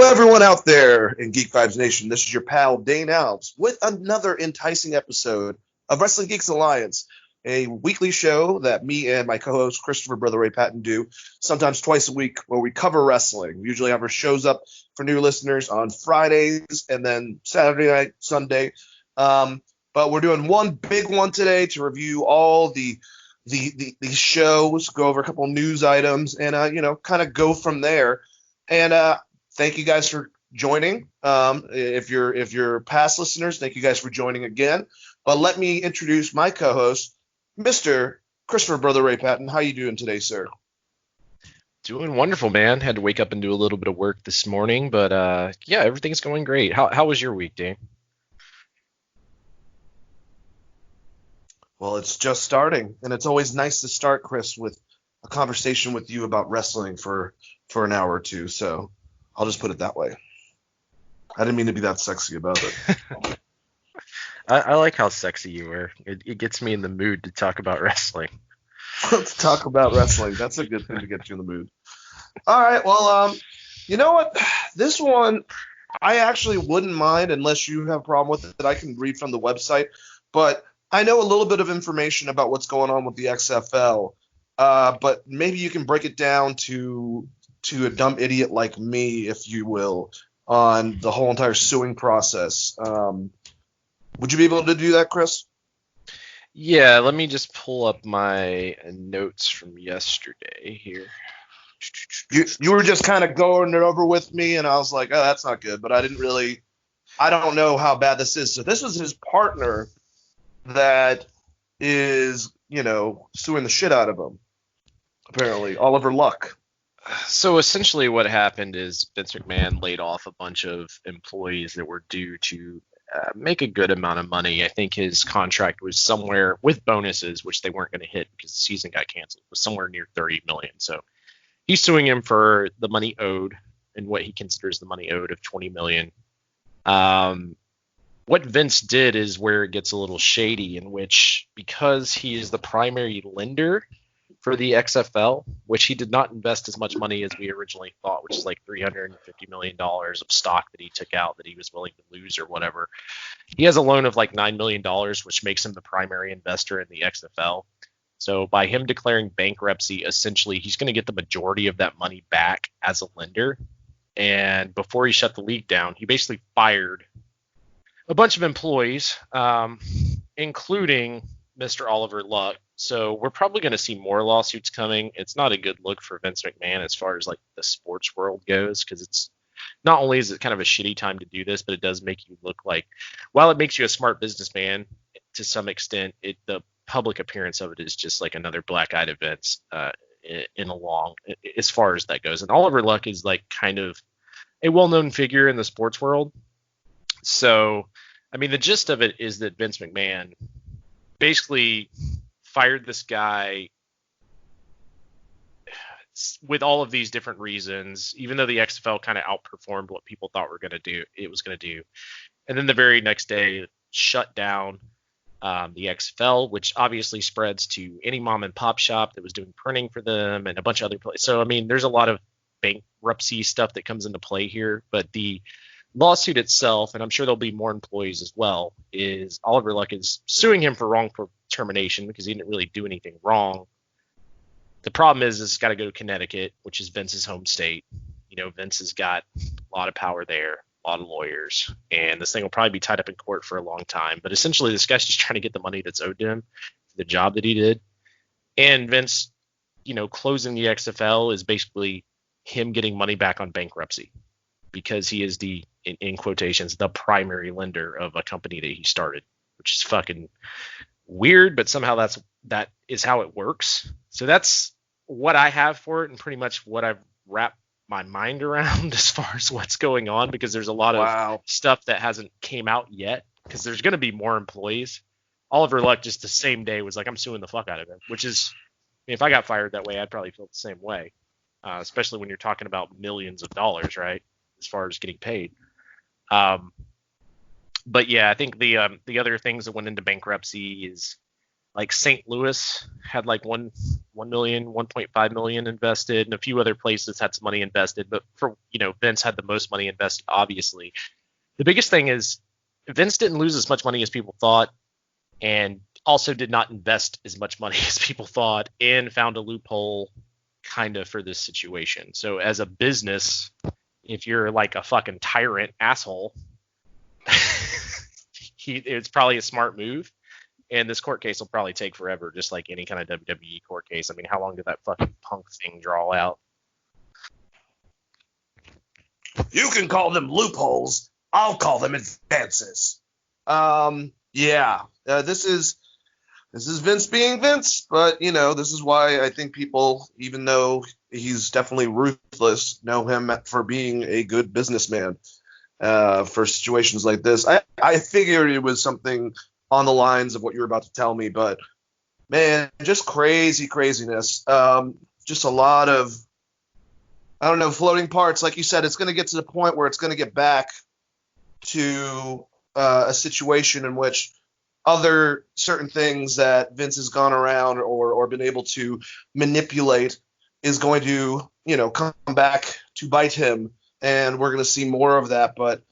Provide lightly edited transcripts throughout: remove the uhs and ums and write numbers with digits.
everyone out there in Geek Vibes Nation. This is your pal Dane Alves with another enticing episode of Wrestling Geeks Alliance, a weekly show that me and my co-host Christopher Brother Ray Patton do sometimes twice a week, where we cover wrestling. We usually have our shows up for new listeners on Fridays and then Saturday night, Sunday. But we're doing one big one today to review all the shows, go over a couple news items, and kind of go from there. And thank you guys for joining. If you're past listeners, thank you guys for joining again. But let me introduce my co-host, Mr. Christopher Brother Ray Patton. How you doing today, sir? Doing wonderful, man. Had to wake up and do a little bit of work this morning, but yeah, everything's going great. How was your week, Dane? Well, it's just starting, and it's always nice to start, Chris, with a conversation with you about wrestling for an hour or two. So I'll just put it that way. I didn't mean to be that sexy about it. I like how sexy you were. It gets me in the mood to talk about wrestling. Let's talk about wrestling. That's a good thing to get you in the mood. All right. Well, you know what? This one, I actually wouldn't mind unless you have a problem with it. I can read from the website. But I know a little bit of information about what's going on with the XFL. But maybe you can break it down to a dumb idiot like me, if you will, on the whole entire suing process. Would you be able to do that, Chris? Yeah, let me just pull up my notes from yesterday here. You were just kind of going it over with me, and I was like, oh, that's not good. But I don't know how bad this is. So this is his partner that is, suing the shit out of him, apparently, Oliver Luck. So essentially what happened is Vince McMahon laid off a bunch of employees that were due to make a good amount of money. I think his contract was somewhere with bonuses, which they weren't going to hit because the season got canceled, was somewhere near $30 million. So he's suing him for the money owed and what he considers the money owed of $20 million. What Vince did is where it gets a little shady, in which, because he is the primary lender for the XFL, which he did not invest as much money as we originally thought, which is like $350 million of stock that he took out that he was willing to lose or whatever. He has a loan of like $9 million, which makes him the primary investor in the XFL. So by him declaring bankruptcy, essentially he's going to get the majority of that money back as a lender. And before he shut the league down, he basically fired a bunch of employees, including Mr. Oliver Luck. So we're probably going to see more lawsuits coming. It's not a good look for Vince McMahon as far as like the sports world goes, because it's not only is it kind of a shitty time to do this, but it does make you look like, while it makes you a smart businessman to some extent, the public appearance of it is just like another black-eyed event as far as that goes. And Oliver Luck is like kind of a well-known figure in the sports world. So, I mean, the gist of it is that Vince McMahon basically fired this guy with all of these different reasons, even though the XFL kind of outperformed what people thought it was going to do. And then the very next day shut down the XFL, which obviously spreads to any mom and pop shop that was doing printing for them and a bunch of other places. So, I mean, there's a lot of bankruptcy stuff that comes into play here, but the lawsuit itself, and I'm sure there'll be more employees as well, is Oliver Luck is suing him for wrongful termination because he didn't really do anything wrong. The problem is it's got to go to Connecticut, which is Vince's home state. Vince has got a lot of power there, a lot of lawyers, and this thing will probably be tied up in court for a long time. But essentially, this guy's just trying to get the money that's owed to him for the job that he did. And Vince, closing the XFL is basically him getting money back on bankruptcy, because he is in quotations, the primary lender of a company that he started, which is fucking weird, but somehow that is how it works. So that's what I have for it, and pretty much what I've wrapped my mind around as far as what's going on, because there's a lot of stuff that hasn't came out yet, because there's going to be more employees. Oliver Luck just the same day was like, I'm suing the fuck out of him, which is, if I got fired that way, I'd probably feel the same way, especially when you're talking about millions of dollars, right, as far as getting paid. But yeah, I think the other things that went into bankruptcy is Like St. Louis had like 1 million, 1.5 million invested, and a few other places had some money invested. But for Vince had the most money invested, obviously. The biggest thing is Vince didn't lose as much money as people thought, and also did not invest as much money as people thought, and found a loophole kind of for this situation. So as a business, if you're like a fucking tyrant asshole, it's probably a smart move. And this court case will probably take forever, just like any kind of WWE court case. I mean, how long did that fucking Punk thing draw out? You can call them loopholes. I'll call them advances. This is Vince being Vince, but this is why I think people, even though he's definitely ruthless, know him for being a good businessman. For situations like this, I figured it was something on the lines of what you're about to tell me, but man, just craziness. Just a lot of, I don't know, floating parts. Like you said, it's going to get to the point where it's going to get back to a situation in which other certain things that Vince has gone around or been able to manipulate is going to, come back to bite him. And we're going to see more of that. But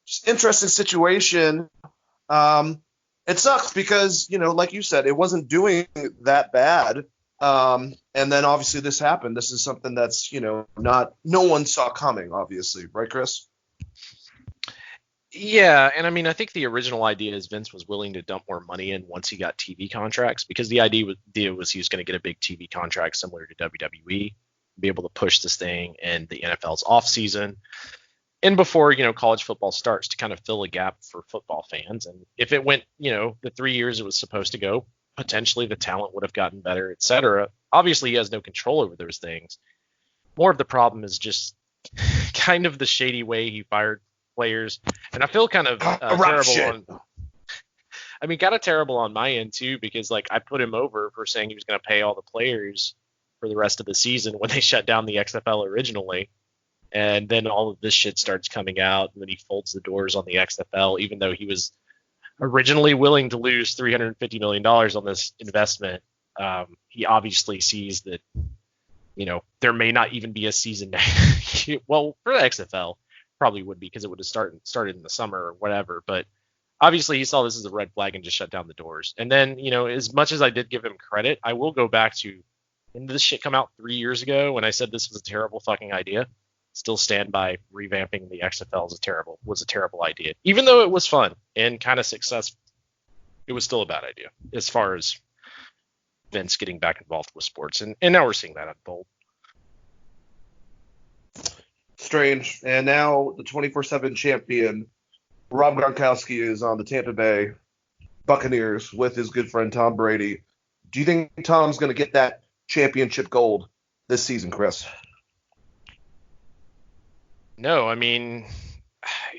just interesting situation. It sucks because, like you said, it wasn't doing that bad. And then obviously this happened. This is something that's, no one saw coming, obviously. Right, Chris? Yeah, and I mean, I think the original idea is Vince was willing to dump more money in once he got TV contracts, because the idea was he was going to get a big TV contract similar to WWE, be able to push this thing in the NFL's off season and before college football starts, to kind of fill a gap for football fans. And if it went the 3 years it was supposed to go, potentially the talent would have gotten better, etc. Obviously he has no control over those things. More of the problem is just kind of the shady way he fired players, and I feel kind of terrible on my end too, because like I put him over for saying he was going to pay all the players for the rest of the season when they shut down the XFL originally, and then all of this shit starts coming out, and then he folds the doors on the XFL, even though he was originally willing to lose $350 million on this investment. He obviously sees that there may not even be a season. Well, for the XFL probably would be, because it would have started in the summer or whatever, but obviously he saw this as a red flag and just shut down the doors. And then as much as I did give him credit, I will go back to, when this shit come out 3 years ago, when I said this was a terrible fucking idea, still stand by revamping the XFL was a terrible idea. Even though it was fun and kind of successful, it was still a bad idea as far as Vince getting back involved with sports, and now we're seeing that unfold. Strange. And now the 24/7 champion, Rob Gronkowski, is on the Tampa Bay Buccaneers with his good friend Tom Brady. Do you think Tom's going to get that championship gold this season, Chris? No, I mean,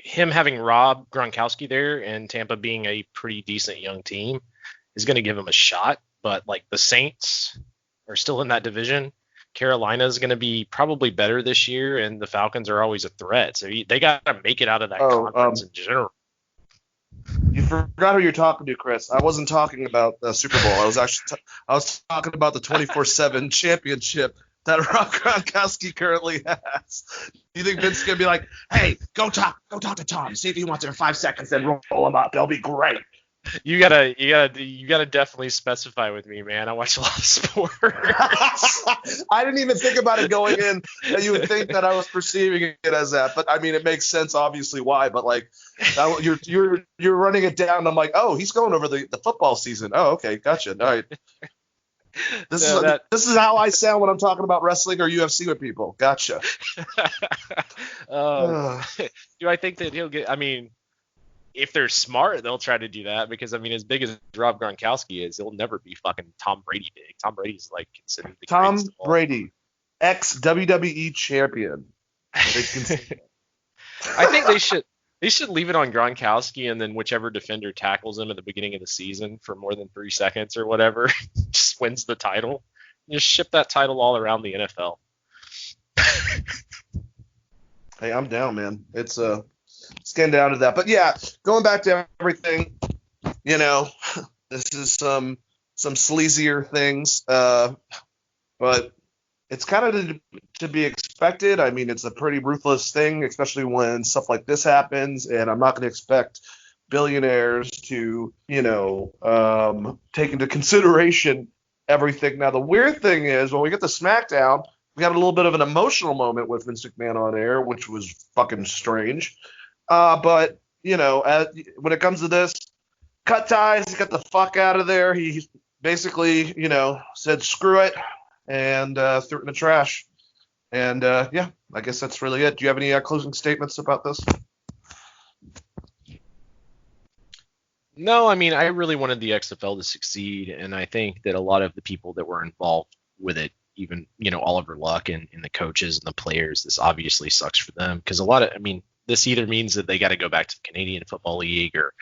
him having Rob Gronkowski there and Tampa being a pretty decent young team is going to give him a shot. But like the Saints are still in that division. Carolina is going to be probably better this year, and the Falcons are always a threat. So they got to make it out of that conference in general. You forgot who you're talking to, Chris. I wasn't talking about the Super Bowl. I was talking about the 24/7 championship that Rob Gronkowski currently has. Do you think Vince is going to be like, hey, go talk to Tom, see if he wants it in 5 seconds, then roll him up. They'll be great. You gotta definitely specify with me, man. I watch a lot of sports. I didn't even think about it going in that you would think that I was perceiving it as that, but I mean it makes sense obviously why. But like you're running it down. And I'm like, oh, he's going over the football season. Oh, okay, gotcha. All right. This is how I sound when I'm talking about wrestling or UFC with people. Gotcha. Do I think that he'll get? I mean, if they're smart, they'll try to do that, because I mean, as big as Rob Gronkowski is, he'll never be fucking Tom Brady big. Tom Brady's like considered the Tom Brady, ex WWE champion. I think they should leave it on Gronkowski, and then whichever defender tackles him at the beginning of the season for more than 3 seconds or whatever just wins the title. Just ship that title all around the NFL. Hey, I'm down, man. It's getting down to that. But yeah, going back to everything, this is some some sleazier things, but it's kind of to be expected. I mean, it's a pretty ruthless thing, especially when stuff like this happens, and I'm not going to expect billionaires to, take into consideration everything. Now, the weird thing is, when we get to Smackdown, we had a little bit of an emotional moment with Vince McMahon on air, which was fucking strange. But, when it comes to this, cut ties, he got the fuck out of there. He basically, said screw it and threw it in the trash. And, I guess that's really it. Do you have any closing statements about this? No, I mean, I really wanted the XFL to succeed, and I think that a lot of the people that were involved with it, even, Oliver Luck and the coaches and the players, this obviously sucks for them because this either means that they got to go back to the Canadian Football League or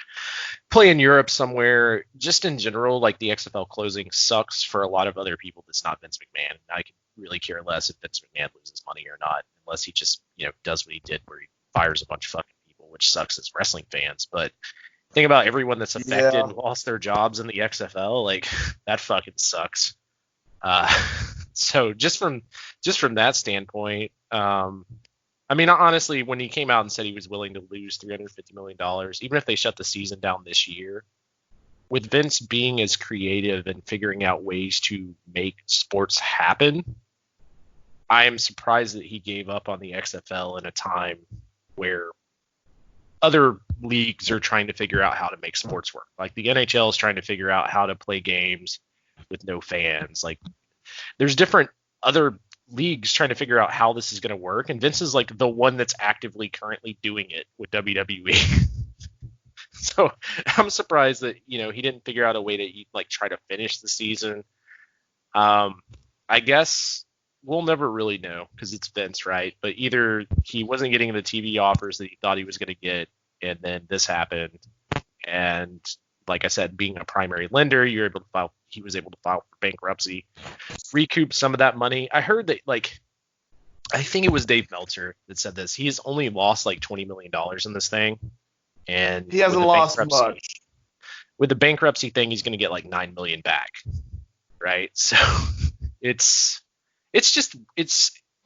play in Europe somewhere. Just in general, like the XFL closing sucks for a lot of other people that's not Vince McMahon. I could really care less if Vince McMahon loses money or not, unless he just, does what he did where he fires a bunch of fucking people, which sucks as wrestling fans. But think about everyone that's affected and lost their jobs in the XFL. Like, that fucking sucks. So just from that standpoint, honestly, when he came out and said he was willing to lose $350 million, even if they shut the season down this year, with Vince being as creative and figuring out ways to make sports happen, I am surprised that he gave up on the XFL in a time where other leagues are trying to figure out how to make sports work. Like the NHL is trying to figure out how to play games with no fans. Like, there's different other leagues trying to figure out how this is going to work, and Vince is like the one that's actively currently doing it with WWE. So I'm surprised that he didn't figure out a way to try to finish the season. I guess we'll never really know because it's Vince, right? But either he wasn't getting the TV offers that he thought he was going to get, and then this happened, and like I said, being a primary lender, he was able to file for bankruptcy, recoup some of that money. I heard that, I think it was Dave Meltzer that said this. He has only lost $20 million in this thing. And he hasn't lost much. With the bankruptcy thing, he's going to get $9 million back. Right. So it's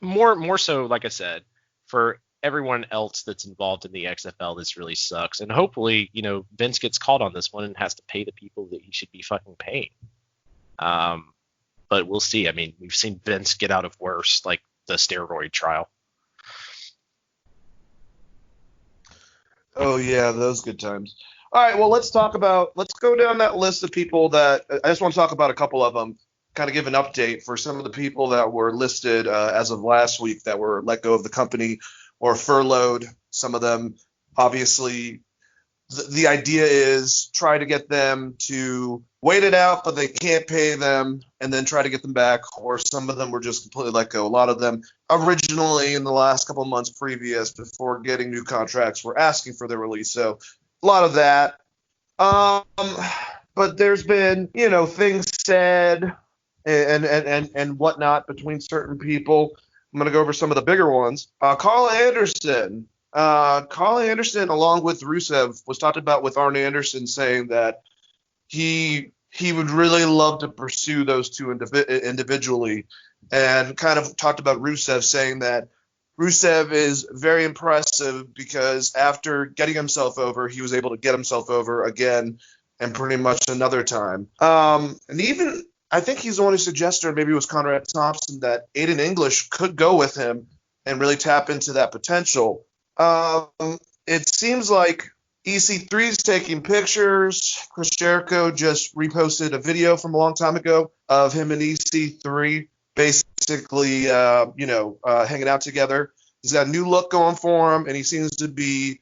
more so, like I said, for everyone else that's involved in the XFL, this really sucks. And hopefully, Vince gets called on this one and has to pay the people that he should be fucking paying. But we'll see. I mean, we've seen Vince get out of worse, like the steroid trial. Oh yeah, those good times. All right, well, let's go down that list of people that I just want to talk about a couple of them, kind of give an update for some of the people that were listed as of last week that were let go of the company or furloughed. Some of them, obviously, the idea is try to get them to wait it out, but they can't pay them, and then try to get them back. Or some of them were just completely let go. A lot of them originally in the last couple of months previous, before getting new contracts, were asking for their release. So a lot of that. But there's been, things said and whatnot between certain people. I'm going to go over some of the bigger ones. Carl Anderson, along with Rusev, was talked about with Arn Anderson saying that he would really love to pursue those two individually, and kind of talked about Rusev, saying that Rusev is very impressive because after getting himself over, he was able to get himself over again and pretty much another time. And even I think he's the one who suggested, or maybe it was Conrad Thompson, that Aiden English could go with him and really tap into that potential. It seems like EC3 is taking pictures. Chris Jericho just reposted a video from a long time ago of him and EC3 basically, hanging out together. He's got a new look going for him, and he seems to be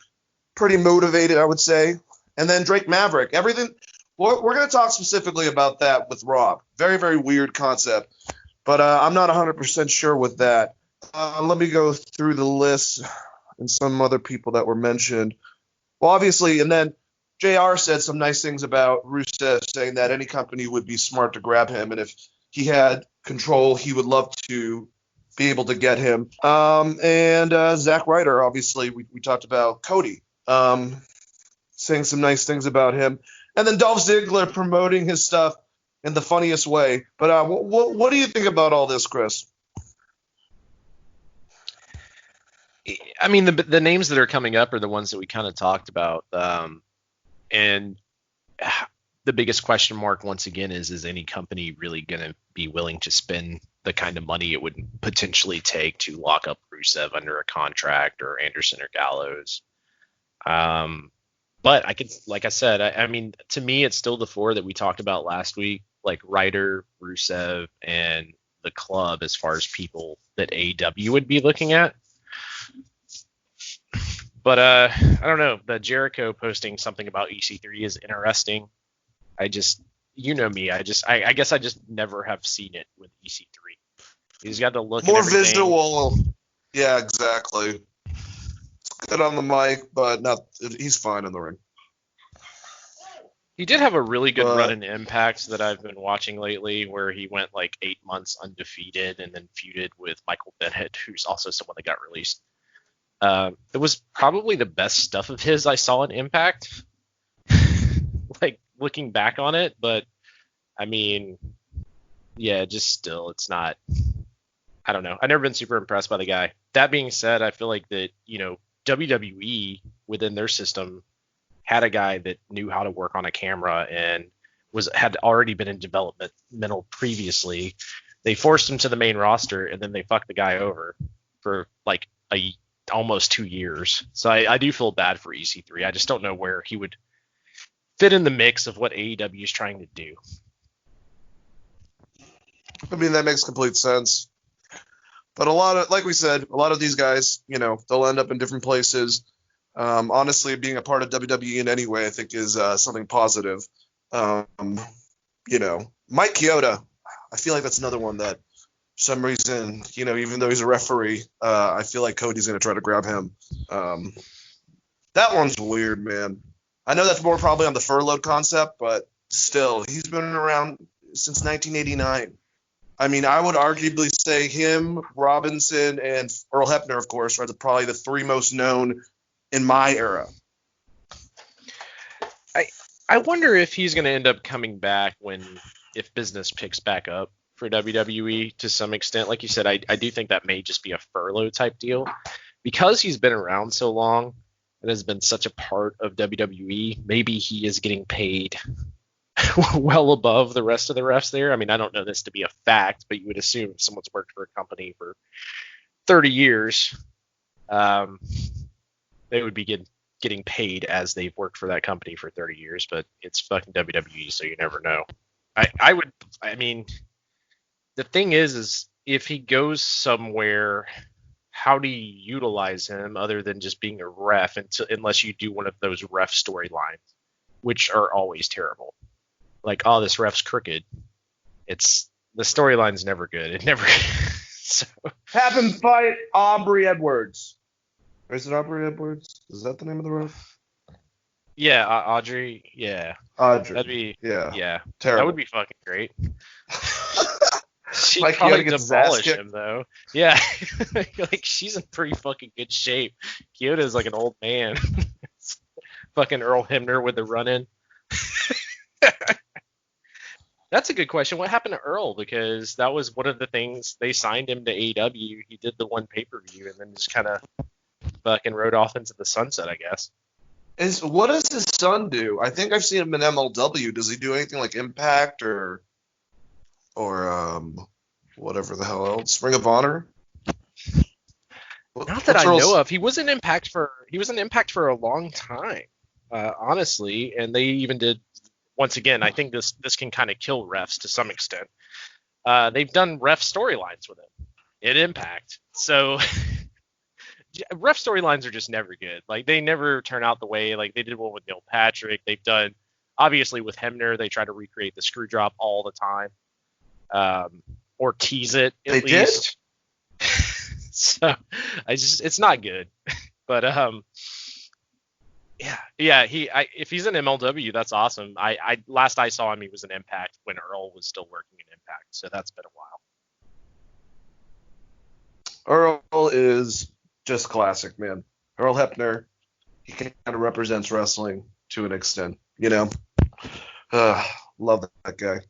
pretty motivated, I would say. And then Drake Maverick. We're going to talk specifically about that with Rob. Very, very weird concept, but I'm not 100% sure with that. Let me go through the list and some other people that were mentioned. Well, obviously, and then JR said some nice things about Rusev, saying that any company would be smart to grab him, and if he had control, he would love to be able to get him. And Zack Ryder, obviously, we talked about Cody, saying some nice things about him. And then Dolph Ziggler promoting his stuff in the funniest way. But what do you think about all this, Chris? I mean, the names that are coming up are the ones that we kind of talked about. And the biggest question mark once again is any company really going to be willing to spend the kind of money it would potentially take to lock up Rusev under a contract, or Anderson or Gallows? But I could, like I said, I mean, to me, it's still the four that we talked about last week, like Ryder, Rusev, and the club, as far as people that AEW would be looking at. But I don't know. The Jericho posting something about EC3 is interesting. I just, you know me, I guess I just never have seen it with EC3. He's got the look more and everything. Visual. Yeah, exactly. It's good on the mic, but he's fine in the ring. He did have a really good run in Impact that I've been watching lately, where he went like 8 months undefeated and then feuded with Michael Bennett, who's also someone that got released. It was probably the best stuff of his I saw in Impact, like looking back on it. But I mean, yeah, just still, it's not. I don't know. I've never been super impressed by the guy. That being said, I feel like that, WWE within their system had a guy that knew how to work on a camera and had already been in developmental previously. They forced him to the main roster, and then they fucked the guy over for like almost 2 years. So I do feel bad for EC3. I just don't know where he would fit in the mix of what AEW is trying to do. I mean, that makes complete sense. But like we said, a lot of these guys, they'll end up in different places. Honestly, being a part of WWE in any way, I think, is something positive. Mike Chioda, I feel like that's another one that, for some reason, even though he's a referee, I feel like Cody's going to try to grab him. That one's weird, man. I know that's more probably on the furloughed concept, but still, he's been around since 1989. I mean, I would arguably say him, Robinson, and Earl Hebner, of course, are probably the three most known in my era. I wonder if he's going to end up coming back if business picks back up for WWE to some extent. Like you said, I do think that may just be a furlough type deal, because he's been around so long and has been such a part of WWE. Maybe he is getting paid well above the rest of the refs there. I mean, I don't know this to be a fact, but you would assume if someone's worked for a company for 30 years, they would be getting paid as they've worked for that company for 30 years, but it's fucking WWE, so you never know. I mean, the thing is if he goes somewhere, how do you utilize him other than just being a ref unless you do one of those ref storylines, which are always terrible. Like, oh, this ref's crooked. The storyline's never good. It never. So. Have him fight Aubrey Edwards. Or is it Aubrey Edwards? Is that the name of the ref? Yeah, Audrey. Yeah. Audrey. That'd be. Yeah. Terrible. That would be fucking great. She'd like probably demolish him, though. Yeah. Like, she's in pretty fucking good shape. Kyoto's like an old man. Fucking Earl Hebner with the run-in. That's a good question. What happened to Earl? Because that was one of the things they signed him to AEW. He did the one pay-per-view and then just kind of fucking rode off into the sunset, I guess. What does his son do? I think I've seen him in MLW. Does he do anything like Impact or whatever the hell else? Ring of Honor? Not that I know of. He was in Impact for a long time, honestly, and they even did. Once again, I think this can kind of kill refs to some extent. They've done ref storylines with him in Impact. So ref storylines are just never good. Like, they never turn out the way, like they did one with Neil Patrick. They've done, obviously with Hebner, they try to recreate the screw drop all the time. Or tease it at least. So it's not good. But Yeah, if he's in MLW, that's awesome. Last I saw him, he was in Impact when Earl was still working in Impact, so that's been a while. Earl is just classic, man. Earl Hebner, he kind of represents wrestling to an extent, Love that guy.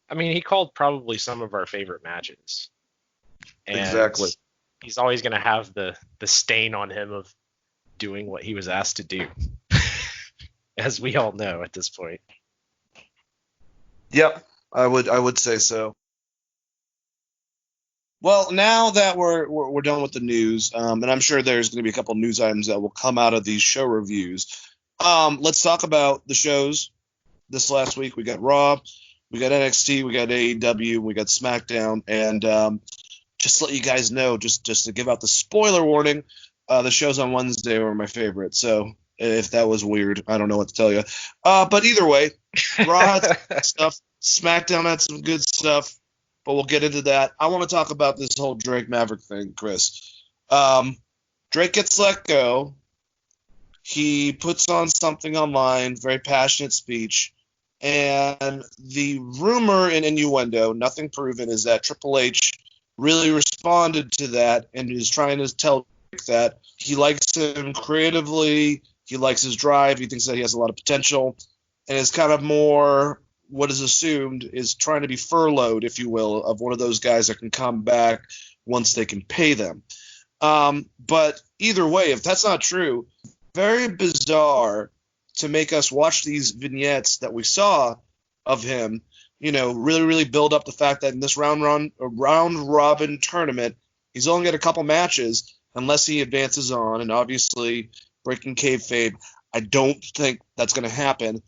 I mean, he called probably some of our favorite matches, and Exactly. he's always going to have the stain on him of doing what he was asked to do, as we all know at this point. Yep, I would say so. Well, now that we're done with the news, and I'm sure there's going to be a couple news items that will come out of these show reviews. Let's talk about the shows this last week. We got Raw, we got NXT, we got AEW, we got Smackdown, and just to let you guys know, just to give out the spoiler warning, the shows on Wednesday were my favorite. So if that was weird, I don't know what to tell you. But either way, Raw had some good stuff, SmackDown had some good stuff, but we'll get into that. I want to talk about this whole Drake Maverick thing, Chris. Drake gets let go. He puts on something online, very passionate speech, and the rumor and innuendo, nothing proven, is that Triple H really responded to that and is trying to tell Drake that he likes him creatively, he likes his drive, he thinks that he has a lot of potential, and is kind of more what is assumed is trying to be furloughed, if you will, of one of those guys that can come back once they can pay them. But either way, if that's not true, very bizarre to make us watch these vignettes that we saw of him, really, really build up the fact that in this round robin tournament, he's only got a couple matches unless he advances on, and obviously breaking kayfabe, I don't think that's going to happen.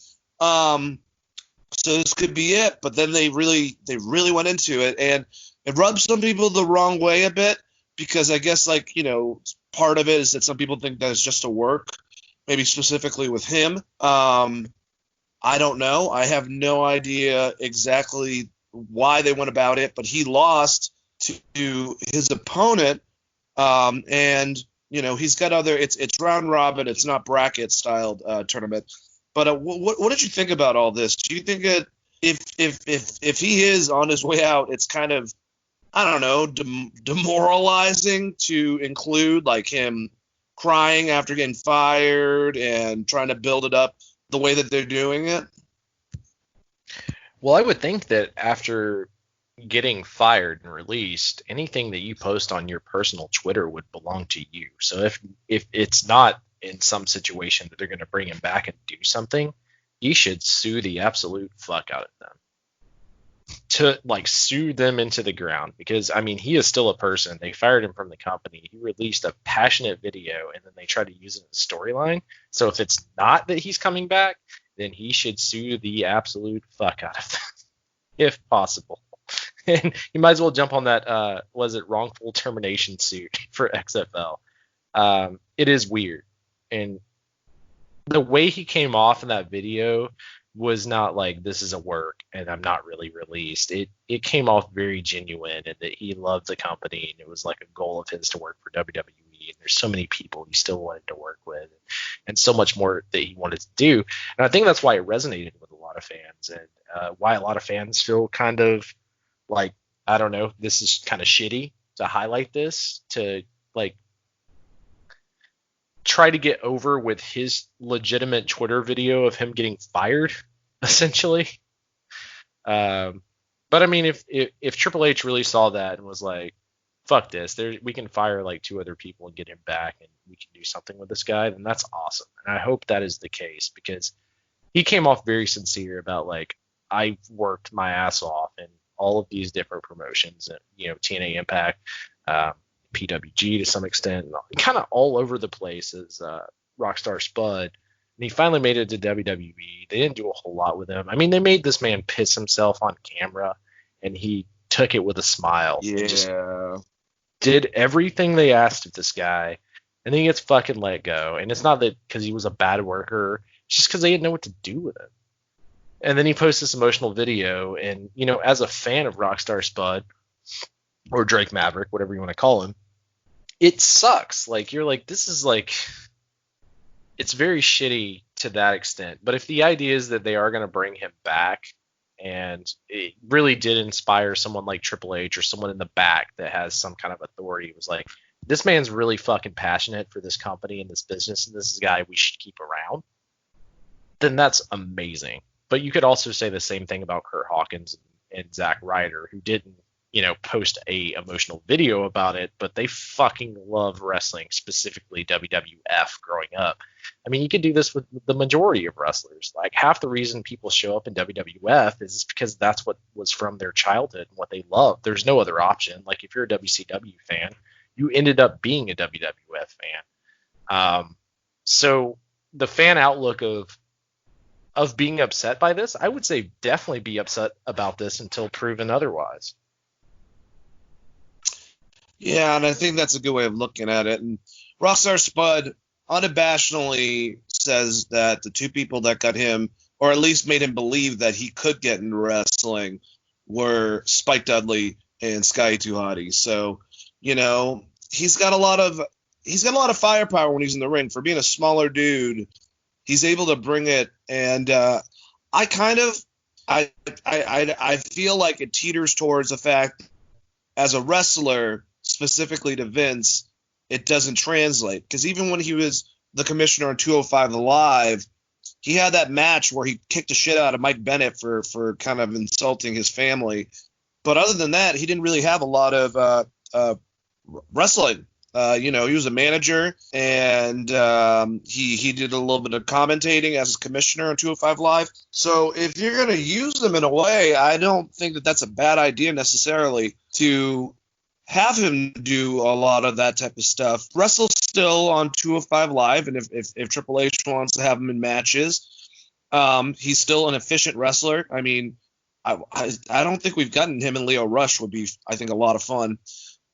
So this could be it, but then they really went into it, and it rubs some people the wrong way a bit because I guess part of it is that some people think that it's just a work, maybe specifically with him. I don't know. I have no idea exactly why they went about it, but he lost to his opponent, and he's got other. It's round robin. It's not bracket styled tournament. But what did you think about all this? Do you think that if he is on his way out, it's kind of, I don't know, demoralizing to include like him crying after getting fired and trying to build it up the way that they're doing it? Well, I would think that after getting fired and released, anything that you post on your personal Twitter would belong to you. So if it's not in some situation that they're going to bring him back and do something, he should sue the absolute fuck out of them. To sue them into the ground, because I mean, he is still a person. They fired him from the company. He released a passionate video and then they try to use it in a storyline. So if it's not that he's coming back, then he should sue the absolute fuck out of them if possible. And you might as well jump on that was it wrongful termination suit for XFL. It is weird, and the way he came off in that video was not like, this is a work and I'm not really released. It came off very genuine and that he loved the company and it was like a goal of his to work for WWE, and there's so many people he still wanted to work with and so much more that he wanted to do. And I think that's why it resonated with a lot of fans, and why a lot of fans feel kind of like, I don't know, this is kind of shitty to highlight this, to try to get over with his legitimate Twitter video of him getting fired, essentially. But I mean, if Triple H really saw that and was like, fuck this, we can fire like 2 other people and get him back and we can do something with this guy, then that's awesome. And I hope that is the case, because he came off very sincere about I worked my ass off in all of these different promotions, and TNA Impact, PWG to some extent, kind of all over the place as Rockstar Spud. And he finally made it to WWE. They didn't do a whole lot with him. I mean, they made this man piss himself on camera, and he took it with a smile. Yeah. He just did everything they asked of this guy, and then he gets fucking let go. And it's not that because he was a bad worker. It's just because they didn't know what to do with him. And then he posts this emotional video, and, as a fan of Rockstar Spud, or Drake Maverick, whatever you want to call him, it sucks. You're like, this is it's very shitty to that extent. But if the idea is that they are going to bring him back, and it really did inspire someone like Triple H or someone in the back that has some kind of authority, it was like, this man's really fucking passionate for this company and this business, and this is a guy we should keep around, then that's amazing. But you could also say the same thing about Kurt Hawkins and Zack Ryder, who didn't, post a emotional video about it, but they fucking love wrestling, specifically WWF growing up. I mean, you could do this with the majority of wrestlers. Like, half the reason people show up in WWF is because that's what was from their childhood and what they love. There's no other option. Like, if you're a WCW fan, you ended up being a WWF fan. So the fan outlook of being upset by this, I would say definitely be upset about this until proven otherwise. Yeah, and I think that's a good way of looking at it. And Rockstar Spud unabashedly says that the two people that got him, or at least made him believe that he could get into wrestling, were Spike Dudley and Sky Too Hottie. So, he's got a lot of firepower when he's in the ring. For being a smaller dude, he's able to bring it. And I feel like it teeters towards the fact, as a wrestler, specifically to Vince, it doesn't translate. Because even when he was the commissioner on 205 Live, he had that match where he kicked the shit out of Mike Bennett for kind of insulting his family. But other than that, he didn't really have a lot of wrestling. He was a manager, and he did a little bit of commentating as a commissioner on 205 Live. So if you're going to use them in a way, I don't think that that's a bad idea necessarily to have him do a lot of that type of stuff. Wrestle still on 205 Live, and if Triple H wants to have him in matches, he's still an efficient wrestler. I mean, I don't think we've gotten him, and Leo Rush would be, I think, a lot of fun.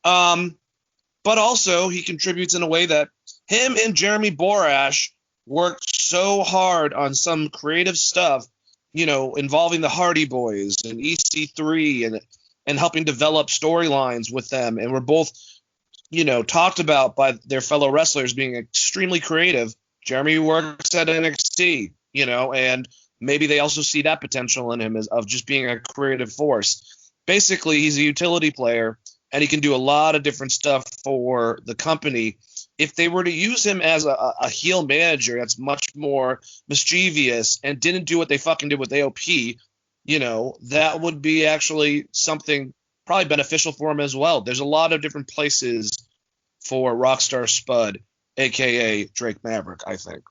But also he contributes in a way that him and Jeremy Borash worked so hard on some creative stuff, involving the Hardy Boys and EC3 and helping develop storylines with them. And we're both, talked about by their fellow wrestlers being extremely creative. Jeremy works at NXT, and maybe they also see that potential in him of just being a creative force. Basically, he's a utility player, and he can do a lot of different stuff for the company. If they were to use him as a heel manager that's much more mischievous and didn't do what they fucking did with AOP, that would be actually something probably beneficial for him as well. There's a lot of different places for Rockstar Spud, a.k.a. Drake Maverick, I think.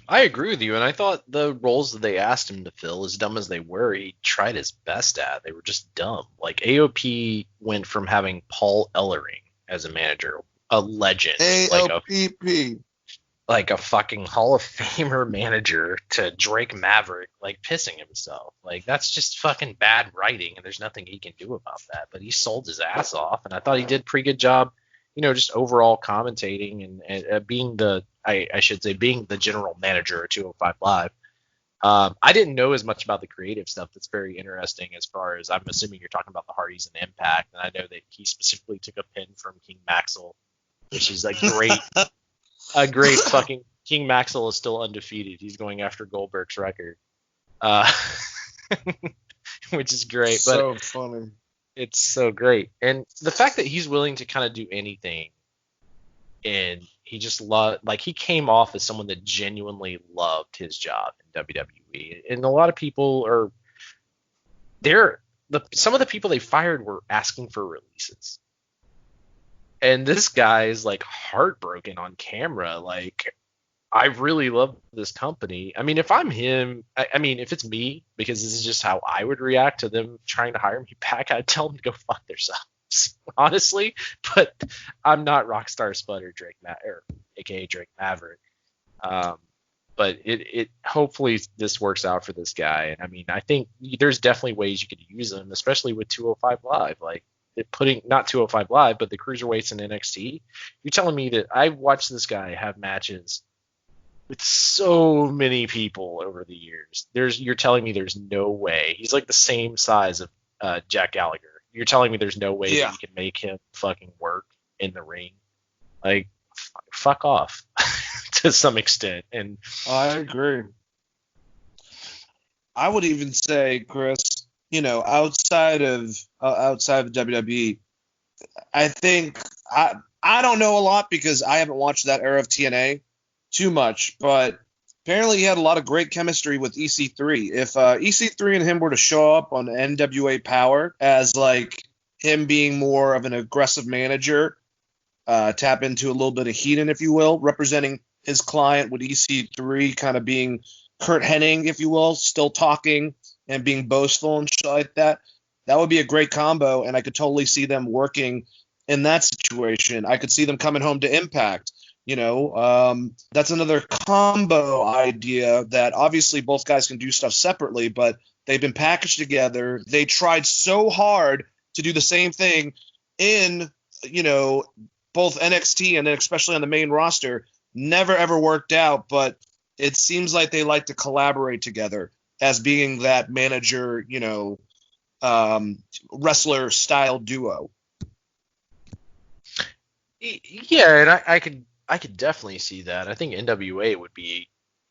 I agree with you, and I thought the roles that they asked him to fill, as dumb as they were, he tried his best at. They were just dumb. Like, AOP went from having Paul Ellering as a manager, a legend, AOPP, like a fucking Hall of Famer manager, to Drake Maverick, like, pissing himself. Like, that's just fucking bad writing, and there's nothing he can do about that. But he sold his ass off, and I thought he did a pretty good job, just overall commentating and being being the general manager at 205 Live. I didn't know as much about the creative stuff. That's very interesting, as far as, I'm assuming you're talking about the Hardys and Impact. And I know that he specifically took a pin from King Maxwell, which is a great fucking, King Maxwell is still undefeated. He's going after Goldberg's record, which is great. So funny. It's so great. And the fact that he's willing to kind of do anything, and he just he came off as someone that genuinely loved his job in WWE. And a lot of people some of the people they fired were asking for releases. And this guy is like heartbroken on camera. Like, I really love this company. I mean, if I'm him, if it's me, because this is just how I would react to them trying to hire me back, I'd tell them to go fuck themselves, honestly. But I'm not Rockstar Spud or aka Drake Maverick. But it hopefully this works out for this guy. And I mean, I think there's definitely ways you could use him, especially with 205 Live. Like, putting not 205 Live, but the cruiserweights in NXT. You're telling me that I've watched this guy have matches with so many people over the years. You're telling me there's no way. He's like the same size of Jack Gallagher. You're telling me there's no way that you can make him fucking work in the ring. Like, fuck off to some extent. And I agree. I would even say, Chris, outside of WWE, I think I don't know a lot because I haven't watched that era of TNA too much, but apparently he had a lot of great chemistry with EC3. If EC3 and him were to show up on NWA Power as like him being more of an aggressive manager, tap into a little bit of Heathen, if you will, representing his client with EC3 kind of being Kurt Hennig, if you will, still talking and being boastful and shit like that. That would be a great combo, and I could totally see them working in that situation. I could see them coming home to Impact. That's another combo idea that obviously both guys can do stuff separately, but they've been packaged together. They tried so hard to do the same thing in, both NXT and then especially on the main roster. Never ever worked out, but it seems like they like to collaborate together as being that manager, wrestler style duo. Yeah, and I could definitely see that. I think NWA would be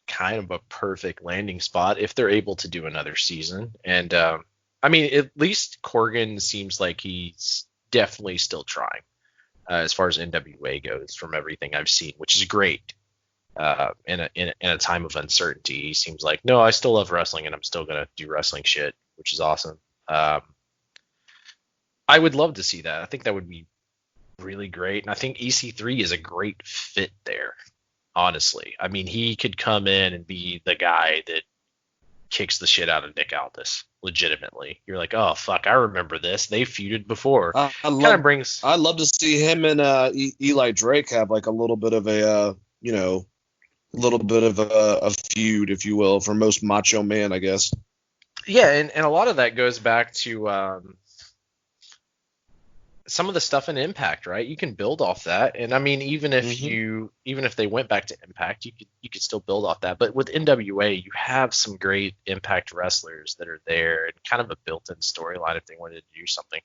kind of a perfect landing spot if they're able to do another season. And at least Corgan seems like he's definitely still trying as far as NWA goes from everything I've seen, which is great. In a time of uncertainty, he seems like, no, I still love wrestling and I'm still gonna do wrestling shit, which is awesome. I would love to see that. I think that would be really great, and I think EC3 is a great fit there. Honestly, I mean, he could come in and be the guy that kicks the shit out of Nick Aldis. Legitimately, you're like, oh fuck, I remember this. They feuded before. I'd love to see him and Eli Drake have like a little bit of a a feud, if you will, for most Macho Man, I guess. Yeah, and a lot of that goes back to some of the stuff in Impact, right? You can build off that, and I mean, even if they went back to Impact, you could still build off that. But with NWA, you have some great Impact wrestlers that are there, and kind of a built-in storyline if they wanted to do something.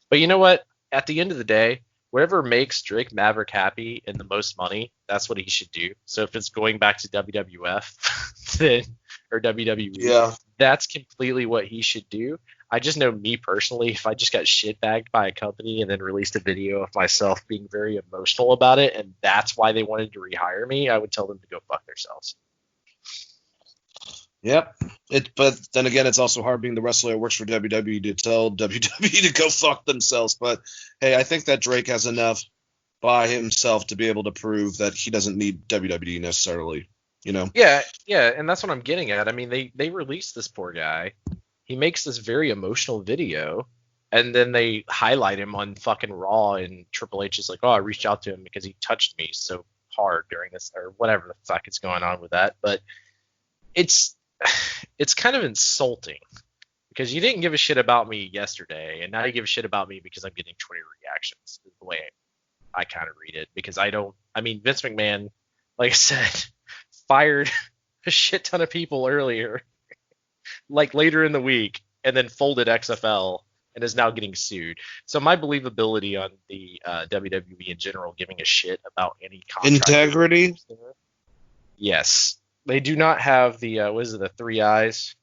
But you know what? At the end of the day, whatever makes Drake Maverick happy and the most money, that's what he should do. So if it's going back to WWF or WWE, that's completely what he should do. I just know, me personally, if I just got shitbagged by a company and then released a video of myself being very emotional about it, and that's why they wanted to rehire me, I would tell them to go fuck themselves. Yep. But then again, it's also hard being the wrestler that works for WWE to tell WWE to go fuck themselves. But hey, I think that Drake has enough by himself to be able to prove that he doesn't need WWE necessarily. Yeah, and that's what I'm getting at. I mean, they released this poor guy. He makes this very emotional video, and then they highlight him on fucking Raw, and Triple H is like, oh, I reached out to him because he touched me so hard during this, or whatever the fuck is going on with that. But it's kind of insulting, because you didn't give a shit about me yesterday, and now you give a shit about me because I'm getting Twitter reactions, is the way I kind of read it. Because Vince McMahon, like I said, fired a shit ton of people earlier, like later in the week, and then folded XFL and is now getting sued. So my believability on the WWE in general giving a shit about any contract integrity. Yes, they do not have the the 3 eyes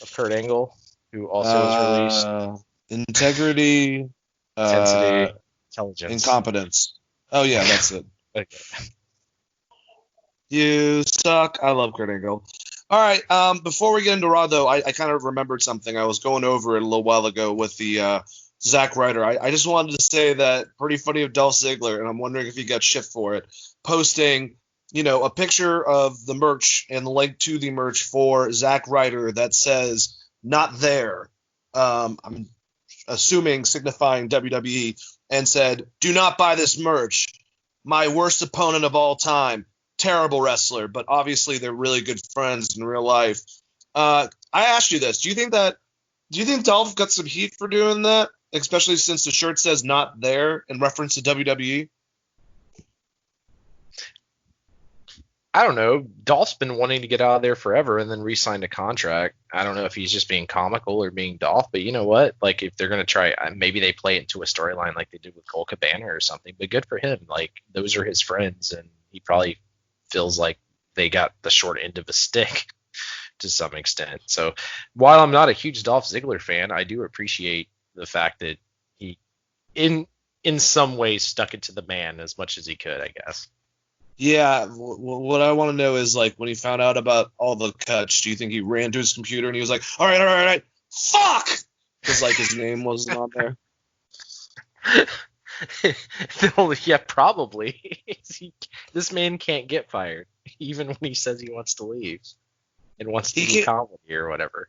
of Kurt Angle, who also was released. Integrity, intensity, intelligence, incompetence. Oh yeah, that's it. Okay. You suck. I love Kurt Angle. All right. Before we get into Raw, though, I kind of remembered something. I was going over it a little while ago with the Zack Ryder. I just wanted to say that pretty funny of Dolph Ziggler, and I'm wondering if he got shit for it, posting, a picture of the merch and the link to the merch for Zack Ryder that says "not there." I'm assuming signifying WWE, and said, "Do not buy this merch. My worst opponent of all time. Terrible wrestler, but obviously they're really good friends in real life." I asked you this: Do you think Dolph got some heat for doing that, especially since the shirt says "not there" in reference to WWE? I don't know. Dolph's been wanting to get out of there forever and then re-signed a contract. I don't know if he's just being comical or being Dolph, but you know what? Like, if they're going to try, maybe they play it into a storyline like they did with Cole Cabana or something, but good for him. Like, those are his friends, and he probably feels like they got the short end of a stick to some extent. So while I'm not a huge Dolph Ziggler fan, I do appreciate the fact that he in some ways stuck it to the man as much as he could, I guess. Yeah, what I want to know is, like, when he found out about all the cuts, do you think he ran to his computer and he was like, all right, all right, fuck! Because, like, his name wasn't on there. No, yeah, probably. This man can't get fired, even when he says he wants to leave and wants to He do can't. comedy or whatever.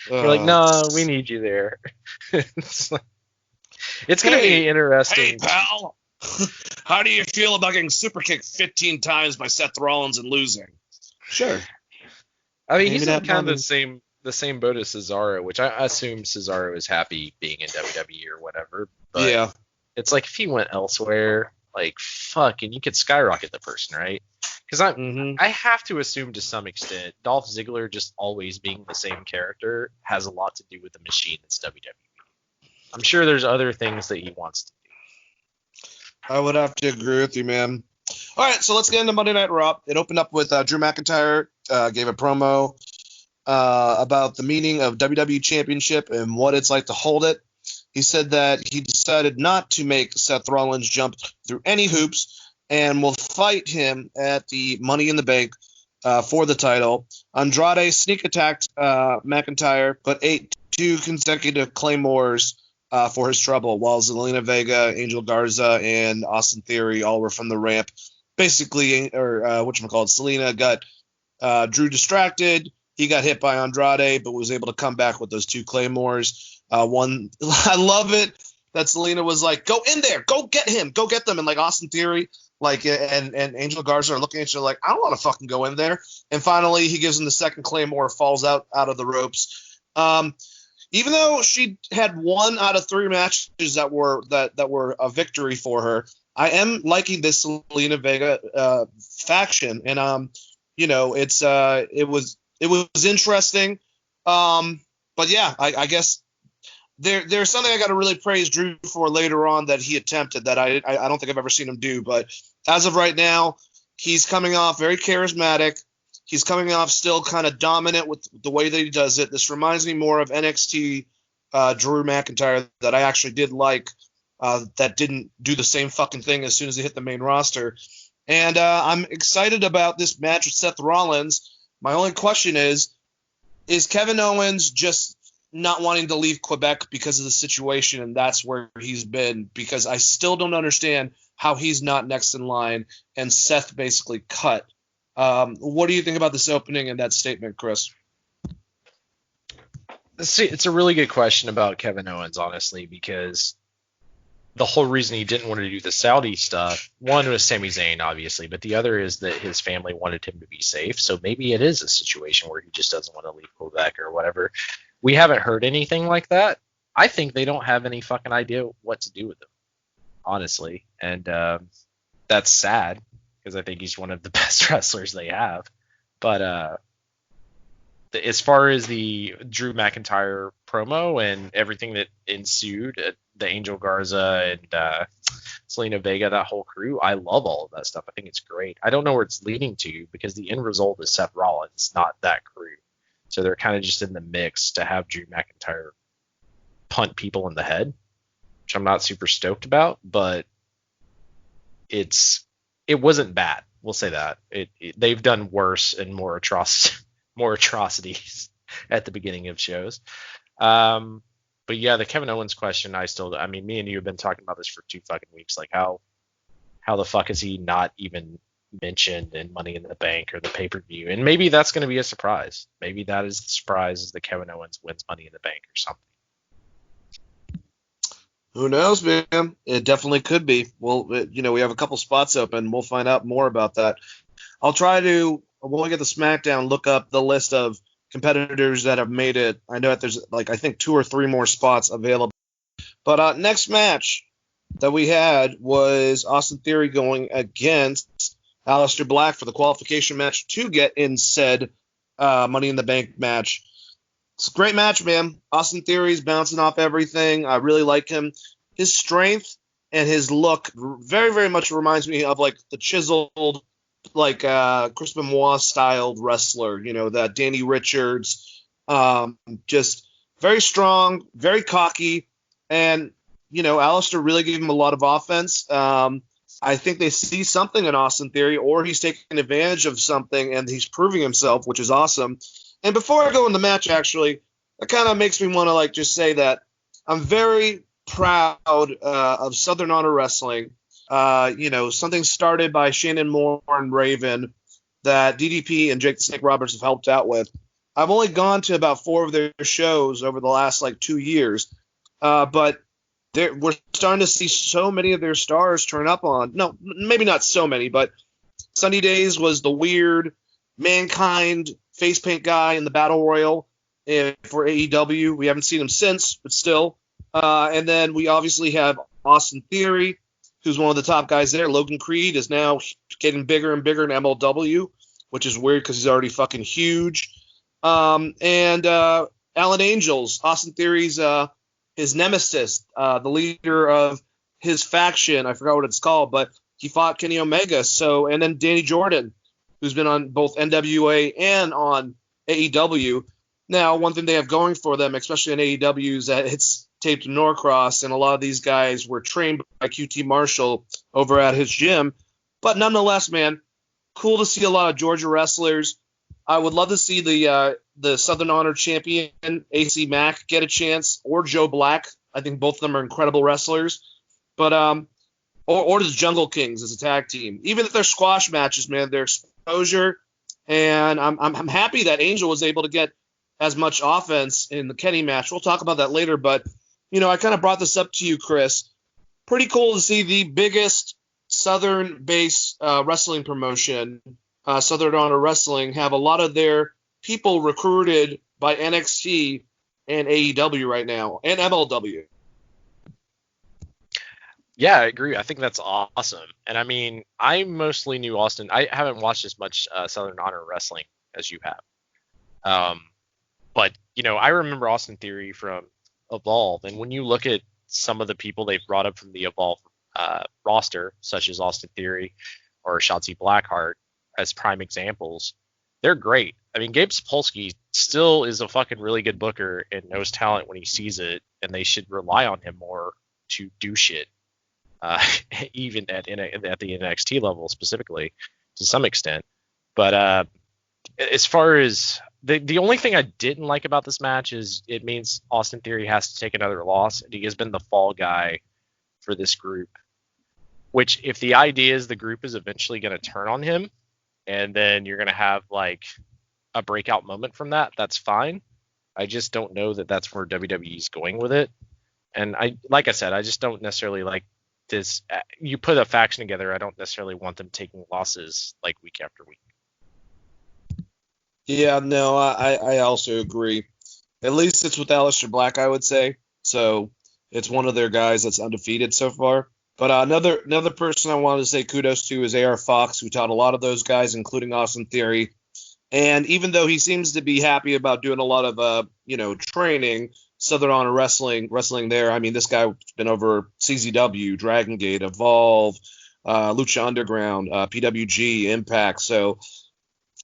You're like, no, we need you there. It's going to be interesting. Hey, pal. How do you feel about getting super kicked 15 times by Seth Rollins and losing? Sure. I mean, Maybe he's in that kind of moment. the same boat as Cesaro, which I assume Cesaro is happy being in WWE or whatever. But Yeah. it's like if he went elsewhere, like fuck, and you could skyrocket the person, right? Because I have to assume to some extent Dolph Ziggler just always being the same character has a lot to do with the machine that's WWE. I'm sure there's other things that he wants to do. I would have to agree with you, man. All right, so let's get into Monday Night Raw. It opened up with Drew McIntyre gave a promo about the meaning of WWE Championship and what it's like to hold it. He said that he decided not to make Seth Rollins jump through any hoops and will fight him at the Money in the Bank for the title. Andrade sneak attacked McIntyre, but ate 2 consecutive claymores for his trouble, while Zelina Vega, Angel Garza, and Austin Theory all were from the ramp. Basically, Selena got Drew distracted. He got hit by Andrade, but was able to come back with those 2 claymores. I love it that Selena was like, "Go in there, go get him, go get them," and like Austin Theory, like and Angel Garza are looking at each other like, "I don't want to fucking go in there." And finally, he gives him the second claymore, falls out of the ropes. Even though she had 1 out of 3 matches that were a victory for her, I am liking this Selena Vega faction, and it was interesting. But yeah, I guess there's something I got to really praise Drew for later on that he attempted that I don't think I've ever seen him do. But as of right now, he's coming off very charismatic. He's coming off still kind of dominant with the way that he does it. This reminds me more of NXT Drew McIntyre that I actually did like, that didn't do the same fucking thing as soon as he hit the main roster. And I'm excited about this match with Seth Rollins. My only question is Kevin Owens just not wanting to leave Quebec because of the situation, and that's where he's been? Because I still don't understand how he's not next in line and Seth basically cut. What do you think about this opening and that statement, Chris? See, it's a really good question about Kevin Owens, honestly, because the whole reason he didn't want to do the Saudi stuff, one was Sami Zayn, obviously, but the other is that his family wanted him to be safe. So maybe it is a situation where he just doesn't want to leave Quebec or whatever. We haven't heard anything like that. I think they don't have any fucking idea what to do with him, honestly. And that's sad because I think he's one of the best wrestlers they have. But as far as the Drew McIntyre promo and everything that ensued, the Angel Garza and Selena Vega, that whole crew, I love all of that stuff. I think it's great. I don't know where it's leading to because the end result is Seth Rollins, not that crew. So they're kind of just in the mix to have Drew McIntyre punt people in the head, which I'm not super stoked about, but it wasn't bad. We'll say that. They've done worse and more atrocities at the beginning of shows. But yeah, the Kevin Owens question, I mean, me and you have been talking about this for 2 fucking weeks. Like how the fuck is he not even mentioned in Money in the Bank or the pay-per-view? And maybe that's going to be a surprise. Maybe that is the surprise, is that Kevin Owens wins Money in the Bank or something. Who knows, man? It definitely could be. Well, we have a couple spots open. We'll find out more about that. I'll try to, when we get the Smackdown, look up the list of competitors that have made it. I know that there's I think 2 or 3 more spots available. But next match that we had was Austin Theory going against Aleister Black for the qualification match to get in said Money in the Bank match. It's a great match, man. Austin Theory's bouncing off everything. I really like him. His strength and his look very, very much reminds me of like the chiseled, like Chris Benoit styled wrestler, that Danny Richards, just very strong, very cocky, and Aleister really gave him a lot of offense. I think they see something in Austin Theory, or he's taking advantage of something and he's proving himself, which is awesome. And before I go in the match, actually, it kind of makes me want to like just say that I'm very proud of Southern Honor Wrestling. Something started by Shannon Moore and Raven that DDP and Jake the Snake Roberts have helped out with. I've only gone to about 4 of their shows over the last like 2 years, but we're starting to see so many of their stars turn up on. No, maybe not so many, but Sunny Days was the weird Mankind face paint guy in the Battle Royal for AEW. We haven't seen him since, but still. And then we obviously have Austin Theory, who's one of the top guys there. Logan Creed is now getting bigger and bigger in MLW, which is weird because he's already fucking huge. And Alan Angels, Austin Theory's his nemesis, the leader of his faction. I forgot what it's called, but he fought Kenny Omega. And then Danny Jordan, who's been on both NWA and on AEW. Now, one thing they have going for them, especially in AEW, is that it's taped in Norcross, and a lot of these guys were trained by QT Marshall over at his gym. But nonetheless, man, cool to see a lot of Georgia wrestlers. I would love to see the Southern Honor champion, AC Mack, get a chance, or Joe Black. I think both of them are incredible wrestlers. But or the Jungle Kings as a tag team. Even if they're squash matches, man, their exposure. And I'm happy that Angel was able to get as much offense in the Kenny match. We'll talk about that later. But, I kind of brought this up to you, Chris. Pretty cool to see the biggest Southern-based wrestling promotion, Southern Honor Wrestling, have a lot of their people recruited by NXT and AEW right now, and MLW. Yeah, I agree. I think that's awesome. And I mean, I mostly knew Austin. I haven't watched as much Southern Honor Wrestling as you have. But, I remember Austin Theory from Evolve. And when you look at some of the people they've brought up from the Evolve roster, such as Austin Theory or Shotzi Blackheart as prime examples, they're great. I mean, Gabe Sapolsky still is a fucking really good booker and knows talent when he sees it, and they should rely on him more to do shit, even at the NXT level specifically to some extent. But as far as the only thing I didn't like about this match is it means Austin Theory has to take another loss, and he has been the fall guy for this group. Which, if the idea is the group is eventually going to turn on him, and then you're going to have like a breakout moment from that, that's fine. I just don't know that that's where WWE's going with it. And like I said, I just don't necessarily like this. You put a faction together, I don't necessarily want them taking losses like week after week. Yeah, no, I also agree. At least it's with Aleister Black, I would say. So it's one of their guys that's undefeated so far. But another person I wanted to say kudos to is AR Fox, who taught a lot of those guys, including Austin Theory. And even though he seems to be happy about doing a lot of training, Southern Honor wrestling there. I mean, this guy's been over CZW, Dragon Gate, Evolve, Lucha Underground, PWG, Impact. So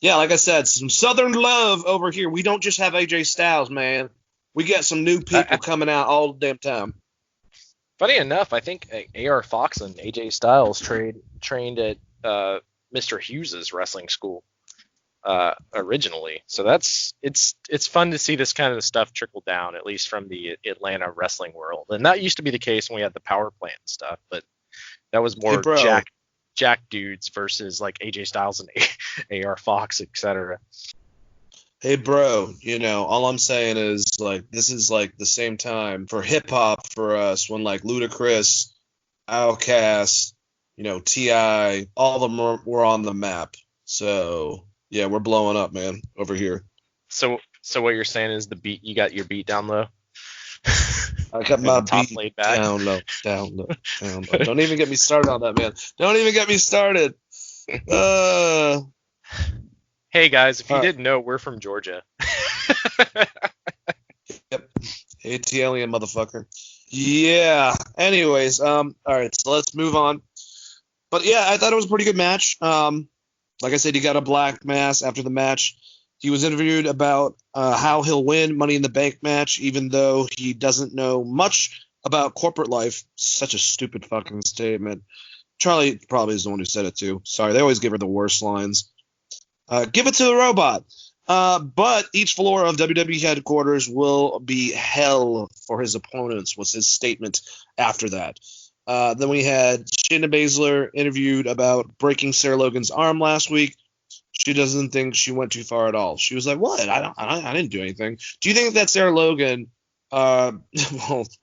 yeah, like I said, some Southern love over here. We don't just have AJ Styles, man. We got some new people coming out all the damn time. Funny enough, I think AR Fox and AJ Styles trained at Mr. Hughes's wrestling school originally. So it's fun to see this kind of stuff trickle down, at least from the Atlanta wrestling world. And that used to be the case when we had the power plant and stuff, but that was more Jack dudes versus like AJ Styles and AR Fox, etc. Hey, bro, all I'm saying is, like, this is, like, the same time for hip-hop for us when, like, Ludacris, Outkast, T.I., all of them were on the map. So, yeah, we're blowing up, man, over here. So what you're saying is you got your beat down low? I got my beat down low. Don't even get me started on that, man. Don't even get me started. Hey guys, if you didn't know, we're from Georgia. Yep. ATLian motherfucker. Yeah. Anyways, all right, so let's move on. But yeah, I thought it was a pretty good match. Like I said, he got a black mass after the match. He was interviewed about how he'll win Money in the Bank match, even though he doesn't know much about corporate life. Such a stupid fucking statement. Charlie probably is the one who said it too. Sorry, they always give her the worst lines. Give it to the robot. But each floor of WWE headquarters will be hell for his opponents, was his statement after that. Then we had Shayna Baszler interviewed about breaking Sarah Logan's arm last week. She doesn't think she went too far at all. She was like, "What? I didn't do anything." Do you think that Sarah Logan? Well,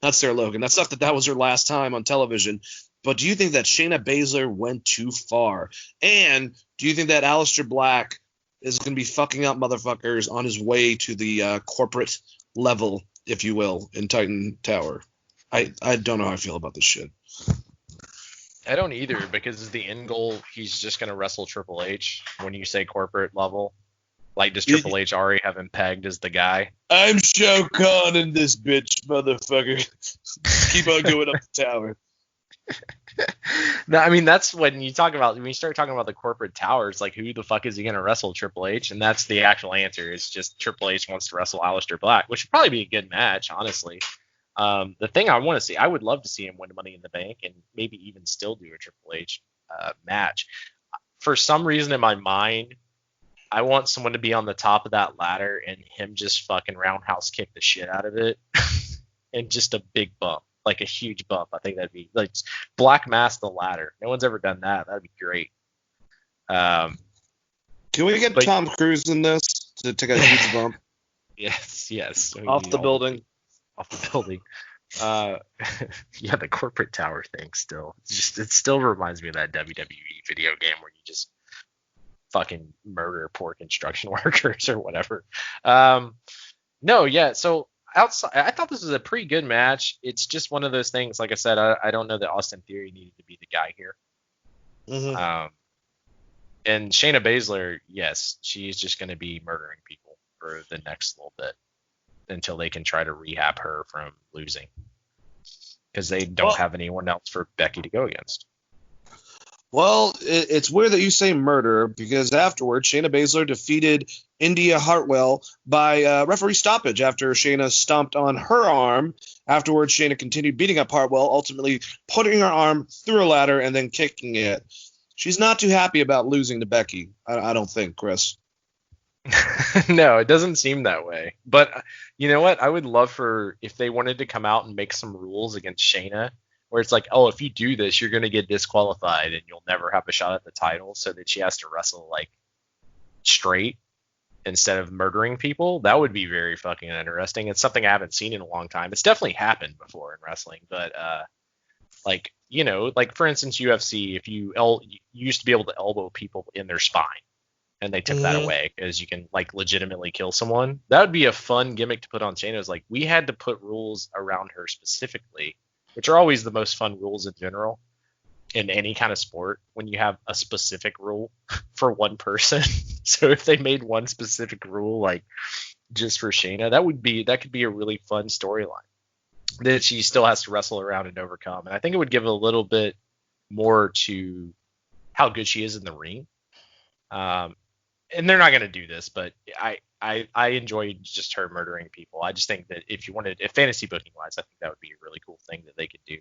not Sarah Logan. That sucked that was her last time on television. But do you think that Shayna Baszler went too far? And do you think that Aleister Black is going to be fucking up motherfuckers on his way to the corporate level, if you will, in Titan Tower? I don't know how I feel about this shit. I don't either, because the end goal, he's just going to wrestle Triple H when you say corporate level. Like, does Triple H already have him pegged as the guy? I'm Shao Kahn in this bitch, motherfucker. Keep on going up the tower. No, I mean, that's when you start talking about the corporate towers, like, who the fuck is he going to wrestle Triple H? And that's the actual answer. It's just Triple H wants to wrestle Aleister Black, which would probably be a good match, honestly. The thing I want to see, I would love to see him win Money in the Bank and maybe even still do a Triple H match. For some reason in my mind, I want someone to be on the top of that ladder and him just fucking roundhouse kick the shit out of it and just a big bump. Like a huge bump. I think that'd be like Black Mass the ladder. No one's ever done that. That'd be great. Can we get Tom Cruise in this to take a huge bump? Yes. Off the building. Yeah, the corporate tower thing still. It still reminds me of that WWE video game where you just fucking murder poor construction workers or whatever. No, yeah. So outside, I thought this was a pretty good match. It's just one of those things. Like I said, I don't know that Austin Theory needed to be the guy here. Mm-hmm. And Shayna Baszler, yes, she's just going to be murdering people for the next little bit until they can try to rehab her from losing, because they don't have anyone else for Becky to go against. Well, it's weird that you say murder, because afterwards Shayna Baszler defeated India Hartwell by referee stoppage after Shayna stomped on her arm. Afterwards, Shayna continued beating up Hartwell, ultimately putting her arm through a ladder and then kicking it. She's not too happy about losing to Becky, I don't think, Chris. No, it doesn't seem that way. But you know what? I would love for if they wanted to come out and make some rules against Shayna, where it's like, oh, if you do this, you're going to get disqualified and you'll never have a shot at the title, so that she has to wrestle like straight instead of murdering people. That would be very fucking interesting. It's something I haven't seen in a long time. It's definitely happened before in wrestling, but like, you know, like for instance, UFC, if you used to be able to elbow people in their spine, and they took that away because you can like legitimately kill someone. That would be a fun gimmick to put on Shayna. Is like, we had to put rules around her specifically, which are always the most fun rules in general in any kind of sport, when you have a specific rule for one person. So if they made one specific rule like just for Shayna, that could be a really fun storyline that she still has to wrestle around and overcome. And I think it would give a little bit more to how good she is in the ring. And they're not going to do this, but I enjoy just her murdering people. I just think that if fantasy booking wise, I think that would be a really cool thing that they could do.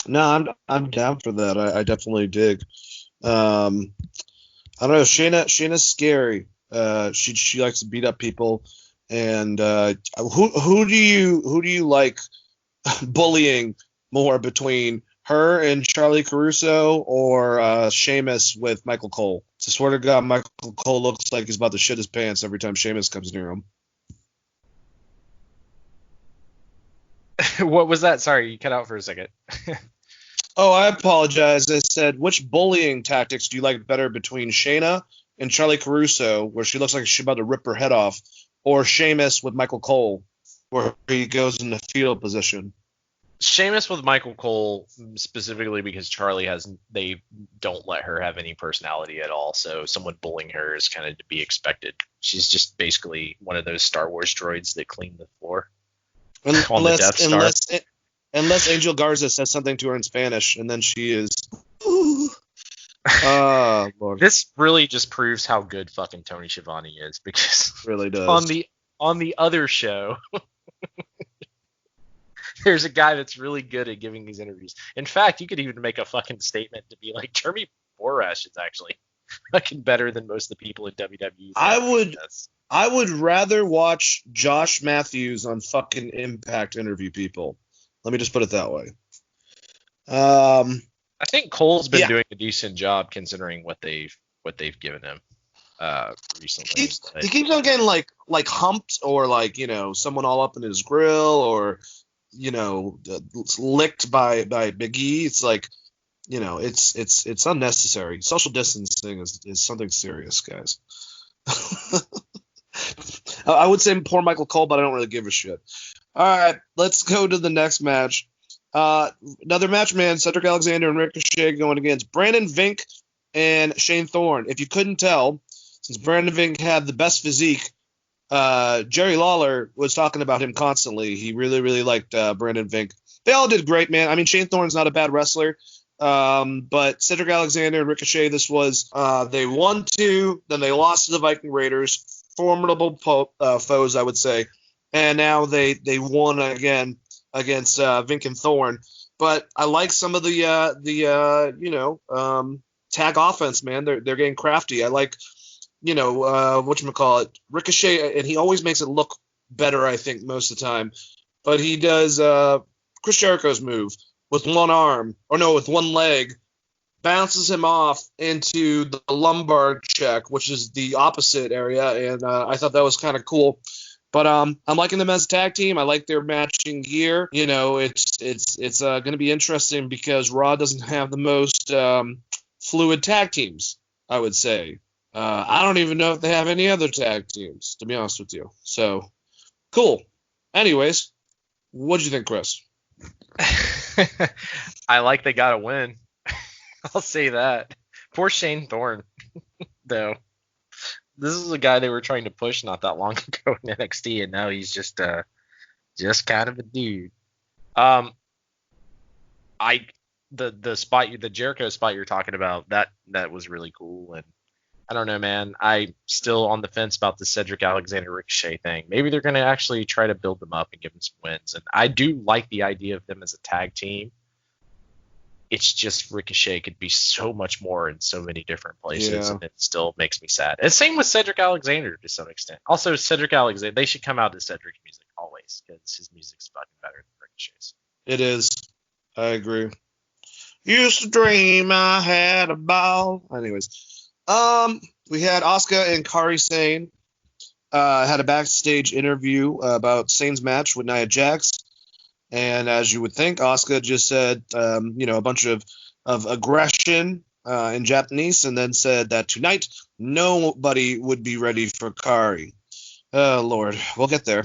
No, I'm down for that. I definitely dig. I don't know. Shayna's scary. She likes to beat up people. And who do you like bullying more between her and Charlie Caruso, or Sheamus with Michael Cole? I swear to God, Michael Cole looks like he's about to shit his pants every time Sheamus comes near him. What was that? Sorry, you cut out for a second. Oh, I apologize. I said, which bullying tactics do you like better between Shayna and Charlie Caruso, where she looks like she's about to rip her head off, or Sheamus with Michael Cole, where he goes in the fetal position? Sheamus with Michael Cole, specifically because they don't let her have any personality at all. So someone bullying her is kind of to be expected. She's just basically one of those Star Wars droids that clean the floor on the Death Star. Unless Angel Garza says something to her in Spanish, and then she is. Lord. This really just proves how good fucking Tony Schiavone is, because really does. on the other show, There's a guy that's really good at giving these interviews. In fact, you could even make a fucking statement to be like, Jeremy Borash is actually fucking better than most of the people in WWE. I would rather watch Josh Matthews on fucking Impact interview people. Let me just put it that way. I think Cole's been doing a decent job considering what they've given him recently. He keeps on getting like humped or like, someone all up in his grill or licked by Big E. It's like, it's unnecessary. Social distancing is something serious, guys. I would say poor Michael Cole, but I don't really give a shit. All right, let's go to the next match. Another match, man. Cedric Alexander and Ricochet going against Brandon Vink and Shane Thorne. If you couldn't tell, since Brandon Vink had the best physique, Jerry Lawler was talking about him constantly. He really, really liked Brandon Vink. They all did great, man. I mean, Shane Thorne's not a bad wrestler. But Cedric Alexander and Ricochet, this was they won 2, then they lost to the Viking Raiders. Formidable foes, I would say. And now they won again against Vink and Thorne. But I like some of the tag offense, man. They're getting crafty. I like, whatchamacallit, Ricochet, and he always makes it look better, I think, most of the time. But he does Chris Jericho's move with one arm, with one leg, bounces him off into the lumbar check, which is the opposite area, and I thought that was kind of cool. But I'm liking them as a tag team. I like their matching gear. It's going to be interesting because Raw doesn't have the most fluid tag teams, I would say. I don't even know if they have any other tag teams, to be honest with you. So, cool. Anyways, what'd you think, Chris? I like they got to win. I'll say that. Poor Shane Thorne, though. This is a guy they were trying to push not that long ago in NXT, and now he's just kind of a dude. The spot, the Jericho spot you're talking about, that was really cool, and I don't know, man. I'm still on the fence about the Cedric Alexander Ricochet thing. Maybe they're going to actually try to build them up and give them some wins, and I do like the idea of them as a tag team. It's just Ricochet could be so much more in so many different places, and it still makes me sad. And same with Cedric Alexander to some extent. Also, Cedric Alexander, they should come out to Cedric's music always because his music's fucking better than Ricochet's. It is. I agree. Used to dream I had a ball. Anyways, we had Asuka and Kairi Sane had a backstage interview about Sane's match with Nia Jax. And as you would think, Asuka just said, a bunch of aggression in Japanese, and then said that tonight nobody would be ready for Kairi. Oh, Lord. We'll get there.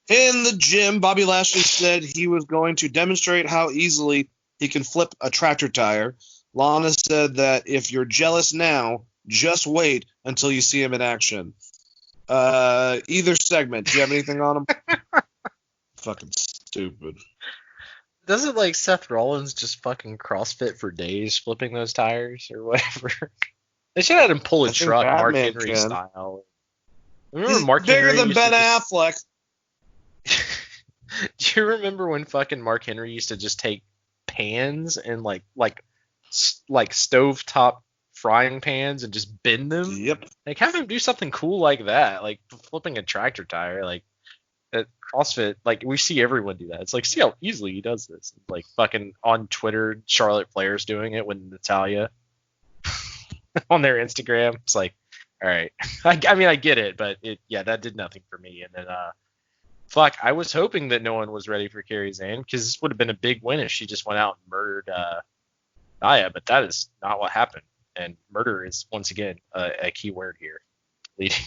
In the gym, Bobby Lashley said he was going to demonstrate how easily he can flip a tractor tire. Lana said that if you're jealous now, just wait until you see him in action. Either segment. Do you have anything on him? Fucking stupid. Doesn't like Seth Rollins just fucking CrossFit for days flipping those tires or whatever? They should have had him pull a truck, Mark Henry style. Remember He's Mark bigger Henry than Ben Affleck. Do you remember when fucking Mark Henry used to just take pans and like stovetop frying pans and just bend them? Yep. Like have him do something cool like that, like flipping a tractor tire, like. At CrossFit, like we see everyone do that. It's like, see how easily he does this. Like fucking on Twitter, Charlotte Flair's doing it with Natalya on their Instagram. It's like, all right. I mean, I get it, but that did nothing for me. And then, I was hoping that no one was ready for Kairi Sane because this would have been a big win if she just went out and murdered Nia, but that is not what happened. And murder is once again a key word here, leading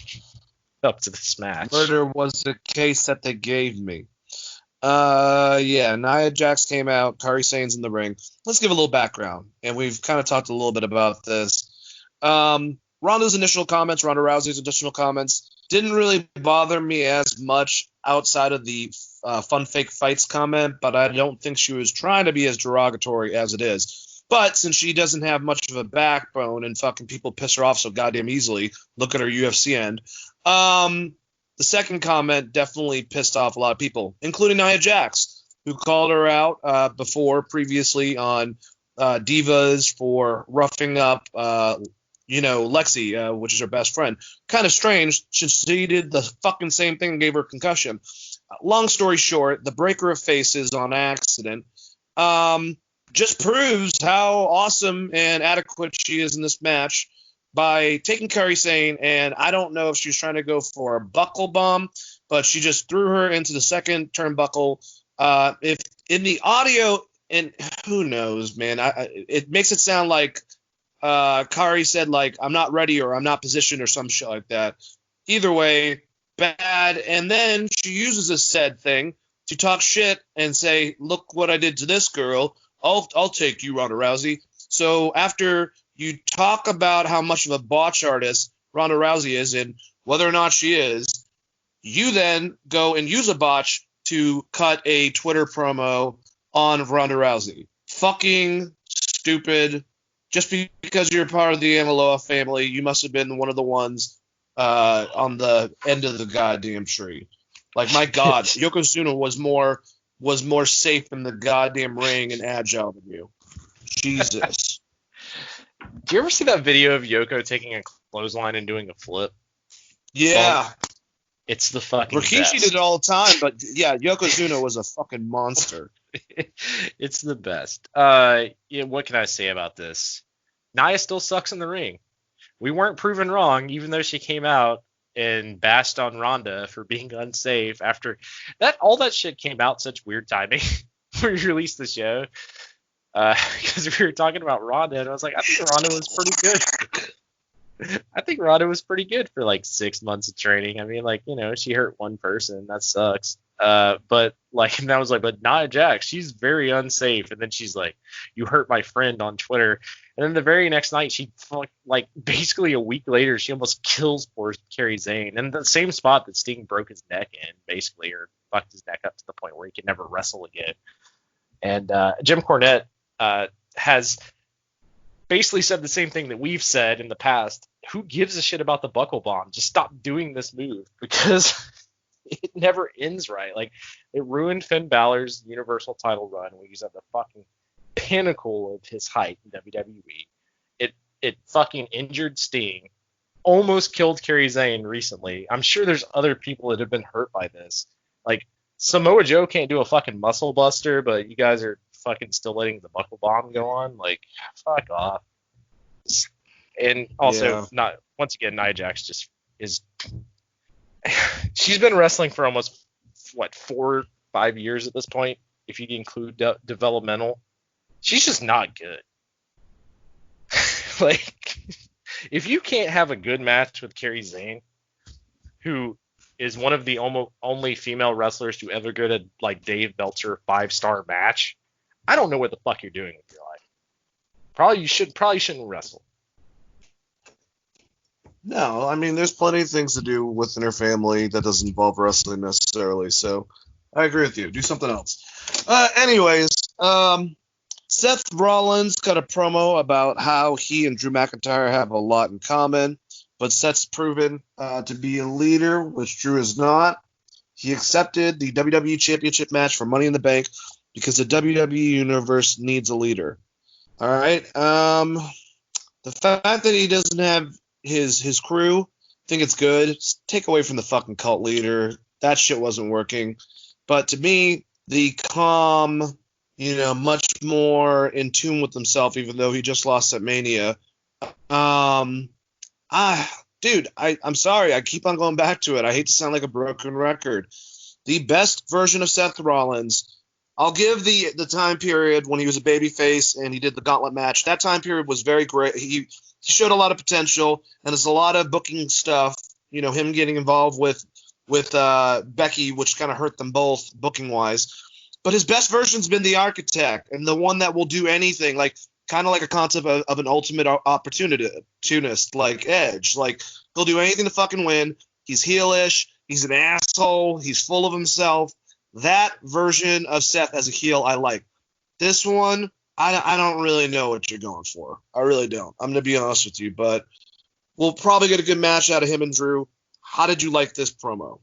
up to this match. Murder was the case that they gave me. Nia Jax came out. Kairi Sane's in the ring. Let's give a little background. And we've kind of talked a little bit about this. Ronda Rousey's initial comments didn't really bother me as much outside of the fun fake fights comment, but I don't think she was trying to be as derogatory as it is. But since she doesn't have much of a backbone and fucking people piss her off so goddamn easily, look at her UFC end. The second comment definitely pissed off a lot of people, including Nia Jax. who called her out previously on Divas for roughing up, Lexi, which is her best friend. Kind of strange, since she did the fucking same thing and gave her a concussion. Long story short, the breaker of faces on accident just proves how awesome and adequate she is in this match by taking Kairi Sane, and I don't know if she was trying to go for a buckle bomb, but she just threw her into the second turnbuckle. If in the audio, and who knows, man, it makes it sound like Kairi said, like, I'm not ready or I'm not positioned or some shit like that. Either way, bad. And then she uses this said thing to talk shit and say, look what I did to this girl. I'll take you, Ronda Rousey. So after you talk about how much of a botch artist Ronda Rousey is and whether or not she is, you then go and use a botch to cut a Twitter promo on Ronda Rousey. Fucking stupid. Just because you're part of the Amaloa family, you must have been one of the ones on the end of the goddamn tree. Like, my God, Yokozuna was more safe in the goddamn ring and agile than you. Jesus. Do you ever see that video of Yoko taking a clothesline and doing a flip? Yeah. It's the fucking Rikishi best. did it all the time, but yeah, Yokozuna was a fucking monster. It's the best. What can I say about this? Nia still sucks in the ring. We weren't proven wrong, even though she came out and bashed on Ronda for being unsafe after that. All that shit came out such weird timing when we released the show. Because we were talking about Ronda, and I was like, I think Ronda was pretty good. I think Ronda was pretty good for like 6 months of training. I mean, like, she hurt one person. That sucks. But like, and I was like, but Nia Jax, she's very unsafe. And then she's like, you hurt my friend on Twitter. And then the very next night, she like basically a week later, she almost kills poor Kairi Sane. And the same spot that Sting broke his neck in, basically, or fucked his neck up to the point where he could never wrestle again. And Jim Cornette has basically said the same thing that we've said in the past. Who gives a shit about the buckle bomb? Just stop doing this move, because it never ends right. Like, it ruined Finn Balor's Universal title run when he was at the fucking pinnacle of his height in WWE. It fucking injured Sting, almost killed Kairi Sane recently. I'm sure there's other people that have been hurt by this. Like, Samoa Joe can't do a fucking muscle buster, but you guys are fucking still letting the buckle bomb go on. Like, fuck off. And also, not once again, Nia Jax just is. She's been wrestling for almost 4 or 5 years at this point, if you include developmental. She's just not good. Like, if you can't have a good match with Kairi Sane, who is one of the only female wrestlers to ever go to like Dave Meltzer 5-star match, I don't know what the fuck you're doing with your life. Probably shouldn't wrestle. No, I mean, there's plenty of things to do within her family that doesn't involve wrestling necessarily, so I agree with you. Do something else. Anyways, Seth Rollins cut a promo about how he and Drew McIntyre have a lot in common, but Seth's proven to be a leader, which Drew is not. He accepted the WWE Championship match for Money in the Bank because the WWE Universe needs a leader. All right. The fact that he doesn't have his crew, I think it's good. Just take away from the fucking cult leader. That shit wasn't working. But to me, the calm, much more in tune with himself, even though he just lost at Mania. I'm sorry. I keep on going back to it. I hate to sound like a broken record. The best version of Seth Rollins, I'll give the time period when he was a babyface and he did the gauntlet match. That time period was very great. He showed a lot of potential, and there's a lot of booking stuff, him getting involved with Becky, which kind of hurt them both booking-wise. But his best version's been the Architect, and the one that will do anything, like kind of like a concept of an ultimate opportunist, like Edge. Like, he'll do anything to fucking win. He's heelish. He's an asshole. He's full of himself. That version of Seth as a heel I like. This one, I don't really know what you're going for. I really don't. I'm going to be honest with you, but we'll probably get a good match out of him and Drew. How did you like this promo?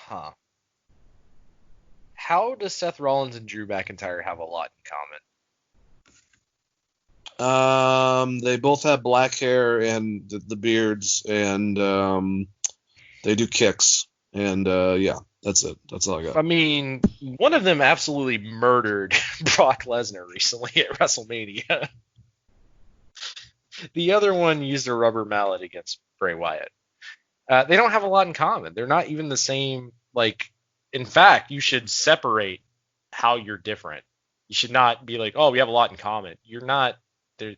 Huh. How does Seth Rollins and Drew McIntyre have a lot in common? They both have black hair and the beards, and they do kicks, and yeah, that's it. That's all I got. I mean, one of them absolutely murdered Brock Lesnar recently at WrestleMania. The other one used a rubber mallet against Bray Wyatt. They don't have a lot in common. They're not even the same. Like, in fact, you should separate how you're different. You should not be like, oh, we have a lot in common. You're not.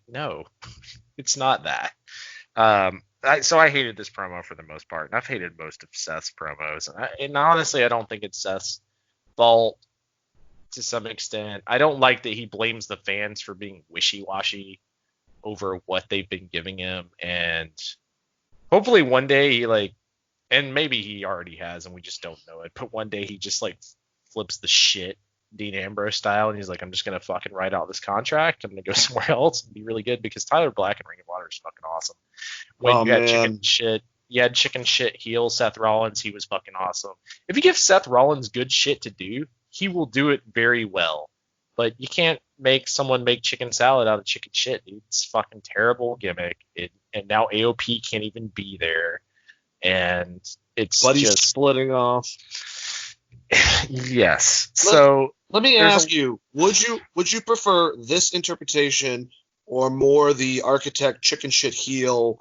No, it's not that. So I hated this promo for the most part, and I've hated most of Seth's promos. And honestly, I don't think it's Seth's fault to some extent. I don't like that he blames the fans for being wishy-washy over what they've been giving him, and hopefully one day he and maybe he already has and we just don't know it, but one day he just flips the shit Dean Ambrose style and he's like, I'm just gonna fucking write out this contract, I'm gonna go somewhere else and be really good, because Tyler Black and Ring of Honor is fucking awesome. When you had chicken shit heel Seth Rollins, he was fucking awesome. If you give Seth Rollins good shit to do, he will do it very well. But you can't make someone make chicken salad out of chicken shit, dude. It's a fucking terrible gimmick. And now AOP can't even be there. And it's but he's splitting off. Yes. Let me ask you, would you prefer this interpretation or more the architect chicken shit heel,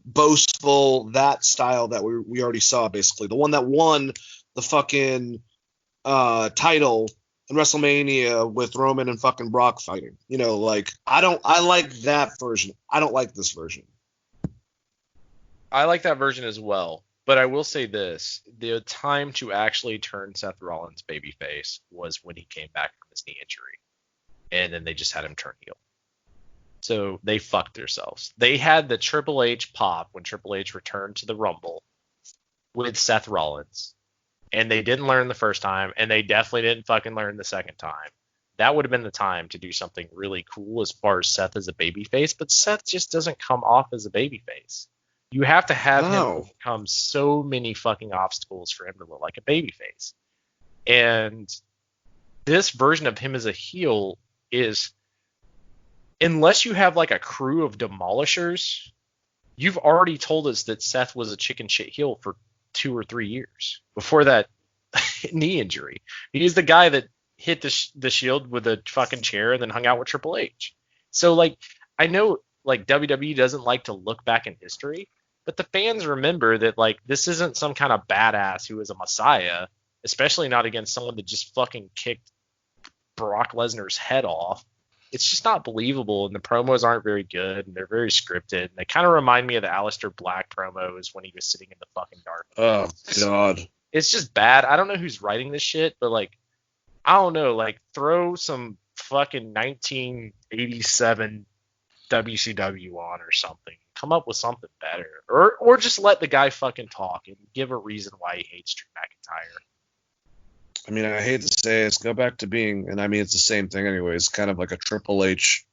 boastful, that style that we already saw, basically? The one that won the fucking title in WrestleMania with Roman and fucking Brock fighting. I like that version. I don't like this version. I like that version as well. But I will say this. The time to actually turn Seth Rollins babyface was when he came back from his knee injury. And then they just had him turn heel. So they fucked themselves. They had the Triple H pop when Triple H returned to the Rumble with Seth Rollins. And they didn't learn the first time, and they definitely didn't fucking learn the second time. That would have been the time to do something really cool as far as Seth as a babyface, but Seth just doesn't come off as a babyface. You have to have him overcome so many fucking obstacles for him to look like a babyface. And this version of him as a heel is, unless you have a crew of demolishers, you've already told us that Seth was a chicken shit heel for 2 or 3 years before that knee injury. He's the guy that hit the Shield with a fucking chair and then hung out with Triple H. So I know WWE doesn't like to look back in history, but the fans remember that this isn't some kind of badass who is a messiah, especially not against someone that just fucking kicked Brock Lesnar's head off. It's just not believable, and the promos aren't very good, and they're very scripted. And they kind of remind me of the Aleister Black promos when he was sitting in the fucking dark. Oh, God. It's just bad. I don't know who's writing this shit, but, I don't know. Throw some fucking 1987 WCW on or something. Come up with something better. Or just let the guy fucking talk and give a reason why he hates Drew McIntyre. I mean, I hate to say it, let's go back to being, and I mean, it's the same thing anyway. It's kind of like a Triple H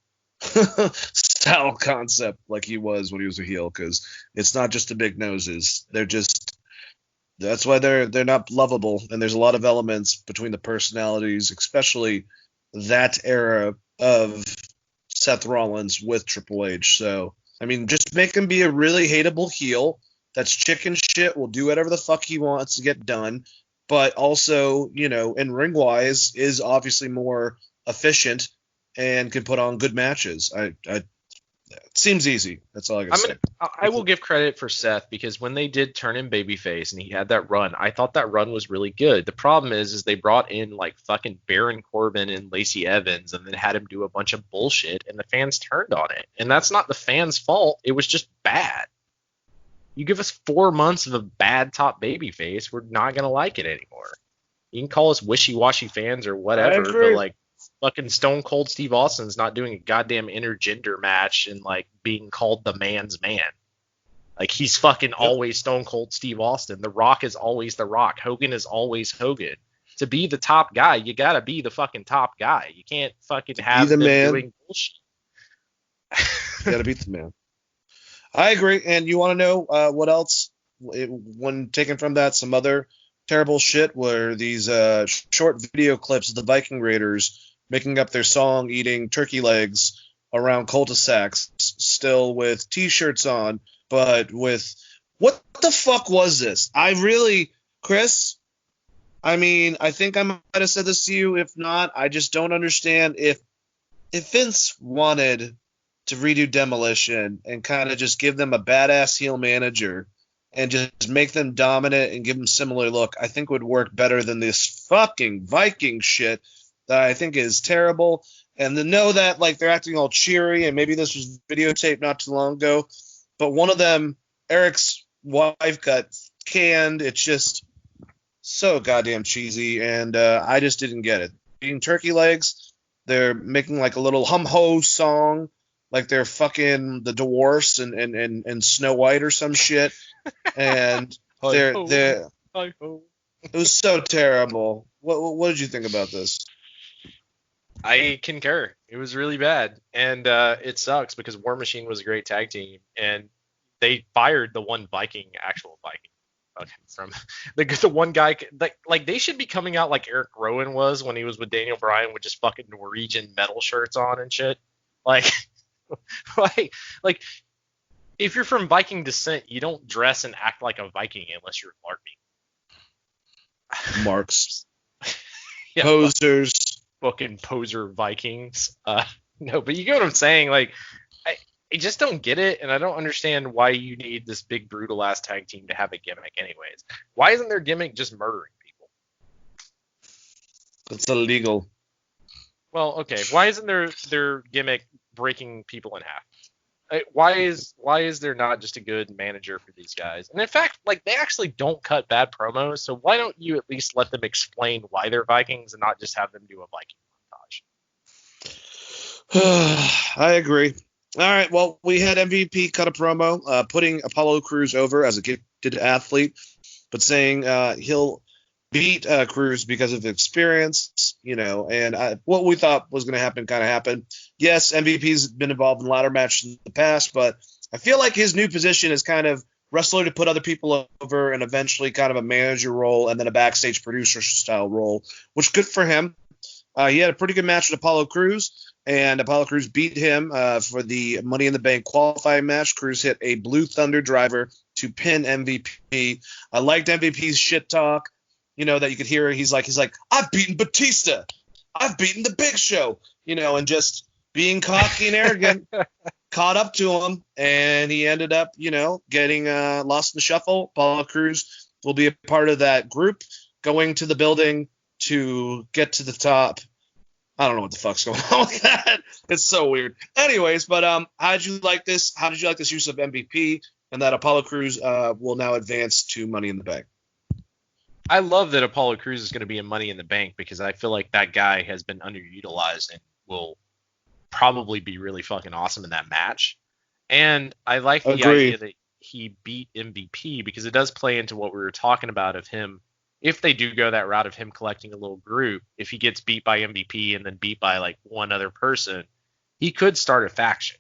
style concept like he was when he was a heel, because it's not just the big noses. That's why they're not lovable, and there's a lot of elements between the personalities, especially that era of Seth Rollins with Triple H. So, I mean, just make him be a really hateable heel that's chicken shit, will do whatever the fuck he wants to get done, but also, in ring-wise, is obviously more efficient and can put on good matches. It seems easy. That's all I can say. I will give credit for Seth, because when they did turn him babyface and he had that run, I thought that run was really good. The problem is they brought in fucking Baron Corbin and Lacey Evans and then had him do a bunch of bullshit, and the fans turned on it. And that's not the fans' fault. It was just bad. You give us 4 months of a bad top babyface, we're not going to like it anymore. You can call us wishy-washy fans or whatever, but fucking Stone Cold Steve Austin's not doing a goddamn intergender match and being called the man's man. He's fucking always Stone Cold Steve Austin. The Rock is always The Rock. Hogan is always Hogan. To be the top guy, you got to be the fucking top guy. You can't fucking have them doing bullshit. You got to beat the man. I agree. And you want to know what else when taken from that, some other terrible shit were these short video clips of the Viking Raiders making up their song eating turkey legs around cul-de-sacs, still with T-shirts on, but with what the fuck was this? Chris, I mean, I think I might have said this to you. If not, I just don't understand if Vince wanted to redo Demolition and kind of just give them a badass heel manager and just make them dominant and give them similar look, I think would work better than this fucking Viking shit that I think is terrible. And to know that like they're acting all cheery, and maybe this was videotaped not too long ago, but one of them, Eric's wife, got canned. It's just so goddamn cheesy, and I just didn't get it. Eating turkey legs, they're making like a little hum-ho song, like they're fucking the Dwarfs and Snow White or some shit, and it was so terrible. What did you think about this? I concur. It was really bad, and it sucks because War Machine was a great tag team, and they fired the one actual Viking, from the one guy. Like they should be coming out like Eric Rowan was when he was with Daniel Bryan with just fucking Norwegian metal shirts on and shit. Like, like if you're from Viking descent, you don't dress and act like a Viking unless you're LARPing. Marks, yeah, posers. Fucking poser Vikings. No, but you get what I'm saying. Like, I just don't get it, and I don't understand why you need this big brutal ass tag team to have a gimmick anyways. Why isn't their gimmick just murdering people? It's illegal. Well, okay. Why isn't their gimmick breaking people in half? Why is there not just a good manager for these guys? And in fact, like they actually don't cut bad promos, so why don't you at least let them explain why they're Vikings and not just have them do a Viking montage? I agree. All right, well, we had MVP cut a promo, putting Apollo Crews over as a gifted athlete, but saying he'll beat Crews because of experience, and what we thought was going to happen kind of happened. Yes, MVP's been involved in ladder matches in the past, but I feel like his new position is kind of wrestler to put other people over and eventually kind of a manager role and then a backstage producer style role, which good for him. He had a pretty good match with Apollo Crews, and Apollo Crews beat him for the Money in the Bank qualifying match. Crews hit a Blue Thunder driver to pin MVP. I liked MVP's shit talk. That you could hear. He's like, I've beaten Batista. I've beaten the Big Show, and just being cocky and arrogant caught up to him. And he ended up, getting lost in the shuffle. Apollo Crews will be a part of that group going to the building to get to the top. I don't know what the fuck's going on with that. It's so weird. Anyways, but how did you like this? How did you like this use of MVP and that Apollo Crews will now advance to Money in the Bank? I love that Apollo Crews is going to be in Money in the Bank because I feel like that guy has been underutilized and will probably be really fucking awesome in that match. And I like the idea that he beat MVP because it does play into what we were talking about of him. If they do go that route of him collecting a little group, if he gets beat by MVP and then beat by like one other person, he could start a faction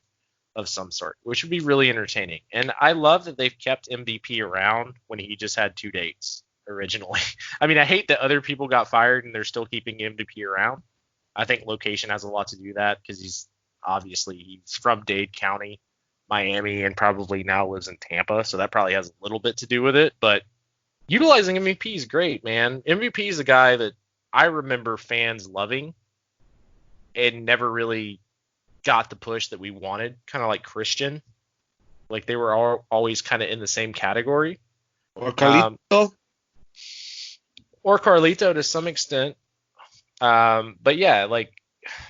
of some sort, which would be really entertaining. And I love that they've kept MVP around when he just had 2 dates originally. I mean, I hate that other people got fired and they're still keeping MVP around. I think location has a lot to do with that because he's from Dade County, Miami, and probably now lives in Tampa, so that probably has a little bit to do with it. But utilizing MVP is great, man. MVP is a guy that I remember fans loving and never really got the push that we wanted, kind of like Christian. Like they were always kind of in the same category. Or Carlito. Or Carlito to some extent. But yeah, like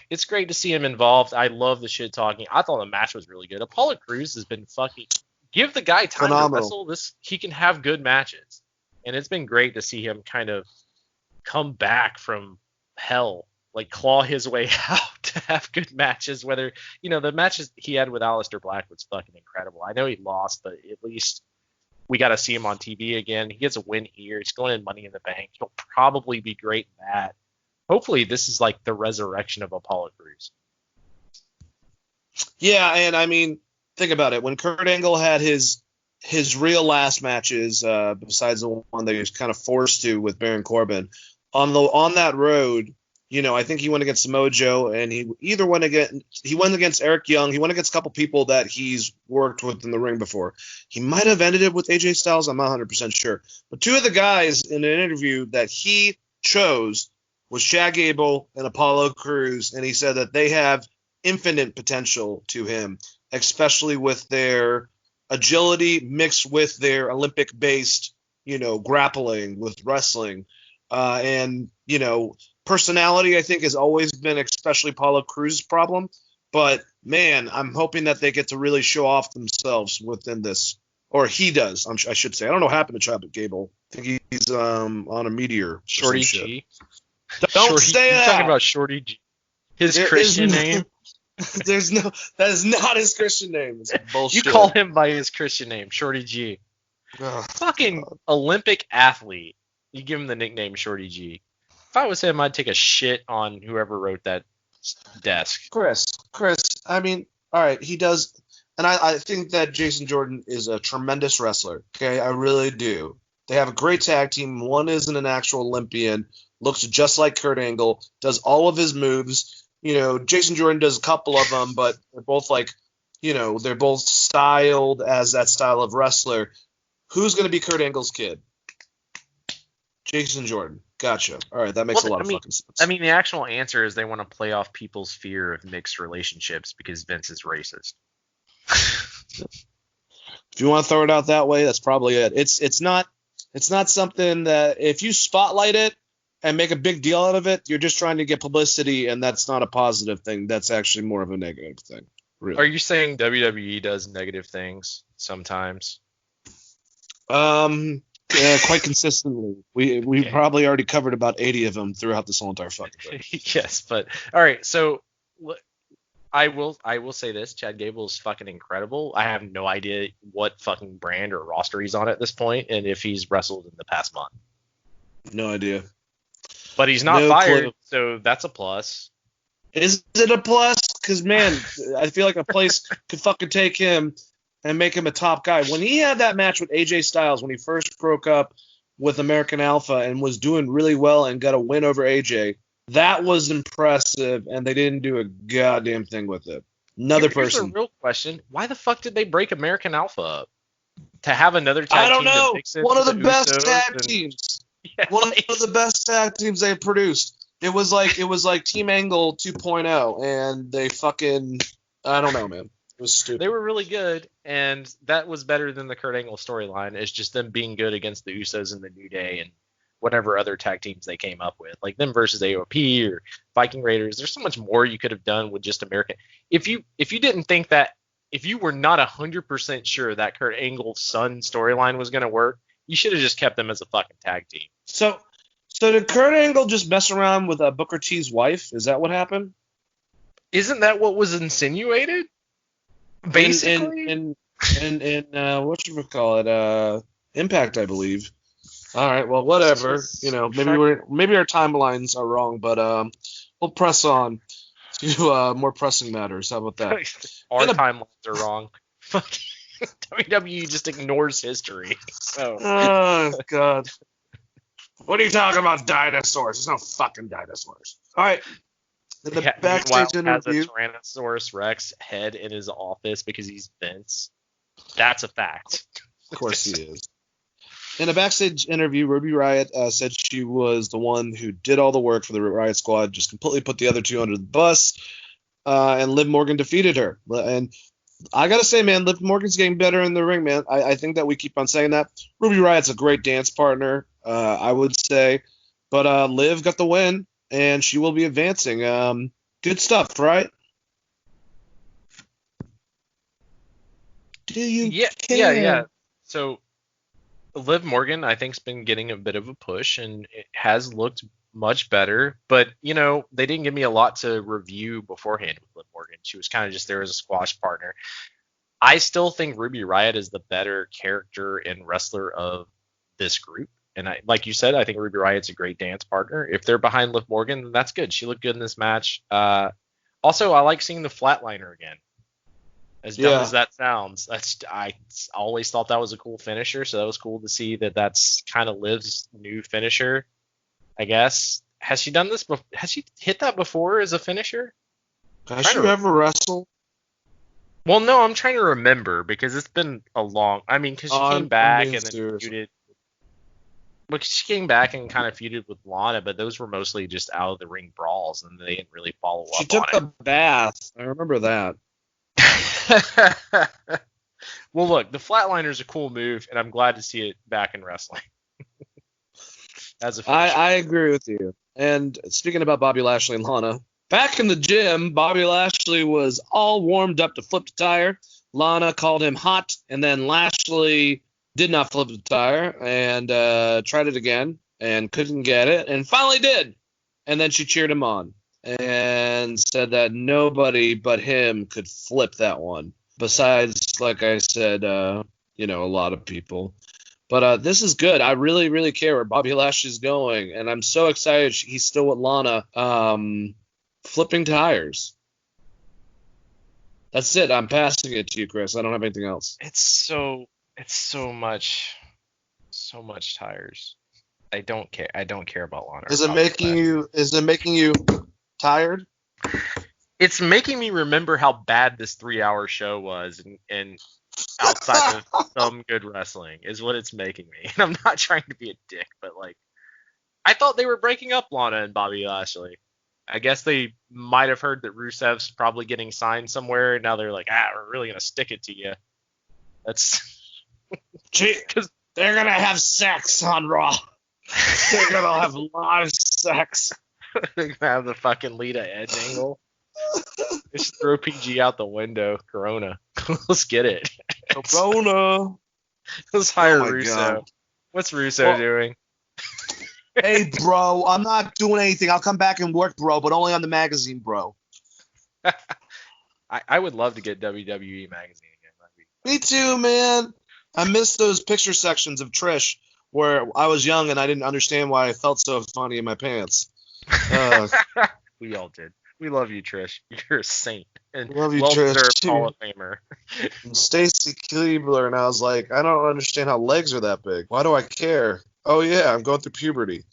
it's great to see him involved. I love the shit talking. I thought the match was really good. Apollo Crews has been fucking give the guy time to wrestle. He can have good matches. And it's been great to see him kind of come back from hell, like claw his way out to have good matches. Whether, the matches he had with Aleister Black was fucking incredible. I know he lost, but at least we got to see him on TV again. He gets a win here. He's going in Money in the Bank. He'll probably be great in that. Hopefully this is like the resurrection of Apollo Crews. Yeah, and I mean, think about it. When Kurt Angle had his his real last matches, besides the one that he was kind of forced to with Baron Corbin, on that road, I think he went against Samoa Joe, and he went against Eric Young. He went against a couple people that he's worked with in the ring before. He might have ended it with AJ Styles. I'm not 100% sure. But two of the guys in an interview that he chose was Chad Gable and Apollo Crews, and he said that they have infinite potential to him, especially with their agility mixed with their Olympic-based, grappling with wrestling. And personality, I think, has always been especially Apollo Crews' problem. But, man, I'm hoping that they get to really show off themselves within this. Or he does, I should say. I don't know what happened to Chad Gable. I think he's on a meteor. Shorty G. Don't Shorty, say that. You're talking about Shorty G. His Christian name? That is not his Christian name. It's bullshit. You call him by his Christian name, Shorty G. Oh, Fucking God. Olympic athlete. You give him the nickname Shorty G. If I was him, I'd take a shit on whoever wrote that desk. Chris, I mean, all right, he does, and I think that Jason Jordan is a tremendous wrestler. Okay, I really do. They have a great tag team. One isn't an actual Olympian, looks just like Kurt Angle, does all of his moves. Jason Jordan does a couple of them, but they're both they're both styled as that style of wrestler. Who's going to be Kurt Angle's kid? Jason Jordan. Gotcha. All right, that makes a lot of fucking sense. I mean, the actual answer is they want to play off people's fear of mixed relationships because Vince is racist. If you want to throw it out that way, that's probably it. It's not something that if you spotlight it and make a big deal out of it, you're just trying to get publicity, and that's not a positive thing. That's actually more of a negative thing. Really. Are you saying WWE does negative things sometimes? Quite consistently. We probably already covered about 80 of them throughout this whole entire fucking thing. Yes, but all right. So I will say this: Chad Gable is fucking incredible. I have no idea what fucking brand or roster he's on at this point, and if he's wrestled in the past month. No idea. But he's not No fired, clue. so that's a plus. Is it a plus? Because, man, I feel like a place could fucking take him and make him a top guy. When he had that match with AJ Styles, when he first broke up with American Alpha and was doing really well and got a win over AJ, that was impressive, and they didn't do a goddamn thing with it. Here's person. Here's a real question. Why the fuck did they break American Alpha up? To have another tag I don't team know. to mix in One of the with best Usos tag teams. Yeah, One of the best tag teams they produced. It was like Team Angle 2.0, and they fucking, I don't know, man. It was stupid. They were really good, and that was better than the Kurt Angle storyline. It's just them being good against the Usos and the New Day and whatever other tag teams they came up with, like them versus AOP or Viking Raiders. There's so much more you could have done with just American. If you didn't think that, if you were not 100% sure that Kurt Angle's son storyline was going to work, you should have just kept them as a fucking tag team. So did Kurt Angle just mess around with Booker T's wife? Is that what happened? Isn't that what was insinuated? Basically, in whatchamacallit, Impact, I believe. All right, well, whatever. Maybe our timelines are wrong, but we'll press on to more pressing matters. How about that? Our timelines are wrong. WWE just ignores history. So. Oh God. What are you talking about, dinosaurs? There's no fucking dinosaurs. All right. In the backstage interview, has a Tyrannosaurus Rex head in his office because he's Vince. That's a fact. Of course he is. In a backstage interview, Ruby Riott said she was the one who did all the work for the Riott Squad, just completely put the other two under the bus, and Liv Morgan defeated her. And I got to say, man, Liv Morgan's getting better in the ring, man. I think that we keep on saying that. Ruby Riott's a great dance partner, I would say. But Liv got the win, and she will be advancing. Good stuff, right? Do you care? Yeah. So Liv Morgan, I think, has been getting a bit of a push, and it has looked much better. But, they didn't give me a lot to review beforehand with Liv Morgan. She was kind of just there as a squash partner. I still think Ruby Riott is the better character and wrestler of this group. And like you said, I think Ruby Riott's a great dance partner. If they're behind Liv Morgan, then that's good. She looked good in this match. Also, I like seeing the Flatliner again. As dumb as that sounds, I always thought that was a cool finisher, so that was cool to see that that's kind of Liv's new finisher, I guess. Has she done this? Has she hit that before as a finisher? Has she ever wrestled? Well, no, I'm trying to remember because it's been a long. I mean, because she came back and then feuded. But she came back and kind of feuded with Lana, but those were mostly just out of the ring brawls, and they didn't really follow up on it. She took a bath. I remember that. Well, look, the Flatliner's a cool move, and I'm glad to see it back in wrestling. As a finisher. I agree with you. And speaking about Bobby Lashley and Lana, back in the gym, Bobby Lashley was all warmed up to flip the tire. Lana called him hot, and then Lashley did not flip the tire and tried it again and couldn't get it and finally did. And then she cheered him on and said that nobody but him could flip that one. Besides, like I said, a lot of people. But this is good. I really, really care where Bobby Lashley's going. And I'm so excited he's still with Lana flipping tires. That's it. I'm passing it to you, Chris. I don't have anything else. It's so much tires. I don't care. I don't care about Lana. Is it making you tired? It's making me remember how bad this 3-hour show was and outside of some good wrestling is what it's making me. And I'm not trying to be a dick, but like I thought they were breaking up Lana and Bobby Lashley. I guess they might have heard that Rusev's probably getting signed somewhere, and now they're like, we're really gonna stick it to you. That's because they're gonna have sex on Raw. They're gonna have a lot of sex. They're gonna have the fucking Lita Edge angle. Just throw PG out the window. Corona. Let's get it. Corona. Let's hire Russo. God. What's Russo doing? Hey, bro, I'm not doing anything. I'll come back and work, bro, but only on the magazine, bro. I would love to get WWE magazine again. Me too, man. I miss those picture sections of Trish where I was young and I didn't understand why I felt so funny in my pants. We all did. We love you, Trish. You're a saint. And love you, Trish. Hall of Famer. Stacy Keibler, and I was like, I don't understand how legs are that big. Why do I care? Oh, yeah, I'm going through puberty.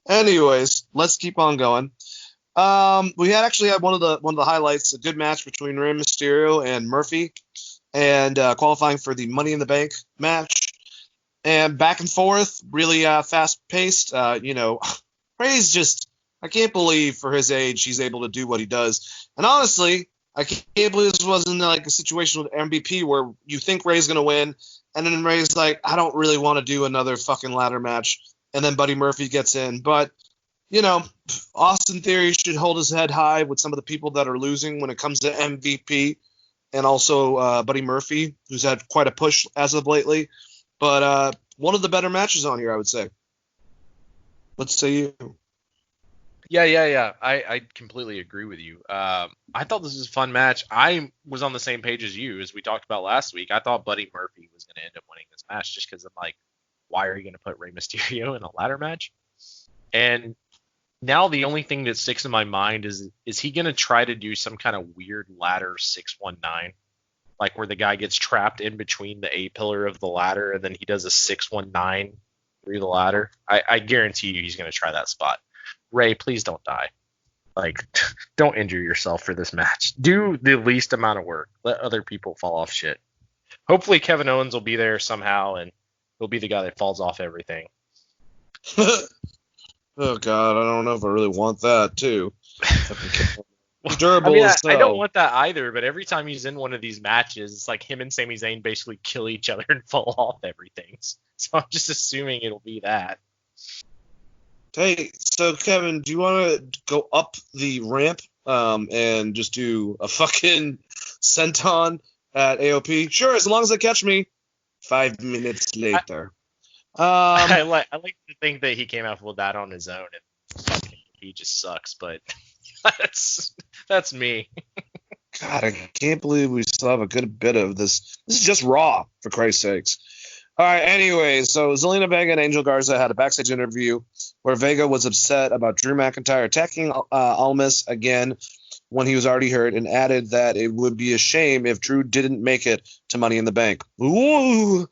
Anyways, let's keep on going. We actually had one of the highlights, a good match between Rey Mysterio and Murphy, and qualifying for the Money in the Bank match. And back and forth, really fast-paced. Rey's just, I can't believe for his age he's able to do what he does. And honestly, I can't believe this wasn't like a situation with MVP where you think Rey's going to win, and then Rey's like, I don't really want to do another fucking ladder match. And then Buddy Murphy gets in. But, Austin Theory should hold his head high with some of the people that are losing when it comes to MVP, and also Buddy Murphy, who's had quite a push as of lately. But one of the better matches on here, I would say. Let's say you. Yeah. I completely agree with you. I thought this was a fun match. I was on the same page as you, as we talked about last week. I thought Buddy Murphy was going to end up winning this match just because I'm like, why are you going to put Rey Mysterio in a ladder match? And now the only thing that sticks in my mind is he going to try to do some kind of weird ladder 619? Like where the guy gets trapped in between the A-pillar of the ladder and then he does a 619 through the ladder. I guarantee you he's going to try that spot. Rey, please don't die. Like, don't injure yourself for this match. Do the least amount of work. Let other people fall off shit. Hopefully Kevin Owens will be there somehow, and he'll be the guy that falls off everything. Oh, God, I don't know if I really want that, too. Durable I don't want that either, but every time he's in one of these matches, it's like him and Sami Zayn basically kill each other and fall off everything. So I'm just assuming it'll be that. Hey, so Kevin, do you want to go up the ramp and just do a fucking senton at AOP? Sure, as long as they catch me. 5 minutes later. I like to think that he came out with that on his own, and he just sucks. But that's me. God, I can't believe we still have a good bit of this. This is just Raw, for Christ's sakes. All right, anyway, so Zelina Vega and Angel Garza had a backstage interview where Vega was upset about Drew McIntyre attacking Almas again. when he was already hurt, and added that it would be a shame if Drew didn't make it to Money in the Bank. Ooh.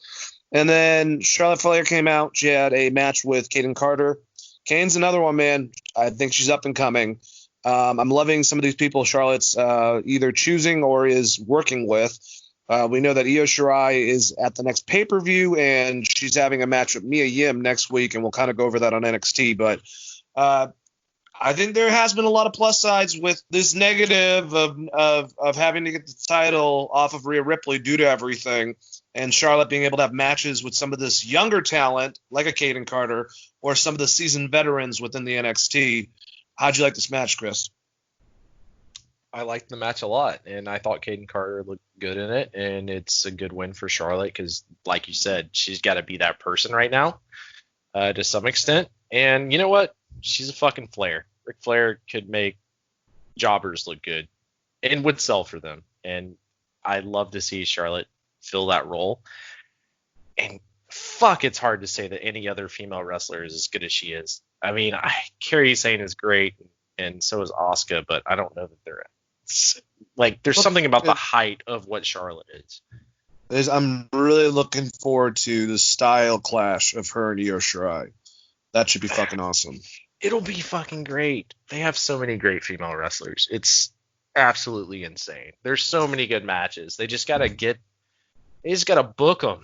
And then Charlotte Flair came out. She had a match with Kaden Carter. Kane's another one, man. I think she's up and coming. I'm loving some of these people Charlotte's either choosing or is working with. We know that Io Shirai is at the next pay-per-view, and she's having a match with Mia Yim next week, and we'll kind of go over that on NXT. But I think there has been a lot of plus sides with this negative of having to get the title off of Rhea Ripley due to everything, and Charlotte being able to have matches with some of this younger talent, like a Kaden Carter, or some of the seasoned veterans within the NXT. How'd you like this match, Chris? I liked the match a lot, and I thought Kaden Carter looked good in it, and it's a good win for Charlotte because, like you said, she's got to be that person right now to some extent. And you know what? She's a fucking Flair. Ric Flair could make jobbers look good and would sell for them. And I'd love to see Charlotte fill that role. And fuck, it's hard to say that any other female wrestler is as good as she is. I mean, Kairi Sane is great, and so is Asuka, but I don't know that they're like. There's something about the height of what Charlotte is. I'm really looking forward to the style clash of her and Io Shirai. That should be fucking awesome. It'll be fucking great. They have so many great female wrestlers. It's absolutely insane. There's so many good matches. They just gotta book them.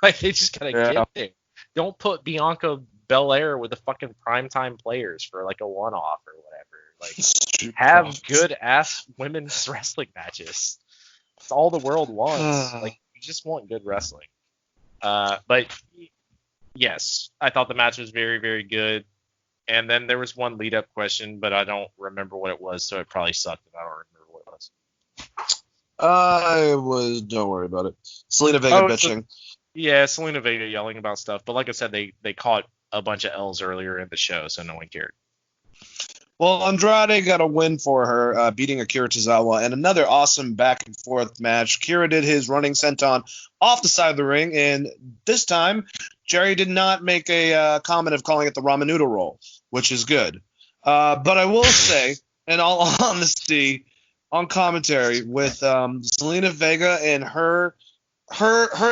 Like, they just gotta get there. Don't put Bianca Belair with the fucking primetime players for like a one-off or whatever. Like, have good ass women's wrestling matches. It's all the world wants. Like, you just want good wrestling. But yes, I thought the match was very, very good. And then there was one lead-up question, but I don't remember what it was, so it probably sucked, and I don't remember what it was. Don't worry about it. Selena Vega bitching. Yeah, Selena Vega yelling about stuff. But like I said, they caught a bunch of L's earlier in the show, so no one cared. Well, Andrade got a win for her, beating Akira Tozawa, and another awesome back-and-forth match. Kira did his running senton off the side of the ring, and this time Jerry did not make a comment of calling it the ramen noodle roll, which is good. But I will say, in all honesty, on commentary, with Selena Vega and her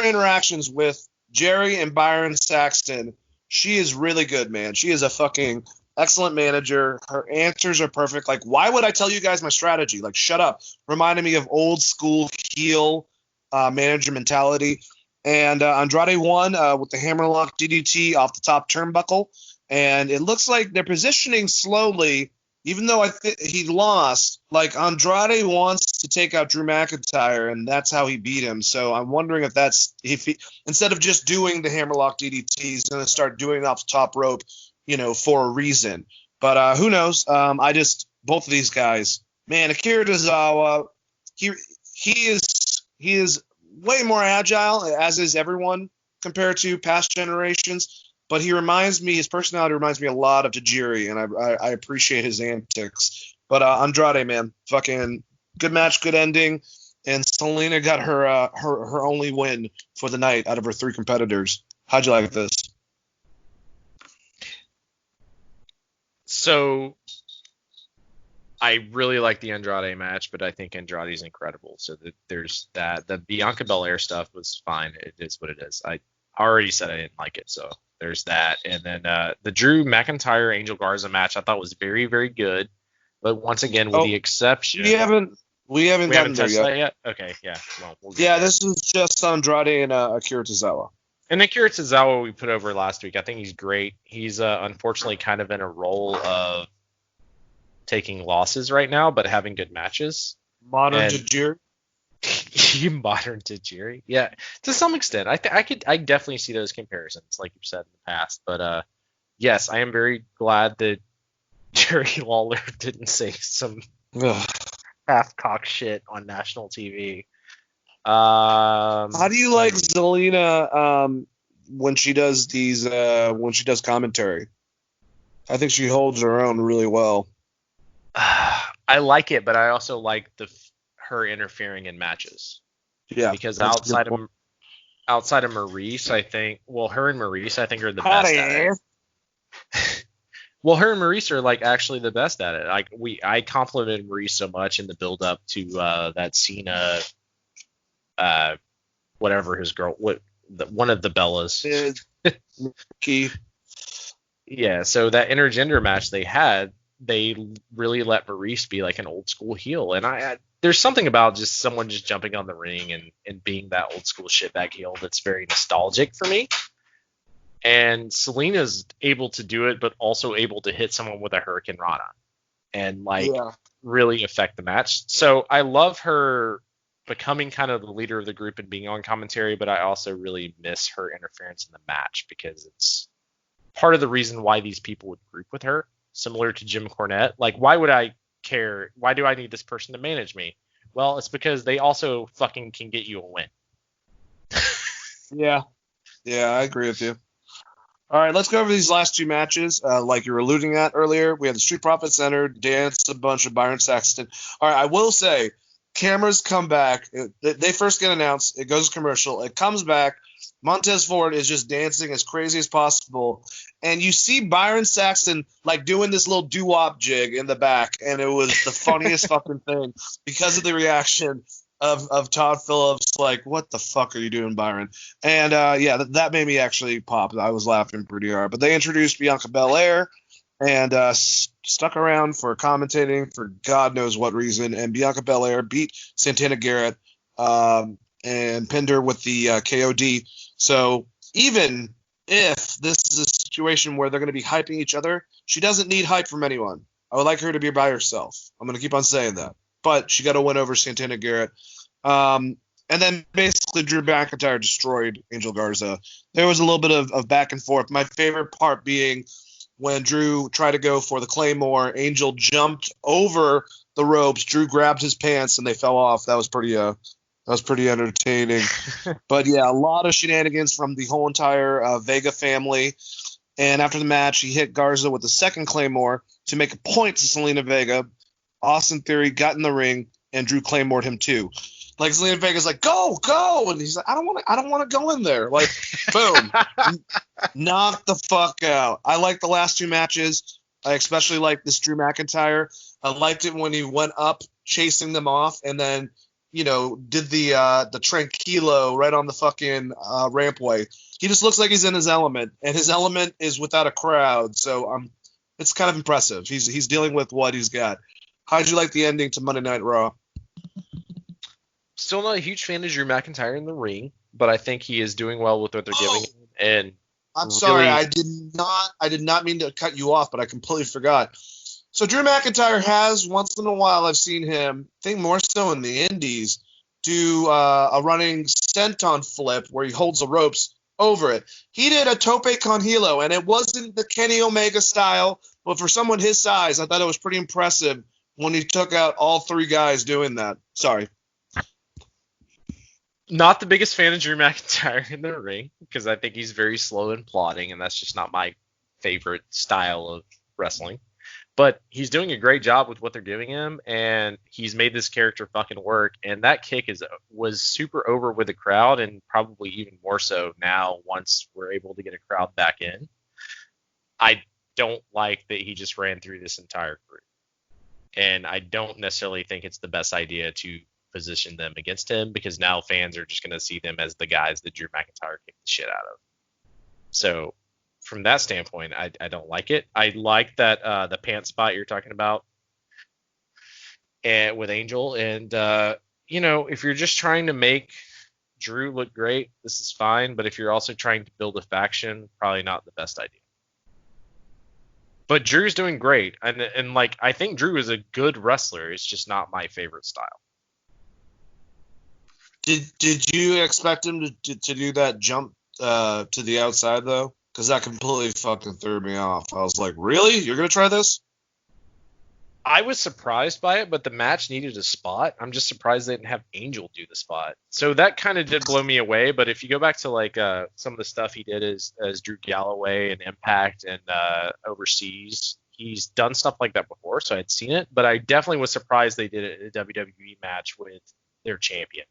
interactions with Jerry and Byron Saxton, she is really good, man. She is a fucking excellent manager. Her answers are perfect. Like, why would I tell you guys my strategy? Like, shut up. Reminded me of old school heel manager mentality. And Andrade won with the hammerlock DDT off the top turnbuckle. And it looks like they're positioning slowly, even though he lost. Like, Andrade wants to take out Drew McIntyre, and that's how he beat him. So I'm wondering if he, instead of just doing the hammerlock DDT, he's going to start doing it off the top rope, for a reason. But who knows? Both of these guys, man, Akira Tozawa, he is way more agile, as is everyone compared to past generations. But his personality reminds me a lot of Tajiri, and I appreciate his antics. But Andrade, man, fucking good match, good ending. And Selena got her only win for the night out of her 3 competitors. How'd you like this? So I really like the Andrade match, but I think Andrade's incredible. So there's that. The Bianca Belair stuff was fine. It is what it is. I already said I didn't like it, so there's that. And then the Drew McIntyre Angel Garza match I thought was very, very good. But once again, with the exception, we haven't gotten there yet. Okay, yeah. Well, this is just Andrade and Akira Tozawa. And Akira Tozawa we put over last week. I think he's great. He's unfortunately kind of in a role of taking losses right now, but having good matches. Modern Tajiri. Modern Tajiri. Yeah, to some extent. I definitely see those comparisons, like you've said in the past. But yes, I am very glad that Jerry Lawler didn't say some half-cock shit on national TV. How do you like Zelina when she does commentary? I think she holds her own really well. I like it, but I also like her interfering in matches. Yeah, because outside of Maurice, I think her and Maurice, I think, are the best at it. Well, her and Maurice are like actually the best at it. I complimented Maurice so much in the build up to that Cena, whatever his girl, one of the Bellas. Key. Yeah, so that intergender match they had, they really let Maurice be like an old school heel, and there's something about just someone just jumping on the ring and being that old school shitbag heel that's very nostalgic for me. And Selena's able to do it, but also able to hit someone with a Hurricane Rana and really affect the match. So I love her becoming kind of the leader of the group and being on commentary, but I also really miss her interference in the match because it's part of the reason why these people would group with her, similar to Jim Cornette. Like, why would I care? Why do I need this person to manage me? Well, it's because they also fucking can get you a win. Yeah, I agree with you. All right, let's go over these last two matches. Like you were alluding at earlier, we had the Street Profits enter, dance a bunch of Byron Saxton. All right, I will say, cameras come back. They first get announced. It goes commercial. It comes back. Montez Ford is just dancing as crazy as possible. And you see Byron Saxton like doing this little doo-wop jig in the back. And it was the funniest fucking thing because of the reaction of Todd Phillips. Like, what the fuck are you doing, Byron? And that made me actually pop. I was laughing pretty hard. But they introduced Bianca Belair and stuck around for commentating for God knows what reason. And Bianca Belair beat Santana Garrett and pinned her with the KOD. So even if this is a situation where they're going to be hyping each other, she doesn't need hype from anyone. I would like her to be by herself. I'm going to keep on saying that. But she got to win over Santana Garrett. And then basically Drew McIntyre destroyed Angel Garza. There was a little bit of back and forth. My favorite part being when Drew tried to go for the Claymore, Angel jumped over the ropes. Drew grabbed his pants and they fell off. That was pretty entertaining. But yeah, a lot of shenanigans from the whole entire Vega family. And after the match, he hit Garza with the second Claymore to make a point to Selena Vega. Austin Theory got in the ring and Drew Claymored him too. Like Selena Vega's like, go, and he's like, I don't want to go in there. Like, boom, knock the fuck out. I like the last two matches. I especially like this Drew McIntyre. I liked it when he went up chasing them off and then, did the tranquilo right on the fucking rampway. He just looks like he's in his element, and his element is without a crowd. So it's kind of impressive. He's dealing with what he's got. How'd you like the ending to Monday Night Raw? Still not a huge fan of Drew McIntyre in the ring, but I think he is doing well with what they're giving him. And I'm sorry, I did not mean to cut you off, but I completely forgot. So Drew McIntyre has, once in a while, I've seen him, I think more so in the Indies, do a running senton flip where he holds the ropes over it. He did a tope con hilo, and it wasn't the Kenny Omega style, but for someone his size, I thought it was pretty impressive when he took out all three guys doing that. Sorry. Not the biggest fan of Drew McIntyre in the ring because I think he's very slow and plodding, and that's just not my favorite style of wrestling. But he's doing a great job with what they're giving him, and he's made this character fucking work. And that kick was super over with the crowd, and probably even more so now once we're able to get a crowd back in. I don't like that he just ran through this entire group. And I don't necessarily think it's the best idea to position them against him because now fans are just going to see them as the guys that Drew McIntyre kicked the shit out of. So from that standpoint, I don't like it. I like that the pants spot you're talking about and with Angel. And, if you're just trying to make Drew look great, this is fine. But if you're also trying to build a faction, probably not the best idea. But Drew's doing great. And I think Drew is a good wrestler. It's just not my favorite style. Did you expect him to do that jump to the outside, though? Because that completely fucking threw me off. I was like, really? You're going to try this? I was surprised by it, but the match needed a spot. I'm just surprised they didn't have Angel do the spot. So that kind of did blow me away. But if you go back to some of the stuff he did as Drew Galloway and Impact and overseas, he's done stuff like that before. So I'd seen it, but I definitely was surprised they did a WWE match with their champion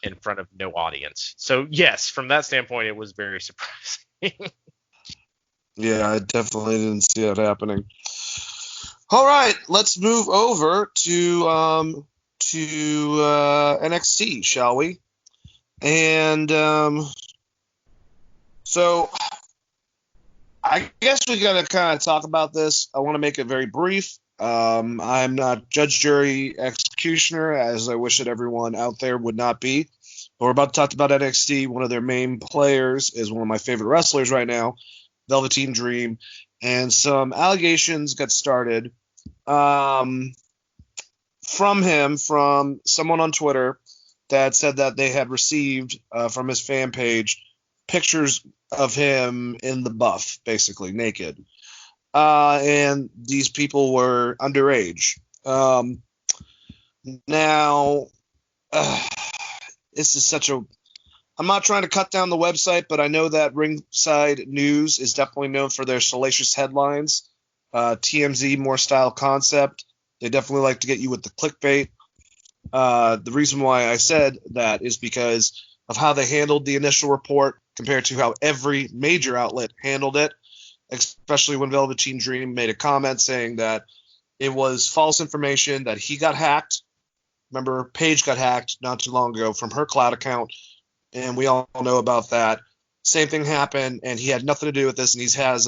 in front of no audience. So yes, from that standpoint, it was very surprising. Yeah, I definitely didn't see that happening. All right, let's move over to NXT, shall we? And so I guess we got to kind of talk about this. I want to make it very brief. I'm not judge, jury, executioner, as I wish that everyone out there would not be. But we're about to talk about NXT. One of their main players is one of my favorite wrestlers right now, Velveteen Dream. And some allegations got started from someone on Twitter that said that they had received from his fan page pictures of him in the buff, basically naked. And these people were underage. Now, this is such a. I'm not trying to cut down the website, but I know that Ringside News is definitely known for their salacious headlines. TMZ, more style concept. They definitely like to get you with the clickbait. The reason why I said that is because of how they handled the initial report compared to how every major outlet handled it, especially when Velveteen Dream made a comment saying that it was false information, that he got hacked. Remember, Paige got hacked not too long ago from her cloud account, and we all know about that. Same thing happened, and he had nothing to do with this, and he has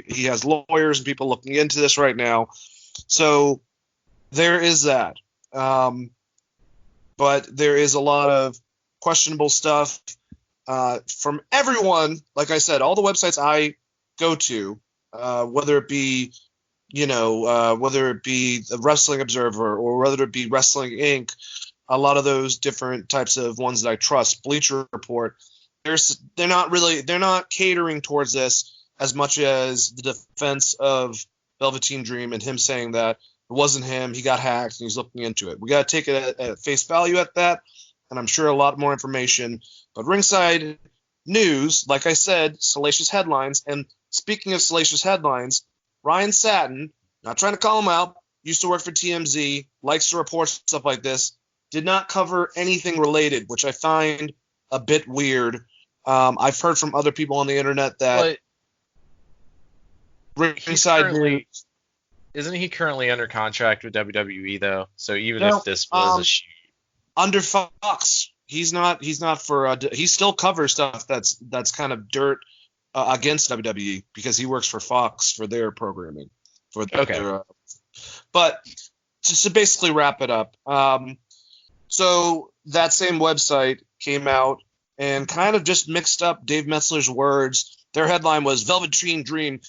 he has lawyers and people looking into this right now. So there is that. But there is a lot of questionable stuff from everyone. Like I said, all the websites I go to, whether it be the Wrestling Observer or whether it be Wrestling Inc., a lot of those different types of ones that I trust, Bleacher Report, they're not catering towards this as much as the defense of Velveteen Dream and him saying that it wasn't him, he got hacked, and he's looking into it. We got to take it at face value at that, and I'm sure a lot more information. But Ringside News, like I said, salacious headlines. And speaking of salacious headlines, Ryan Satin, not trying to call him out, used to work for TMZ, likes to report stuff like this, did not cover anything related, which I find a bit weird. I've heard from other people on the internet that Ringside News. Isn't he currently under contract with WWE though? So even if this was a shoot, under Fox, he's not for. He still covers stuff that's kind of dirt against WWE because he works for Fox for their programming. But just to basically wrap it up, so that same website came out and kind of just mixed up Dave Metzler's words. Their headline was Velveteen Dream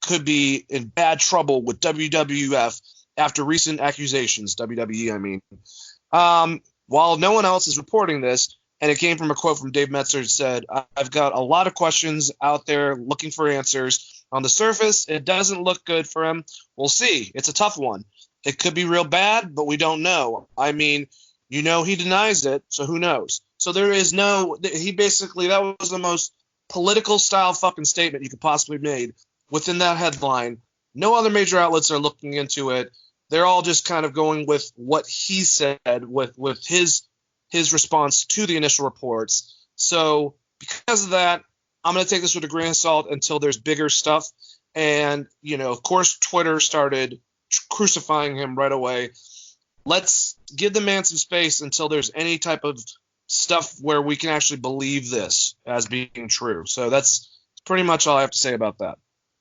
could be in bad trouble with WWF after recent accusations, WWE, I mean. While no one else is reporting this, and it came from a quote from Dave Metzler, said, I've got a lot of questions out there looking for answers. On the surface, it doesn't look good for him. We'll see. It's a tough one. It could be real bad, but we don't know. I mean, he denies it, so who knows? So there is that was the most political style fucking statement you could possibly made within that headline. No other major outlets are looking into it. They're all just kind of going with what he said with his response to the initial reports. So because of that, I'm going to take this with a grain of salt until there's bigger stuff. And, of course, Twitter started crucifying him right away. Let's give the man some space until there's any type of stuff where we can actually believe this as being true. So that's pretty much all I have to say about that.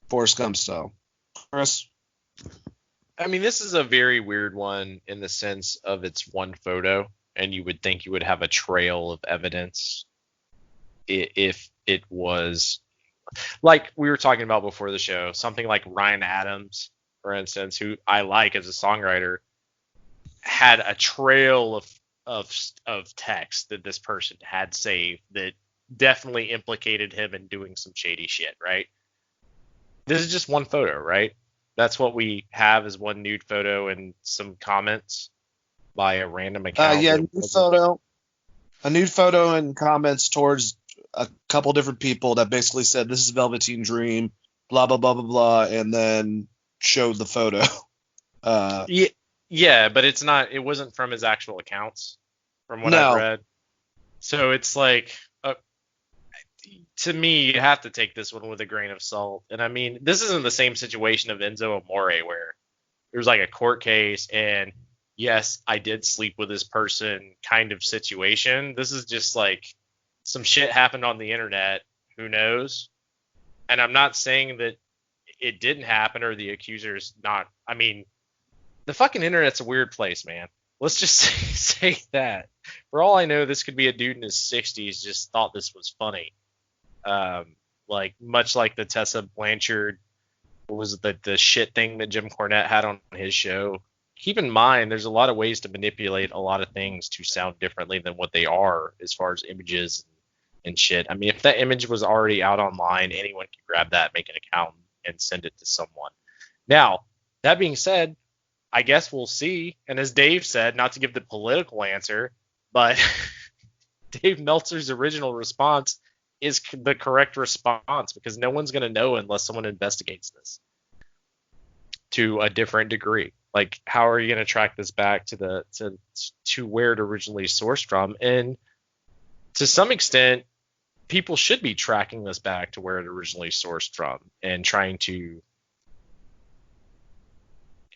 Forrest Gump style. Chris? I mean, this is a very weird one in the sense of it's one photo, and you would think you would have a trail of evidence if it was like we were talking about before the show, something like Ryan Adams, for instance, who I like as a songwriter, had a trail of text that this person had saved that definitely implicated him in doing some shady shit, right? This is just one photo, right? That's what we have is one nude photo and some comments by a random account. A nude photo and comments towards a couple different people that basically said this is Velveteen Dream, blah blah blah blah blah, and then showed the photo. Yeah, but it wasn't from his actual accounts, from what I've read. So it's like, to me, you have to take this one with a grain of salt. And I mean, this isn't the same situation of Enzo Amore where there's like a court case and yes, I did sleep with this person kind of situation. This is just like some shit happened on the internet. Who knows? And I'm not saying that it didn't happen or the accuser's not. I mean, the fucking internet's a weird place, man. Let's just say that. For all I know, this could be a dude in his 60s just thought this was funny. Like much like the Tessa Blanchard, what was it, the shit thing that Jim Cornette had on his show. Keep in mind, there's a lot of ways to manipulate a lot of things to sound differently than what they are as far as images and shit. I mean, if that image was already out online, anyone can grab that, make an account, and send it to someone. Now, that being said, I guess we'll see. And as Dave said, not to give the political answer, but Dave Meltzer's original response is the correct response because no one's going to know unless someone investigates this to a different degree. Like, how are you going to track this back to where it originally sourced from? And to some extent, people should be tracking this back to where it originally sourced from and trying to,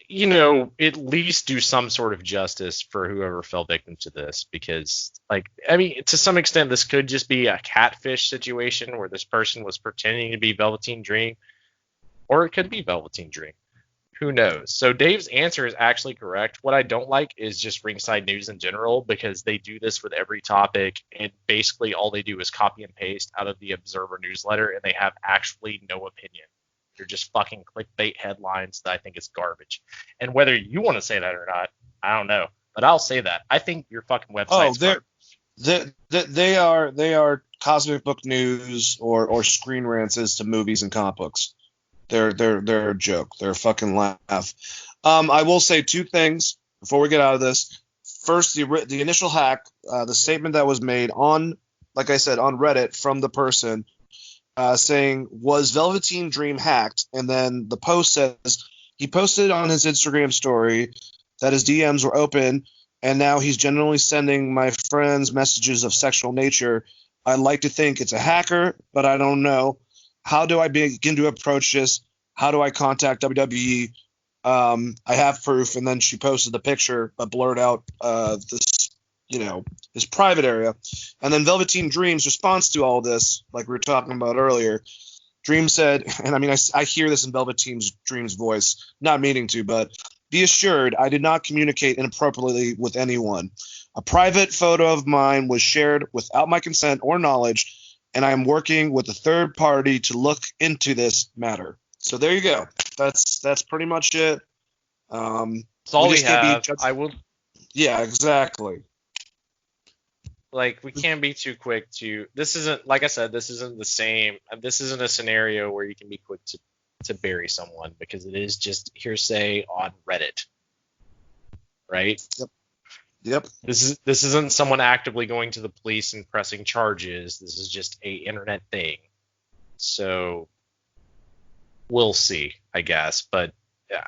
you know, at least do some sort of justice for whoever fell victim to this. Because, like, I mean, to some extent, this could just be a catfish situation where this person was pretending to be Velveteen Dream, or it could be Velveteen Dream. Who knows? So Dave's answer is actually correct. What I don't like is just Ringside News in general, because they do this with every topic, and basically all they do is copy and paste out of the Observer newsletter, and they have actually no opinion. They're just fucking clickbait headlines that I think is garbage. And whether you want to say that or not, I don't know. But I'll say that. I think your fucking website's they are cosmic book news or screen rants to movies and comic books. They're a joke. They're a fucking laugh. I will say two things before we get out of this. First, the initial hack, the statement that was made on, like I said, on Reddit from the person saying, was Velveteen Dream hacked? And then the post says he posted on his Instagram story that his DMs were open, and now he's generally sending my friends messages of sexual nature. I'd like to think it's a hacker, but I don't know. How do I begin to approach this? How do I contact WWE? I have proof. And then she posted the picture, but blurred out this private area. And then Velveteen Dream's response to all this, like we were talking about earlier, Dream said, and I mean, I hear this in Velveteen Dream's voice, not meaning to, but be assured I did not communicate inappropriately with anyone. A private photo of mine was shared without my consent or knowledge, and I am working with a third party to look into this matter. So there you go. That's pretty much it. That's all we have. I will. Yeah, exactly. Like, we can't be too quick to. This isn't, like I said, this isn't the same. This isn't a scenario where you can be quick to bury someone, because it is just hearsay on Reddit, right? Yep. This isn't someone actively going to the police and pressing charges. This is just a internet thing. So we'll see, I guess. But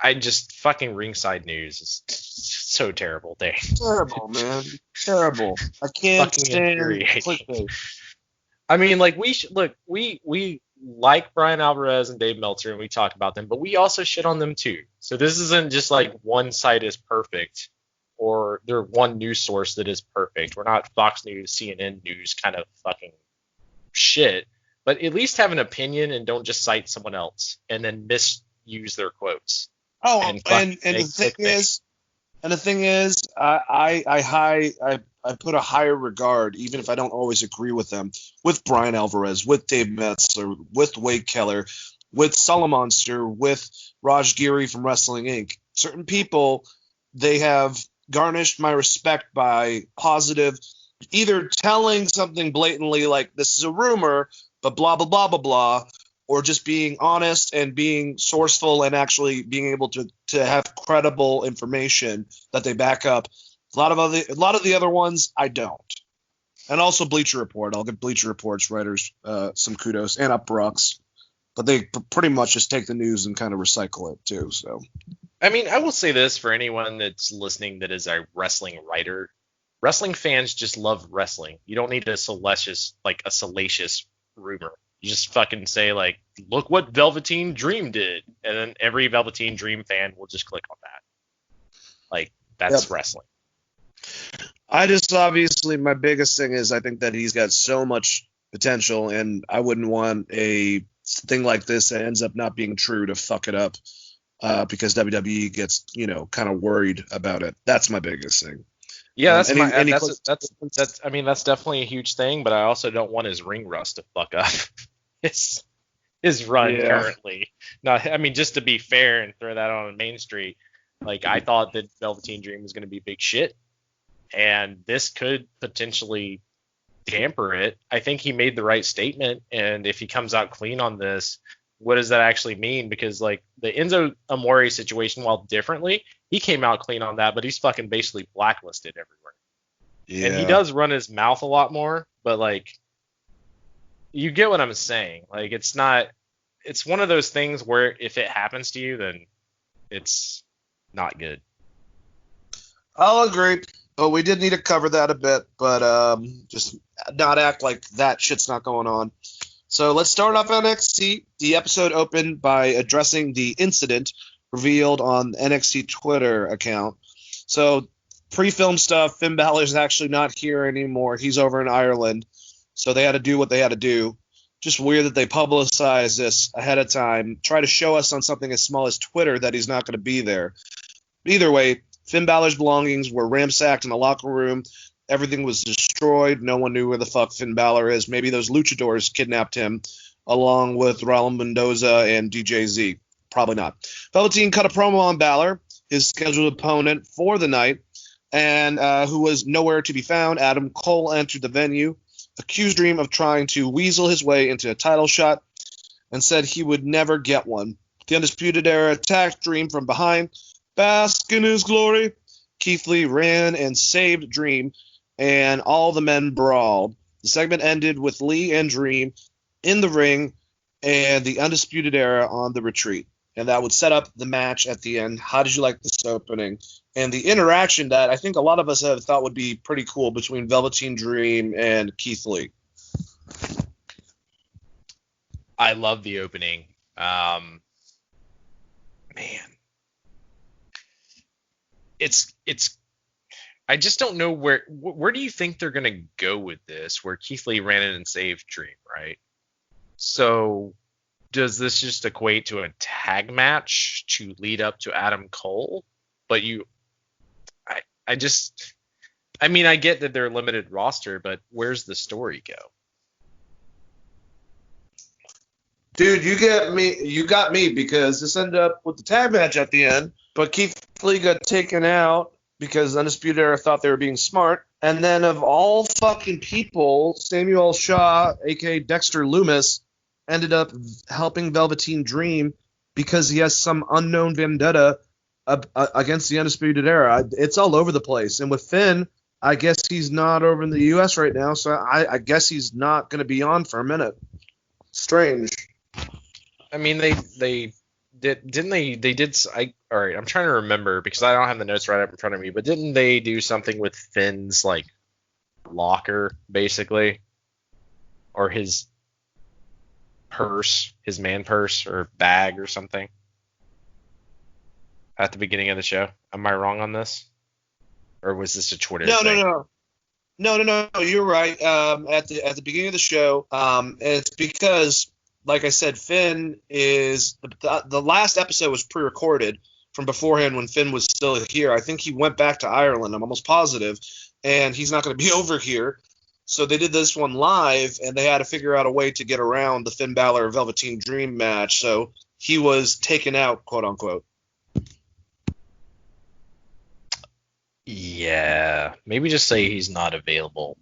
I just fucking Ringside News is so terrible. Terrible, man. Terrible. I can't stand clickbait. I mean, like, we like Brian Alvarez and Dave Meltzer, and we talk about them, but we also shit on them too. So this isn't just like one site is perfect, or they're one news source that is perfect. We're not Fox News, CNN News kind of fucking shit. But at least have an opinion and don't just cite someone else and then misuse their quotes. Oh, and the thing is, I put a higher regard, even if I don't always agree with them, with Brian Alvarez, with Dave Metzler, with Wade Keller, with Solomonster, with Raj Giri from Wrestling Inc. Certain people, they have garnished my respect by positive, either telling something blatantly like this is a rumor, but blah, blah, blah, blah, blah, or just being honest and being sourceful and actually being able to have credible information that they back up. A lot of the other ones, I don't. And also Bleacher Report. I'll give Bleacher Report's writers some kudos, and Uproxx. But they pretty much just take the news and kind of recycle it too. So, I mean, I will say this for anyone that's listening that is a wrestling writer. Wrestling fans just love wrestling. You don't need a salacious rumor. You just fucking say, like, look what Velveteen Dream did. And then every Velveteen Dream fan will just click on that. Like, that's wrestling. I just obviously, my biggest thing is I think that he's got so much potential, and I wouldn't want a thing like this that ends up not being true to fuck it up because WWE gets, kind of worried about it. That's my biggest thing. Yeah, that's definitely a huge thing, but I also don't want his ring rust to fuck up his run currently. No, I mean, just to be fair and throw that on Main Street, like, I thought that Velveteen Dream was going to be big shit, and this could potentially damper it. I think he made the right statement, and if he comes out clean on this, what does that actually mean? Because, like, the Enzo Amore situation, while differently, he came out clean on that, but he's fucking basically blacklisted everywhere. Yeah. And he does run his mouth a lot more, but, like, you get what I'm saying. Like, it's one of those things where if it happens to you, then it's not good. I'll agree. Oh, we did need to cover that a bit, but just not act like that shit's not going on. So let's start off NXT. The episode opened by addressing the incident revealed on the NXT Twitter account. So pre-film stuff, Finn Balor's actually not here anymore. He's over in Ireland. So they had to do what they had to do. Just weird that they publicize this ahead of time. Try to show us on something as small as Twitter that he's not going to be there. But either way, Finn Balor's belongings were ransacked in the locker room. Everything was destroyed. No one knew where the fuck Finn Balor is. Maybe those luchadors kidnapped him along with Raul Mendoza and DJZ. Probably not. Velveteen cut a promo on Balor, his scheduled opponent for the night, and who was nowhere to be found. Adam Cole entered the venue, accused Dream of trying to weasel his way into a title shot, and said he would never get one. The Undisputed Era attacked Dream from behind. Bask in his glory. Keith Lee ran and saved Dream, and all the men brawled. The segment ended with Lee and Dream in the ring and the Undisputed Era on the retreat. And that would set up the match at the end. How did you like this opening? And the interaction that I think a lot of us have thought would be pretty cool between Velveteen Dream and Keith Lee. I love the opening. Man. It's I just don't know where do you think they're gonna go with this? Where Keith Lee ran in and saved Dream, right? So does this just equate to a tag match to lead up to Adam Cole? But I get that they're a limited roster, but where's the story go? Dude, you got me because this ended up with the tag match at the end, but Keith Lee got taken out because Undisputed Era thought they were being smart. And then of all fucking people, Samuel Shaw, a.k.a. Dexter Loomis, ended up helping Velveteen Dream because he has some unknown vendetta against the Undisputed Era. It's all over the place. And with Finn, I guess he's not over in the U.S. right now, so I guess he's not going to be on for a minute. Strange. I mean, all right, I'm trying to remember because I don't have the notes right up in front of me, but didn't they do something with Finn's, like, locker, basically? Or his purse, his man purse or bag or something? At the beginning of the show? Am I wrong on this? Or was this a Twitter thing? No, you're right. At the beginning of the show, it's because, like I said, Finn is the last episode was pre-recorded from beforehand when Finn was still here. I think he went back to Ireland. I'm almost positive, and he's not going to be over here. So they did this one live, and they had to figure out a way to get around the Finn Balor Velveteen Dream match. So he was taken out, quote unquote. Yeah, maybe just say he's not available.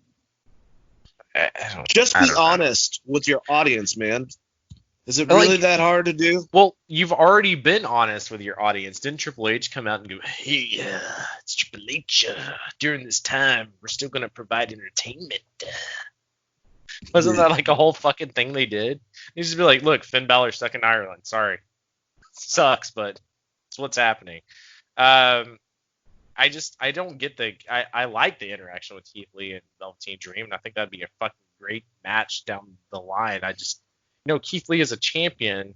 Just be honest with your audience, man. Is it really that hard to do? Well, you've already been honest with your audience. Didn't Triple H come out and go, hey, it's Triple H. During this time, we're still going to provide entertainment. Wasn't that like a whole fucking thing they did? You just be like, look, Finn Balor's stuck in Ireland. Sorry. Sucks, but it's what's happening. I don't get I like the interaction with Keith Lee and Velveteen Dream, and I think that'd be a fucking great match down the line. I just, Keith Lee is a champion.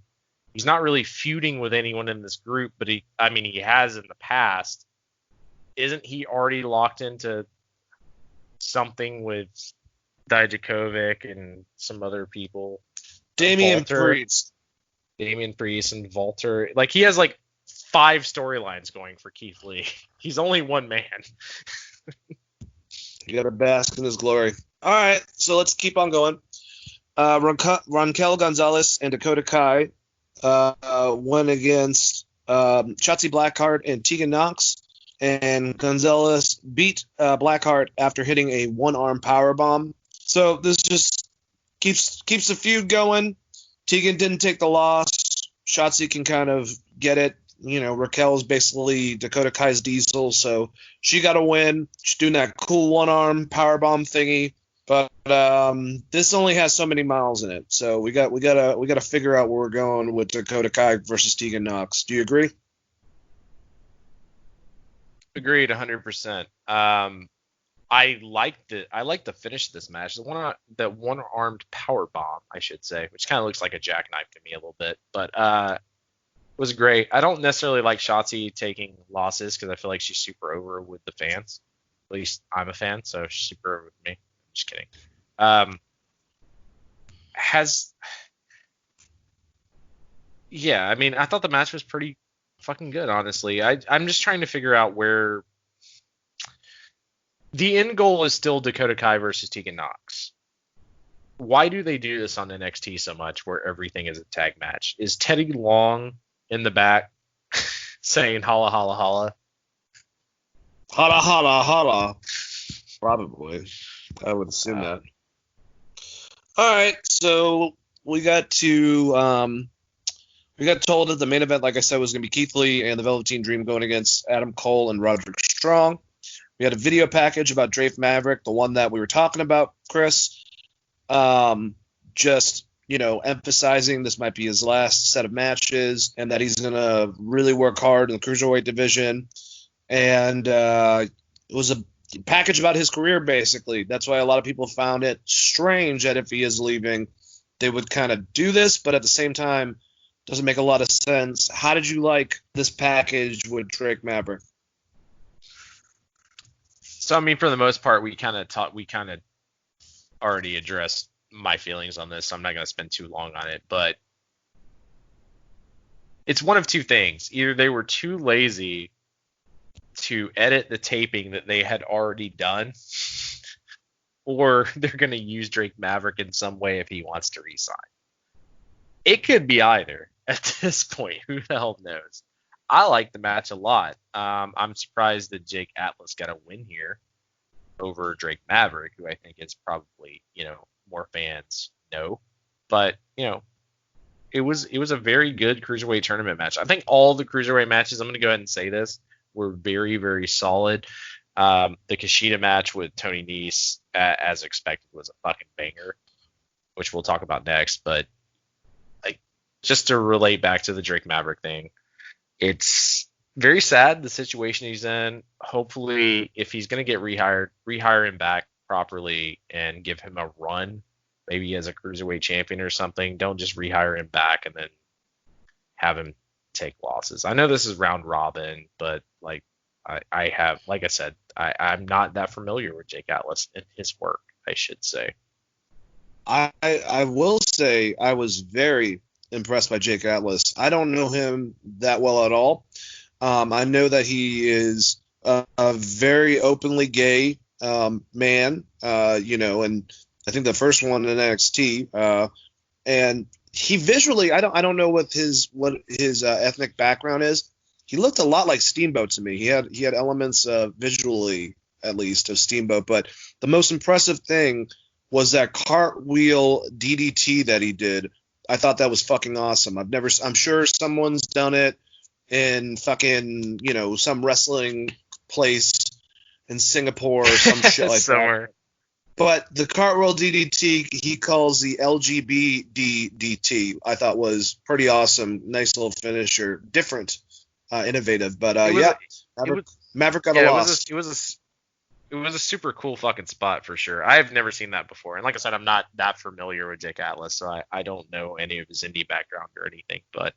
He's not really feuding with anyone in this group, but he has in the past. Isn't he already locked into something with Dijakovic and some other people? Damian Priest and Walter. Like, he has like 5 storylines going for Keith Lee. He's only one man. You got to bask in his glory. All right, so let's keep on going. Ronquel Gonzalez and Dakota Kai went against Shotzi Blackheart and Tegan Knox, and Gonzalez beat Blackheart after hitting a one-arm powerbomb. So this just keeps the feud going. Tegan didn't take the loss. Shotzi can kind of get it. Raquel's basically Dakota Kai's Diesel, so she got a win. She's doing that cool one-arm powerbomb thingy. But this only has so many miles in it, so we gotta figure out where we're going with Dakota Kai versus Tegan Knox. Do you agree? Agreed, 100%. I like the finish of this match. The one-armed power bomb, I should say, which kind of looks like a jackknife to me a little bit, but was great. I don't necessarily like Shotzi taking losses because I feel like she's super over with the fans. At least I'm a fan, so she's super over with me. Just kidding. I thought the match was pretty fucking good, honestly. I'm just trying to figure out where the end goal is. Still Dakota Kai versus Tegan Knox. Why do they do this on NXT so much where everything is a tag match? Is Teddy Long in the back saying holla holla holla? Holla holla holla. Probably. I would assume that. All right, so we got told that the main event, like I said, was going to be Keith Lee and the Velveteen Dream going against Adam Cole and Roderick Strong. We had a video package about Drake Maverick, the one that we were talking about, Chris. Just, emphasizing this might be his last set of matches and that he's going to really work hard in the Cruiserweight division. And it was a package about his career, basically. That's why a lot of people found it strange that if he is leaving, they would kind of do this, but at the same time, doesn't make a lot of sense. How did you like this package with Drake Maverick? So, for the most part, we kind of already addressed my feelings on this, so I'm not going to spend too long on it, but it's one of two things. Either they were too lazy to edit the taping that they had already done, or they're going to use Drake Maverick in some way if he wants to resign. It could be either at this point. Who the hell knows? I like the match a lot. I'm surprised that Jake Atlas got a win here over Drake Maverick, who I think is probably, more fans know. But, it was a very good Cruiserweight tournament match. I think all the Cruiserweight matches, I'm going to go ahead and say this, were very, very solid. The Kushida match with Tony Nese, as expected, was a fucking banger, which we'll talk about next. But just to relate back to the Drake Maverick thing, it's very sad the situation he's in. Hopefully, if he's going to get rehire him back properly and give him a run, maybe as a Cruiserweight champion or something. Don't just rehire him back and then have him take losses. I know this is round robin, but I'm not that familiar with Jake Atlas and his work, I should say. I will say I was very impressed by Jake Atlas. I don't know him that well at all. I know that he is a very openly gay man, and I think the first one in NXT. And he visually, I don't know what his ethnic background is. He looked a lot like Steamboat to me. He had elements visually, at least, of Steamboat. But the most impressive thing was that cartwheel DDT that he did. I thought that was fucking awesome. I'm sure someone's done it in fucking, some wrestling place in Singapore or some shit like somewhere. That. But the cartwheel DDT he calls the LGB DDT, I thought was pretty awesome. Nice little finisher, different, innovative. But Maverick got a loss. It It was a super cool fucking spot for sure. I've never seen that before. And like I said, I'm not that familiar with Jake Atlas, so I don't know any of his indie background or anything. But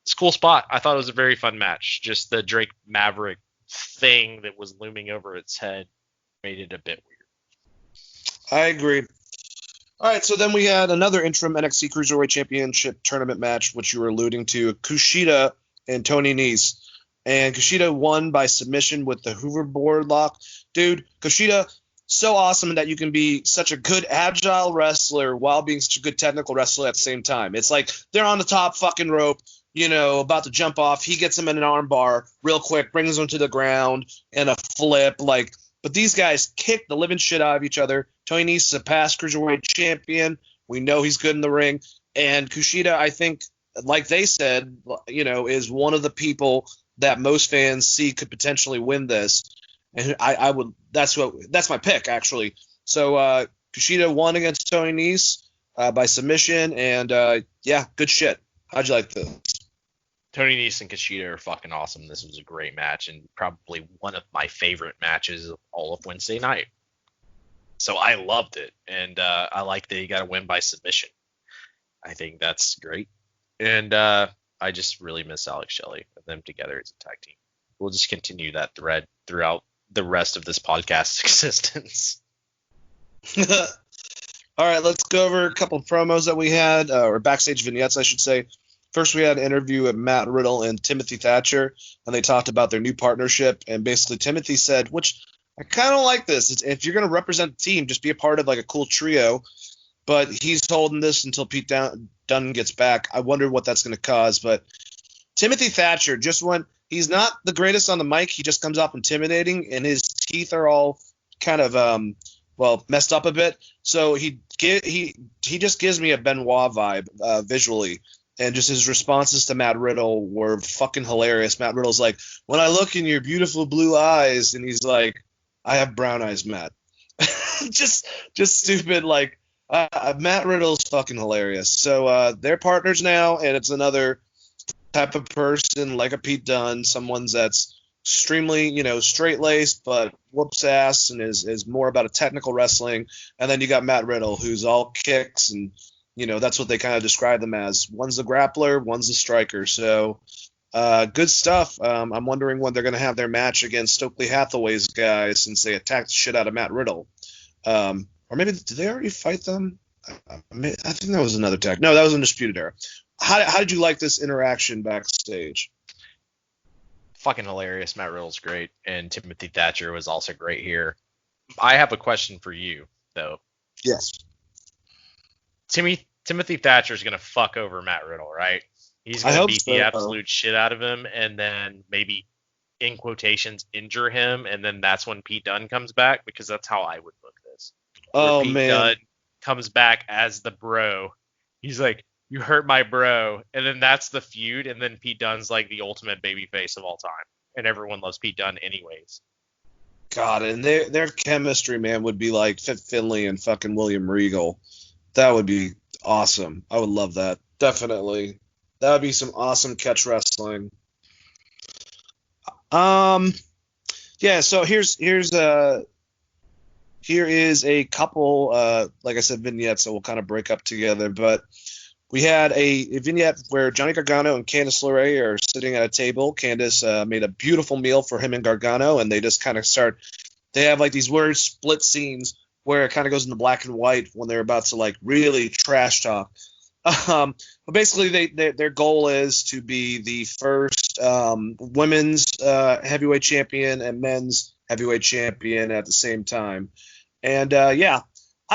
it's a cool spot. I thought it was a very fun match. Just the Drake Maverick thing that was looming over its head made it a bit weird. I agree. All right, so then we had another interim NXT Cruiserweight Championship tournament match, which you were alluding to, Kushida and Tony Nese. And Kushida won by submission with the hoverboard lock. Dude, Kushida, so awesome that you can be such a good agile wrestler while being such a good technical wrestler at the same time. It's like they're on the top fucking rope, about to jump off. He gets him in an arm bar real quick, brings him to the ground, and a flip. But these guys kick the living shit out of each other. Tony Nese is a past Cruiserweight champion. We know he's good in the ring. And Kushida, I think, like they said, is one of the people that most fans see could potentially win this, and I would. That's my pick actually. So Kushida won against Tony Nese by submission, and good shit. How'd you like this? Tony Nese and Kushida are fucking awesome. This was a great match and probably one of my favorite matches of all of Wednesday night. So I loved it, and I like that he got a win by submission. I think that's great, and I just really miss Alex Shelley and them together as a tag team. We'll just continue that thread throughout the rest of this podcast's existence. All right, let's go over a couple of promos that we had, or backstage vignettes, I should say. First, we had an interview with Matt Riddle and Timothy Thatcher, and they talked about their new partnership. And basically, Timothy said, which I kind of like this, if you're going to represent the team, just be a part of like a cool trio. But he's holding this until Pete Dunne gets back. I wonder what that's going to cause. But Timothy Thatcher, he's not the greatest on the mic. He just comes off intimidating, and his teeth are all kind of messed up a bit. So he just gives me a Benoit vibe visually. And just his responses to Matt Riddle were fucking hilarious. Matt Riddle's like, when I look in your beautiful blue eyes, and he's like, I have brown eyes, Matt. just stupid, like. Matt Riddle's fucking hilarious. So they're partners now, and it's another type of person like a Pete Dunne, someone that's extremely, straight-laced but whoops ass and is more about a technical wrestling. And then you got Matt Riddle, who's all kicks, and that's what they kind of describe them as. One's the grappler, one's the striker. So good stuff. I'm wondering when they're going to have their match against Stokely Hathaway's guys, since they attacked the shit out of Matt Riddle. Or maybe did they already fight them? I think that was another tag. No, that was Undisputed Era. How did you like this interaction backstage? Fucking hilarious. Matt Riddle's great, and Timothy Thatcher was also great here. I have a question for you, though. Yes. Timothy Thatcher's gonna fuck over Matt Riddle, right? He's gonna beat the absolute shit out of him, and then maybe, in quotations, injure him, and then that's when Pete Dunne comes back, because that's how I would book this. Oh, Pete man. Dunne comes back as the bro. He's like, you hurt my bro. And then that's the feud. And then Pete Dunne's like the ultimate babyface of all time. And everyone loves Pete Dunne anyways. God, and their chemistry, man, would be like Fit Finlay and fucking William Regal. That would be awesome. I would love that. Definitely. That would be some awesome catch wrestling. Yeah, so here is a couple, like I said, vignettes that we'll kind of break up together. But we had a vignette where Johnny Gargano and Candice LeRae are sitting at a table. Candice made a beautiful meal for him and Gargano, and they just kind of they have like these weird split scenes where it kind of goes into black and white when they're about to like really trash talk. But basically, their goal is to be the first women's heavyweight champion and men's heavyweight champion at the same time. And I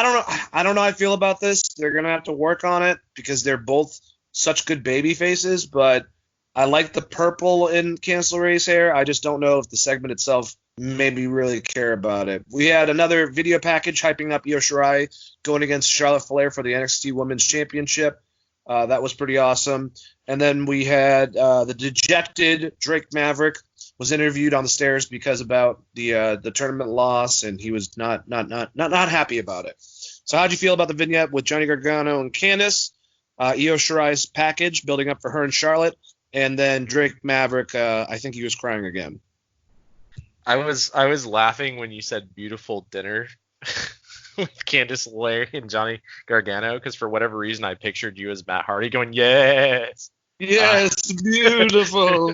don't know how I feel about this. They're gonna have to work on it because they're both such good baby faces. But I like the purple in Candice LeRae's hair. I just don't know if the segment itself made me really care about it. We had another video package hyping up Io Shirai going against Charlotte Flair for the NXT Women's Championship. That was pretty awesome. And then we had the dejected Drake Maverick was interviewed on the stairs because about the tournament loss, and he was not happy about it. So how'd you feel about the vignette with Johnny Gargano and Candice, Io Shirai's package building up for her and Charlotte, and then Drake Maverick? I think he was crying again. I was laughing when you said beautiful dinner with Candice LeRae and Johnny Gargano, because for whatever reason I pictured you as Matt Hardy going, yes. Yes, beautiful.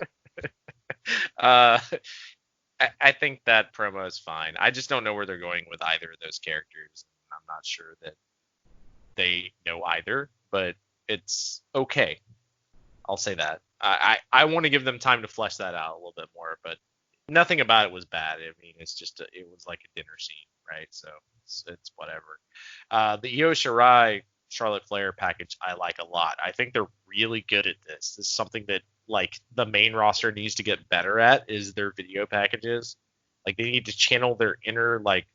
Uh, I think that promo is fine. I just don't know where they're going with either of those characters. I'm not sure that they know either, but it's okay. I'll say that. I want to give them time to flesh that out a little bit more, but nothing about it was bad. I mean, it's just it was like a dinner scene, right? So it's whatever. The Io Shirai Charlotte Flair package I like a lot. I think they're really good at this. This is something that like the main roster needs to get better at is their video packages. Like they need to channel their inner like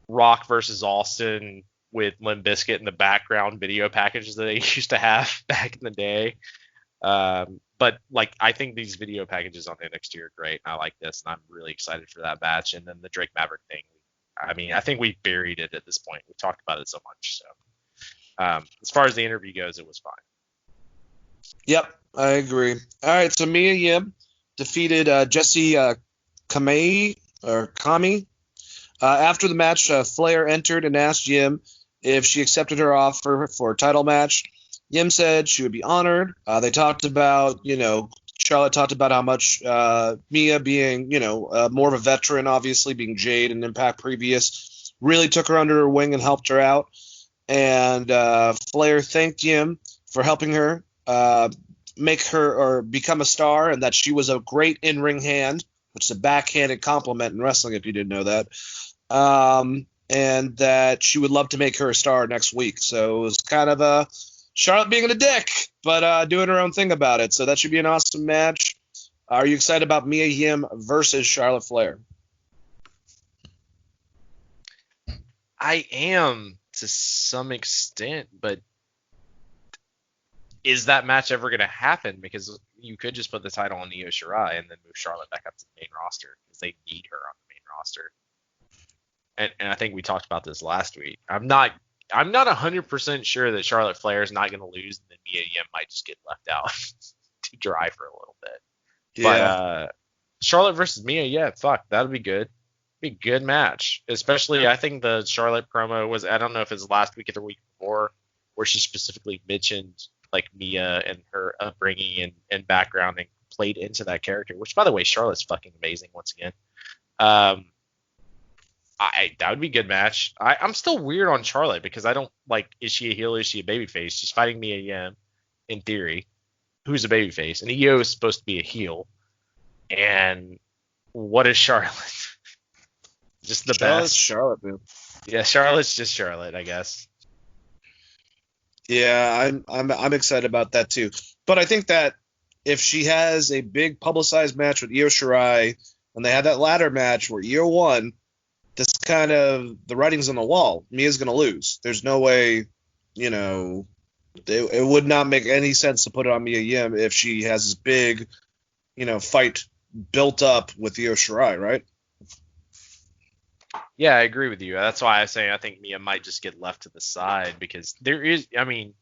Rock versus Austin with Limp Bizkit in the background video packages that they used to have back in the day. But like I think these video packages on NXT are great. I like this, and I'm really excited for that match. And then the Drake Maverick thing. I mean, I think we buried it at this point. We talked about it so much. So as far as the interview goes, it was fine. Yep, I agree. All right, so Mia Yim defeated Jessie Kami. After the match, Flair entered and asked Yim if she accepted her offer for a title match. Yim said she would be honored. They talked about, Charlotte talked about how much Mia being, more of a veteran, obviously being Jade and Impact previous, really took her under her wing and helped her out. And Flair thanked Yim for helping her make her or become a star, and that she was a great in-ring hand, which is a backhanded compliment in wrestling if you didn't know that. And that she would love to make her a star next week. So it was kind of Charlotte being a dick, but doing her own thing about it. So that should be an awesome match. Are you excited about Mia Yim versus Charlotte Flair? I am to some extent, but is that match ever going to happen? Because you could just put the title on Io Shirai and then move Charlotte back up to the main roster because they need her on the main roster. And I think we talked about this last week. I'm not 100% sure that Charlotte Flair is not going to lose, and then Mia Yim might just get left out to dry for a little bit. Yeah. But Charlotte versus Mia, yeah, fuck, that'll be good. Be a good match. Especially, I think the Charlotte promo was, I don't know if it's last week or the week before, where she specifically mentioned like Mia and her upbringing and background and played into that character. Which, by the way, Charlotte's fucking amazing once again. That would be a good match. I'm still weird on Charlotte because I don't like, is she a heel? Is she a babyface? She's fighting Mia Yim in theory, who's a babyface, and Io is supposed to be a heel. And what is Charlotte? Just the best. Charlotte, man. Yeah, Charlotte's just Charlotte, I guess. Yeah, I'm excited about that too. But I think that if she has a big publicized match with Io Shirai, and they had that ladder match where Io won, this kind of the writing's on the wall. Mia's going to lose. There's no way, it would not make any sense to put it on Mia Yim if she has this big, fight built up with Io Shirai, right? Yeah, I agree with you. That's why I say I think Mia might just get left to the side because there is, I mean,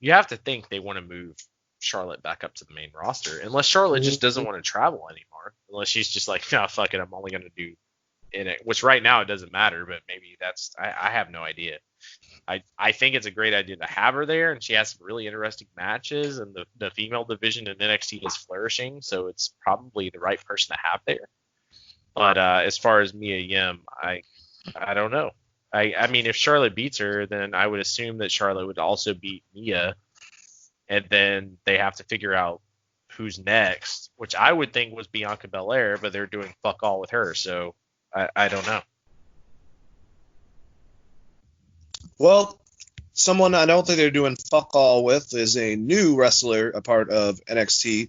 you have to think they want to move Charlotte back up to the main roster unless Charlotte just doesn't want to travel anymore. Unless she's just like, no, fuck it, I'm only going to do in it, which right now it doesn't matter, but maybe that's I have no idea. I think it's a great idea to have her there, and she has some really interesting matches, and the female division in NXT is flourishing, so it's probably the right person to have there. But as far as Mia Yim, I don't know. I mean, if Charlotte beats her, then I would assume that Charlotte would also beat Mia, and then they have to figure out who's next, which I would think was Bianca Belair, but they're doing fuck all with her, so I don't know. Well, someone I don't think they're doing fuck all with is a new wrestler, a part of NXT,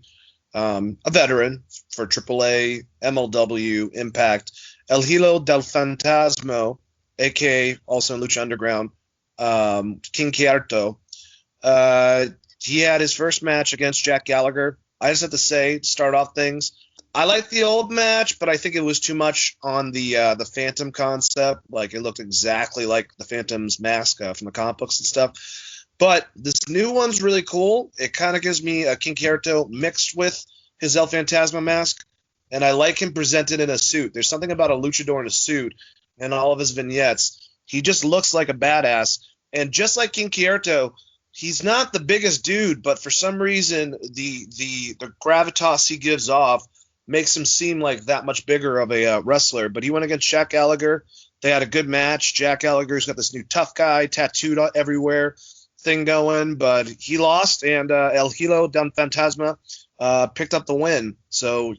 a veteran for AAA, MLW, Impact, El Hilo del Fantasma, a.k.a. also in Lucha Underground, King Quierto. He had his first match against Jack Gallagher. I just have to say, to start off things, I like the old match, but I think it was too much on the Phantom concept. Like, it looked exactly like the Phantom's mask from the comic books and stuff. But this new one's really cool. It kind of gives me a King Quierto mixed with his El Fantasma mask. and I like him presented in a suit. There's something about a luchador in a suit and all of his vignettes. He just looks like a badass. And just like King Kierto, he's not the biggest dude, but for some reason the gravitas he gives off makes him seem like that much bigger of a wrestler. But he went against Jack Gallagher. They had a good match. Jack Gallagher's got this new tough guy tattooed everywhere thing going, but he lost, and El Hilo Don Fantasma picked up the win. So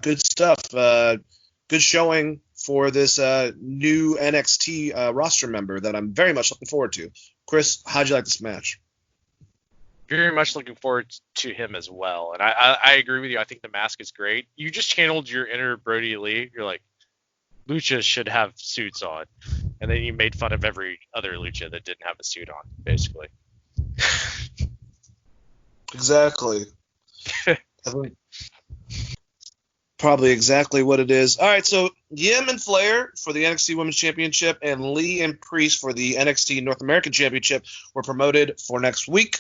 good stuff. Good showing for this new NXT roster member that I'm very much looking forward to. Chris, how'd you like this match? Very much looking forward to him as well. And I agree with you. I think the mask is great. You just channeled your inner Brody Lee. You're like, Lucha should have suits on. And then you made fun of every other Lucha that didn't have a suit on, basically. Exactly. Probably exactly what it is. All right, so Yim and Flair for the NXT Women's Championship and Lee and Priest for the NXT North American Championship were promoted for next week.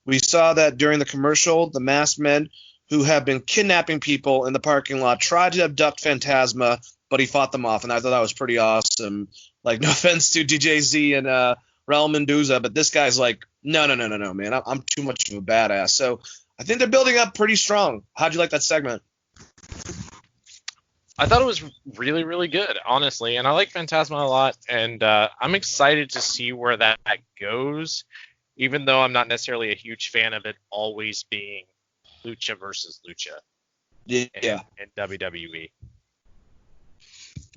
We saw that during the commercial, the masked men who have been kidnapping people in the parking lot tried to abduct Phantasma, but he fought them off, and I thought that was pretty awesome. Like, no offense to DJZ and Raul Mendoza, but this guy's like, no, man, I'm too much of a badass. So I think they're building up pretty strong. How'd you like that segment? I thought it was really, really good, honestly, and I like Phantasma a lot, and I'm excited to see where that goes, even though I'm not necessarily a huge fan of it always being Lucha versus Lucha in WWE.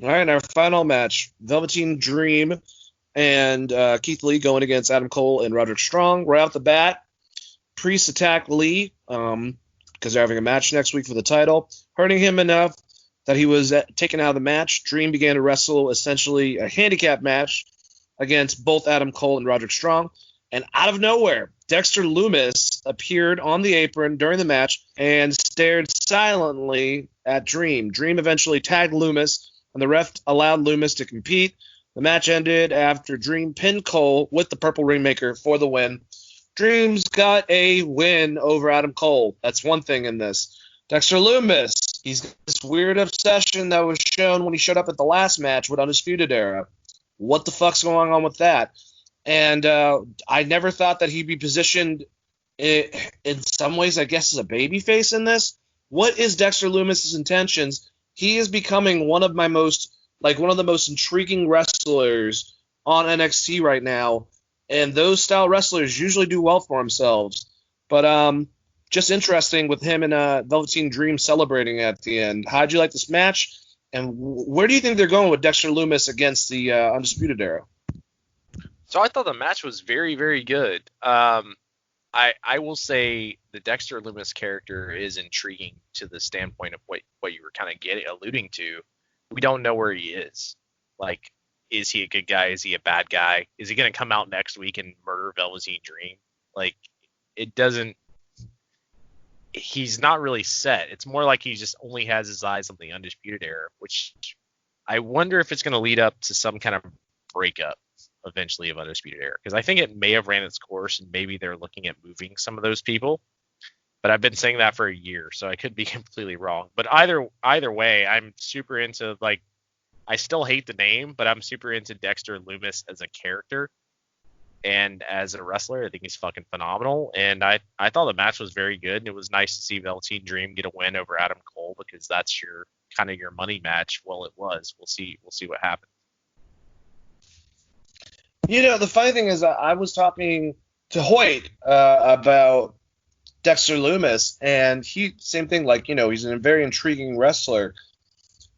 All right, our final match, Velveteen Dream and Keith Lee going against Adam Cole and Roderick Strong. Right off the bat, Priest attacked Lee because they're having a match next week for the title, hurting him enough that he was taken out of the match. Dream began to wrestle essentially a handicap match against both Adam Cole and Roderick Strong. And out of nowhere, Dexter Lumis appeared on the apron during the match and stared silently at Dream. Dream eventually tagged Lumis, and the ref allowed Lumis to compete. The match ended after Dream pinned Cole with the Purple Rainmaker for the win. Dream's got a win over Adam Cole. That's one thing in this. Dexter Lumis, he's got this weird obsession that was shown when he showed up at the last match with Undisputed Era. What the fuck's going on with that? And I never thought that he'd be positioned in some ways, I guess, as a babyface in this. What is Dexter Lumis' intentions? He is becoming one of the most intriguing wrestlers on NXT right now. And those style wrestlers usually do well for themselves. But just interesting with him and Velveteen Dream celebrating at the end. How'd you like this match? And where do you think they're going with Dexter Lumis against the Undisputed Era? So I thought the match was very, very good. I will say the Dexter Lumis character is intriguing to the standpoint of what you were kind of alluding to. We don't know where he is. Like, is he a good guy? Is he a bad guy? Is he going to come out next week and murder Velveteen Dream? Like, it doesn't. He's not really set. It's more like he just only has his eyes on the Undisputed Era, which I wonder if it's going to lead up to some kind of breakup eventually of Undisputed Era, because I think it may have ran its course and maybe they're looking at moving some of those people. But I've been saying that for a year, so I could be completely wrong. But either way, I'm super into, like, I still hate the name, but I'm super into Dexter Lumis as a character and as a wrestler. I think he's fucking phenomenal, and I thought the match was very good, and it was nice to see Velveteen Dream get a win over Adam Cole, because that's your kind of your money match. Well, it was. We'll see what happens. You know, the funny thing is, I was talking to Hoyt about Dexter Lumis, and same thing, like, you know, he's a very intriguing wrestler.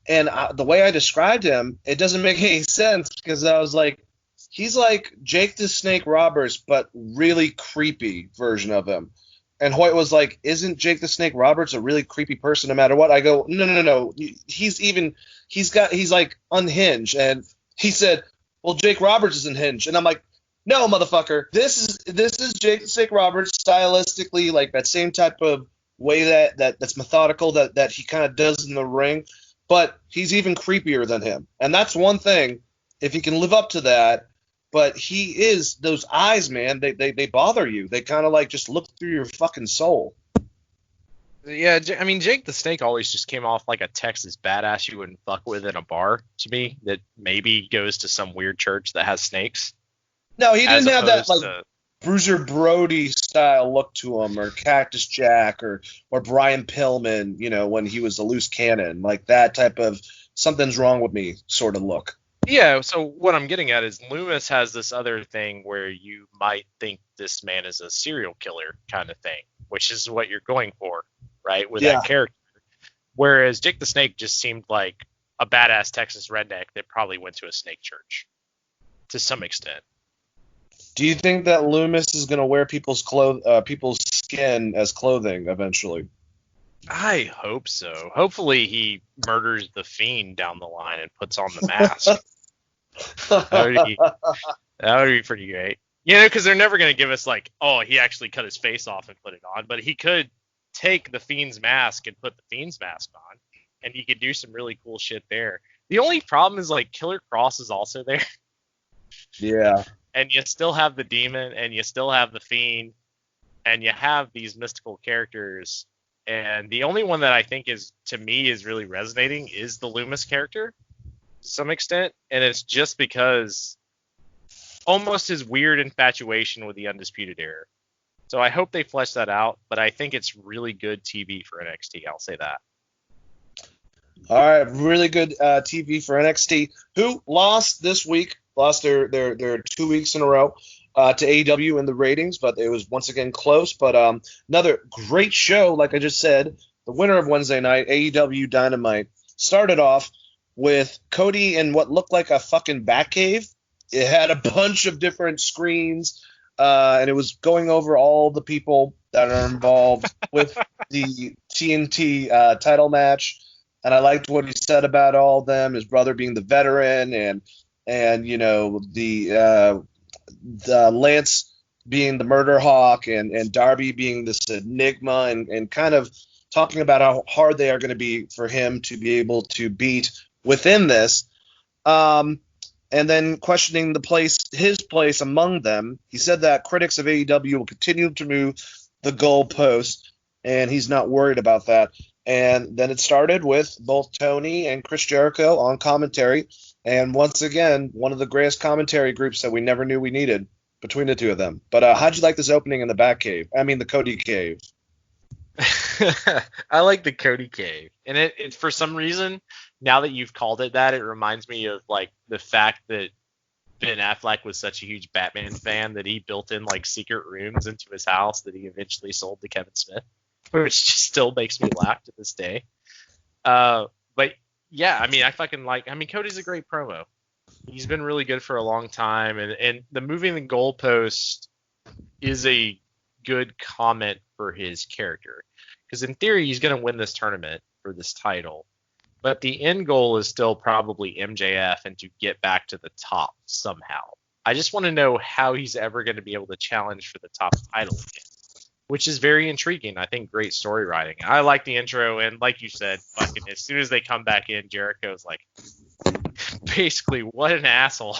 And the way I described him, it doesn't make any sense, because I was like, he's like Jake the Snake Roberts, but really creepy version of him. And Hoyt was like, isn't Jake the Snake Roberts a really creepy person no matter what? I go, no. He's like unhinged. And he said, well, Jake Roberts is unhinged. And I'm like, no, motherfucker. This is Jake the Snake Roberts stylistically, like that same type of way that's methodical that he kind of does in the ring. But he's even creepier than him. And that's one thing, if he can live up to that. But he is, those eyes, man, they bother you. They kind of like just look through your fucking soul. Yeah, I mean, Jake the Snake always just came off like a Texas badass you wouldn't fuck with in a bar to me. That maybe goes to some weird church that has snakes. No, he As didn't have that opposed like to Bruiser Brody style look to him, or Cactus Jack, or Brian Pillman, when he was a loose cannon, like that type of something's wrong with me sort of look. yeah. So what I'm getting at is Loomis has this other thing where you might think this man is a serial killer kind of thing, which is what you're going for, right? With Yeah. that character. Whereas Jake the Snake just seemed like a badass Texas redneck that probably went to a snake church to some extent. Do you think that Loomis is going to wear people's skin as clothing eventually? I hope so. Hopefully he murders the Fiend down the line and puts on the mask. That would be pretty great. Because they're never going to give us like, oh, he actually cut his face off and put it on. But he could take the Fiend's mask and put the Fiend's mask on. And he could do some really cool shit there. The only problem is like Killer Cross is also there. Yeah. And you still have the Demon and you still have the Fiend. And you have these mystical characters. And the only one that I think is, to me, is really resonating is the Loomis character to some extent. And it's just because almost his weird infatuation with the Undisputed Era. So I hope they flesh that out, but I think it's really good TV for NXT. I'll say that. All right, really good TV for NXT, who lost this week, lost their 2 weeks in a row to AEW in the ratings, but it was once again close. But another great show, like I just said, the winner of Wednesday night, AEW Dynamite, started off with Cody in what looked like a fucking Batcave. It had a bunch of different screens, and it was going over all the people that are involved with the TNT title match. And I liked what he said about all of them, his brother being the veteran, and the Lance being the murder hawk, and Darby being this enigma, and kind of talking about how hard they are going to be for him to be able to beat within this. And then questioning his place among them. He said that critics of AEW will continue to move the goalpost, and he's not worried about that. And then it started with both Tony and Chris Jericho on commentary. And once again, one of the greatest commentary groups that we never knew we needed between the two of them. But how'd you like this opening in the Batcave? I mean, the Cody Cave. I like the Cody Cave. And it for some reason, now that you've called it that, it reminds me of like the fact that Ben Affleck was such a huge Batman fan that he built in like secret rooms into his house that he eventually sold to Kevin Smith, which just still makes me laugh to this day. But yeah, I mean, Cody's a great promo. He's been really good for a long time, and the moving the goalpost is a good comment for his character, because in theory he's going to win this tournament for this title, but the end goal is still probably MJF and to get back to the top somehow. I just want to know how he's ever going to be able to challenge for the top title again, which is very intriguing. I think great story writing. I like the intro, and like you said, fucking as soon as they come back in, Jericho's like, basically, what an asshole.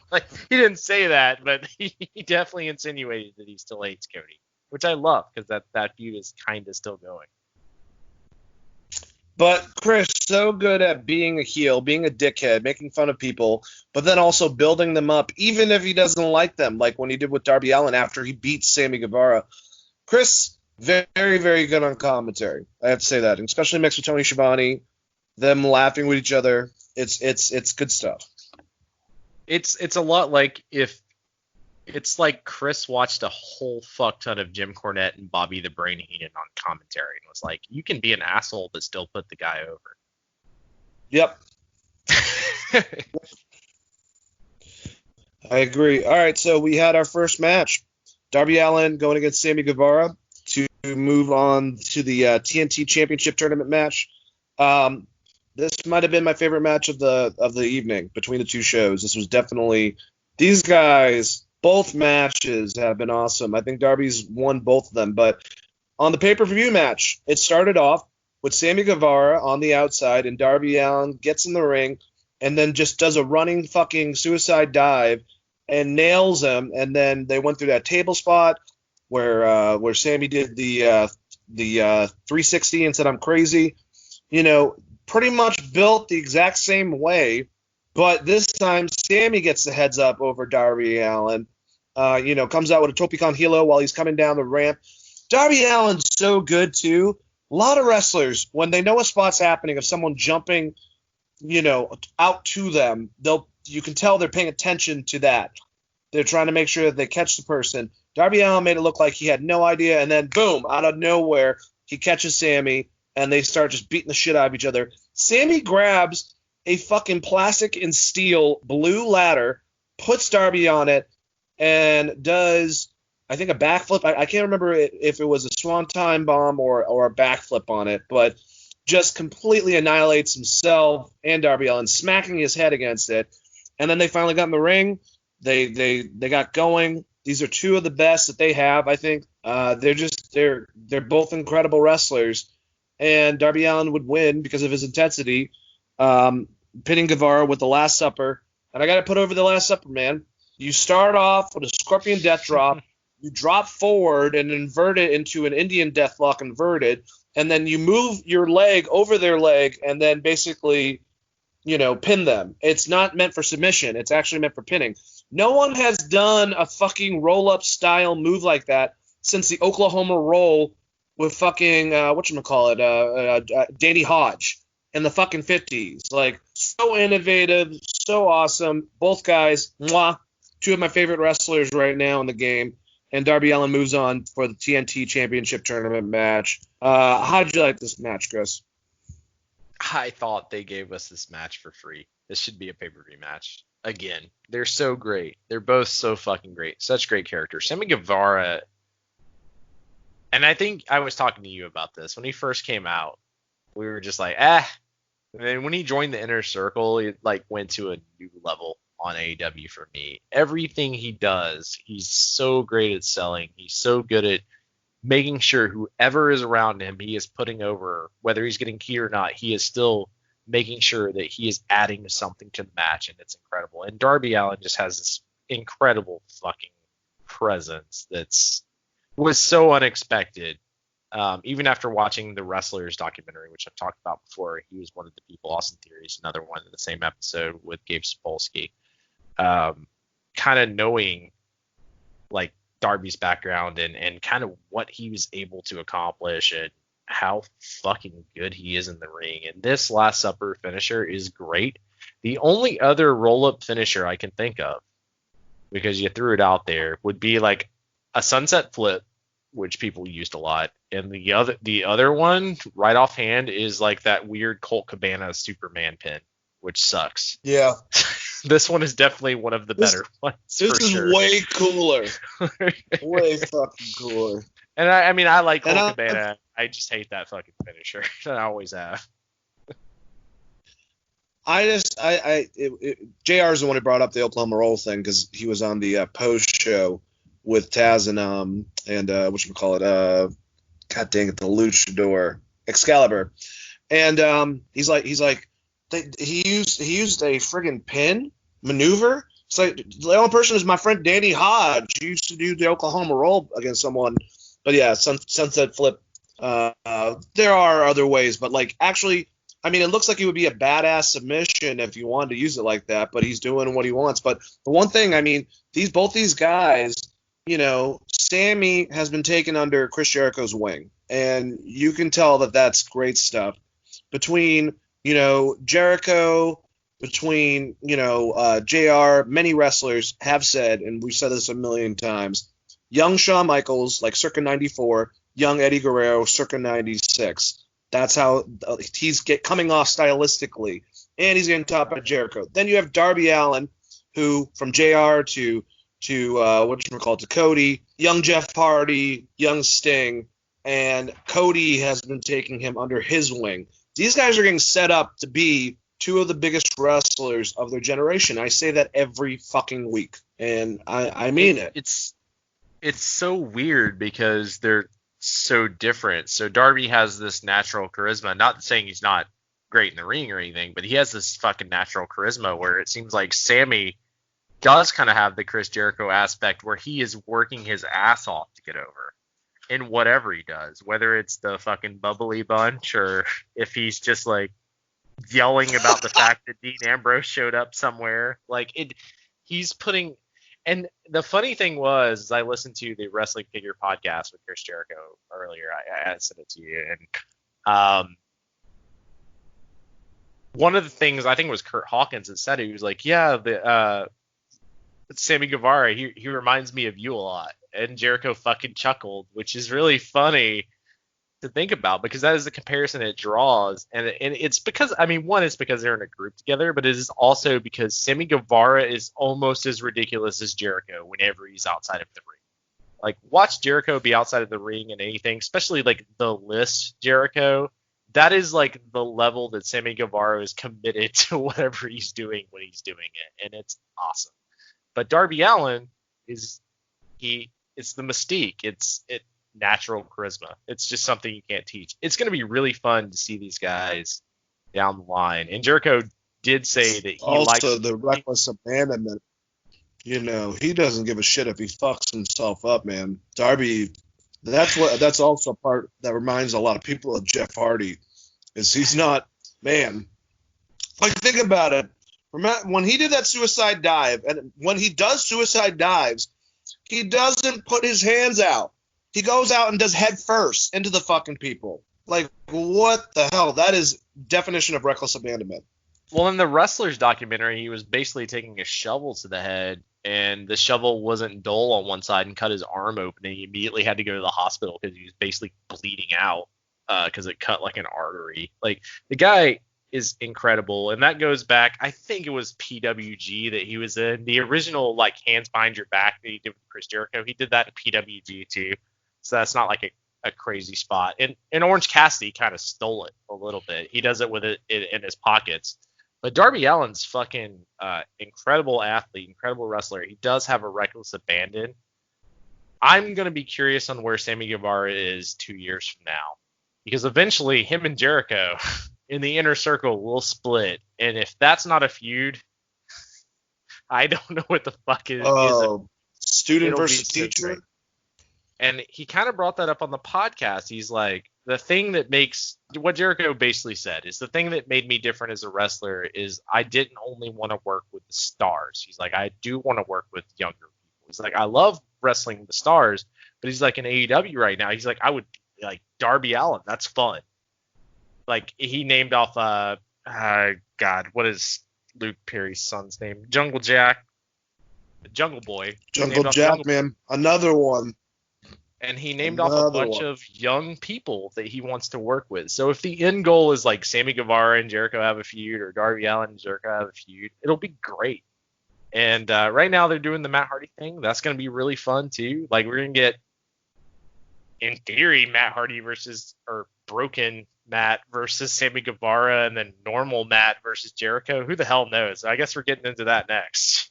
Like, he didn't say that, but he definitely insinuated that he still hates Cody, which I love, because that feud is kind of still going. But Chris, so good at being a heel, being a dickhead, making fun of people, but then also building them up, even if he doesn't like them, like when he did with Darby Allin after he beat Sammy Guevara. Chris, very, very good on commentary. I have to say that, and especially mixed with Tony Schiavone, them laughing with each other. It's good stuff. It's a lot like if it's like Chris watched a whole fuck ton of Jim Cornette and Bobby the Brain Heenan on commentary and was like, you can be an asshole but still put the guy over. Yep. I agree. All right, so we had our first match. Darby Allin going against Sammy Guevara to move on to the TNT Championship Tournament match. This might have been my favorite match of the evening between the two shows. This was definitely – these guys, both matches have been awesome. I think Darby's won both of them. But on the pay-per-view match, it started off with Sammy Guevara on the outside, and Darby Allin gets in the ring and then just does a running fucking suicide dive and nails him. And then they went through that table spot where Sammy did the 360 and said I'm crazy. Pretty much built the exact same way, but this time Sammy gets the heads up over Darby Allin. Comes out with a Tope con Hilo while he's coming down the ramp. Darby Allin's so good too. A lot of wrestlers, when they know a spot's happening, of someone jumping, out to them, you can tell they're paying attention to that. They're trying to make sure that they catch the person. Darby Allin made it look like he had no idea, and then boom, out of nowhere, he catches Sammy, and they start just beating the shit out of each other. Sammy grabs a fucking plastic and steel blue ladder, puts Darby on it, and does, I think, a backflip. I can't remember if it was a swanton bomb or a backflip on it, but just completely annihilates himself and Darby Allin, smacking his head against it. And then they finally got in the ring. They got going. These are two of the best that they have, I think. They're both incredible wrestlers, and Darby Allin would win because of his intensity, pinning Guevara with the Last Supper. And I got to put over the Last Supper, man. You start off with a Scorpion Death Drop, you drop forward and invert it into an Indian Deathlock inverted, and then you move your leg over their leg and then basically, pin them. It's not meant for submission. It's actually meant for pinning. No one has done a fucking roll-up style move like that since the Oklahoma Roll with fucking, Danny Hodge in the fucking 50s. Like, so innovative, so awesome. Both guys, mwah, two of my favorite wrestlers right now in the game. And Darby Allin moves on for the TNT Championship Tournament match. How did you like this match, Chris? I thought they gave us this match for free. This should be a pay-per-view match. Again, they're so great. They're both so fucking great. Such great characters. Sammy Guevara, and I think I was talking to you about this. When he first came out, we were just like, And then when he joined the Inner Circle, it went to a new level on AEW for me. Everything he does, he's so great at selling. He's so good at making sure whoever is around him, he is putting over, whether he's getting key or not, he is still making sure that he is adding something to the match, and it's incredible. And Darby Allin just has this incredible fucking presence was so unexpected. Even after watching the Wrestlers documentary, which I've talked about before, he was one of the people. Austin Theory is another one in the same episode with Gabe Sapolsky. Kind of knowing Darby's background and kind of what he was able to accomplish and how fucking good he is in the ring. And this Last Supper finisher is great. The only other roll-up finisher I can think of, because you threw it out there, would be like a sunset flip, which people used a lot. And the other one, right offhand, is like that weird Colt Cabana Superman pin, which sucks. Yeah. This one is definitely one of the better ones. This is sure. way cooler. Way fucking cooler. And I like Colt Cabana. I just hate that fucking finisher. I always have. JR is the one who brought up the Oklahoma Roll thing because he was on the post show with Taz and God dang it, the Luchador Excalibur, and he's like he used a friggin' pin maneuver. It's like the only person is my friend Danny Hodge. He used to do the Oklahoma Roll against someone, but yeah, sunset flip. There are other ways, but actually, it looks like it would be a badass submission if you wanted to use it like that. But he's doing what he wants. But the one thing, both these guys, Sammy has been taken under Chris Jericho's wing, and you can tell that that's great stuff. Between Jericho, between JR, many wrestlers have said, and we've said this a million times, young Shawn Michaels, circa 94, young Eddie Guerrero, circa 96. That's how he's coming off stylistically, and he's getting taught by Jericho. Then you have Darby Allin, who from JR to Cody, young Jeff Hardy, young Sting, and Cody has been taking him under his wing. These guys are getting set up to be two of the biggest wrestlers of their generation. I say that every fucking week, and I mean it. It's so weird because they're so different. So Darby has this natural charisma, not saying he's not great in the ring or anything, but he has this fucking natural charisma where it seems like Sammy does kind of have the Chris Jericho aspect where he is working his ass off to get over. in whatever he does, whether it's the fucking bubbly bunch or if he's just like yelling about the fact that Dean Ambrose showed up somewhere. Like he's putting. And the funny thing was, I listened to the Wrestling Figure podcast with Chris Jericho earlier. I sent it to you, and one of the things I think it was Kurt Hawkins that said it. He was like, "Yeah, Sammy Guevara, he reminds me of you a lot." And Jericho fucking chuckled, which is really funny to think about because that is the comparison it draws. And it's because, I mean, one, it's because they're in a group together, but it is also because Sammy Guevara is almost as ridiculous as Jericho whenever he's outside of the ring. Like, watch Jericho be outside of the ring and anything, especially like the list Jericho. That is like the level that Sammy Guevara is committed to whatever he's doing when he's doing it. And it's awesome. But Darby Allin it's the mystique. It's natural charisma. It's just something you can't teach. It's going to be really fun to see these guys down the line. And Jericho did say that he also the reckless abandonment. You know, he doesn't give a shit if he fucks himself up, man. Darby, that's also part that reminds a lot of people of Jeff Hardy, is he's not, man. Like, think about it. When he did that suicide dive, and when he does suicide dives, he doesn't put his hands out. He goes out and does head first into the fucking people. Like, what the hell? That is definition of reckless abandonment. Well, in the Wrestlers documentary, he was basically taking a shovel to the head, and the shovel wasn't dull on one side and cut his arm open, and he immediately had to go to the hospital because he was basically bleeding out because it cut like an artery. Like, the guy is incredible, and that goes back, I think it was PWG that he was in. The original, like, hands behind your back that he did with Chris Jericho, he did that in PWG too. So that's not like a crazy spot. And Orange Cassidy kind of stole it a little bit. He does it with it in his pockets. But Darby Allin's fucking incredible athlete, incredible wrestler. He does have a reckless abandon. I'm going to be curious on where Sammy Guevara is 2 years from now. Because eventually him and Jericho in the inner circle will split. And if that's not a feud, I don't know what the fuck it is. Student versus teacher? So, and he kind of brought that up on the podcast. He's like, the thing that makes what Jericho basically said is the thing that made me different as a wrestler is I didn't only want to work with the stars. He's like, I do want to work with younger people. He's like, I love wrestling the stars, but he's like, in AEW right now, he's like, I would like Darby Allin. That's fun. Like, he named off, God, what is Luke Perry's son's name? Jungle Jack, Jungle Boy. Jungle Jack, man. Another one. And he named off a bunch of young people that he wants to work with. So if the end goal is like Sammy Guevara and Jericho have a feud, or Darby Allin and Jericho have a feud, it'll be great. And right now they're doing the Matt Hardy thing. That's going to be really fun too. Like, we're going to get, in theory, Matt Hardy or broken Matt versus Sammy Guevara, and then normal Matt versus Jericho. Who the hell knows? I guess we're getting into that next.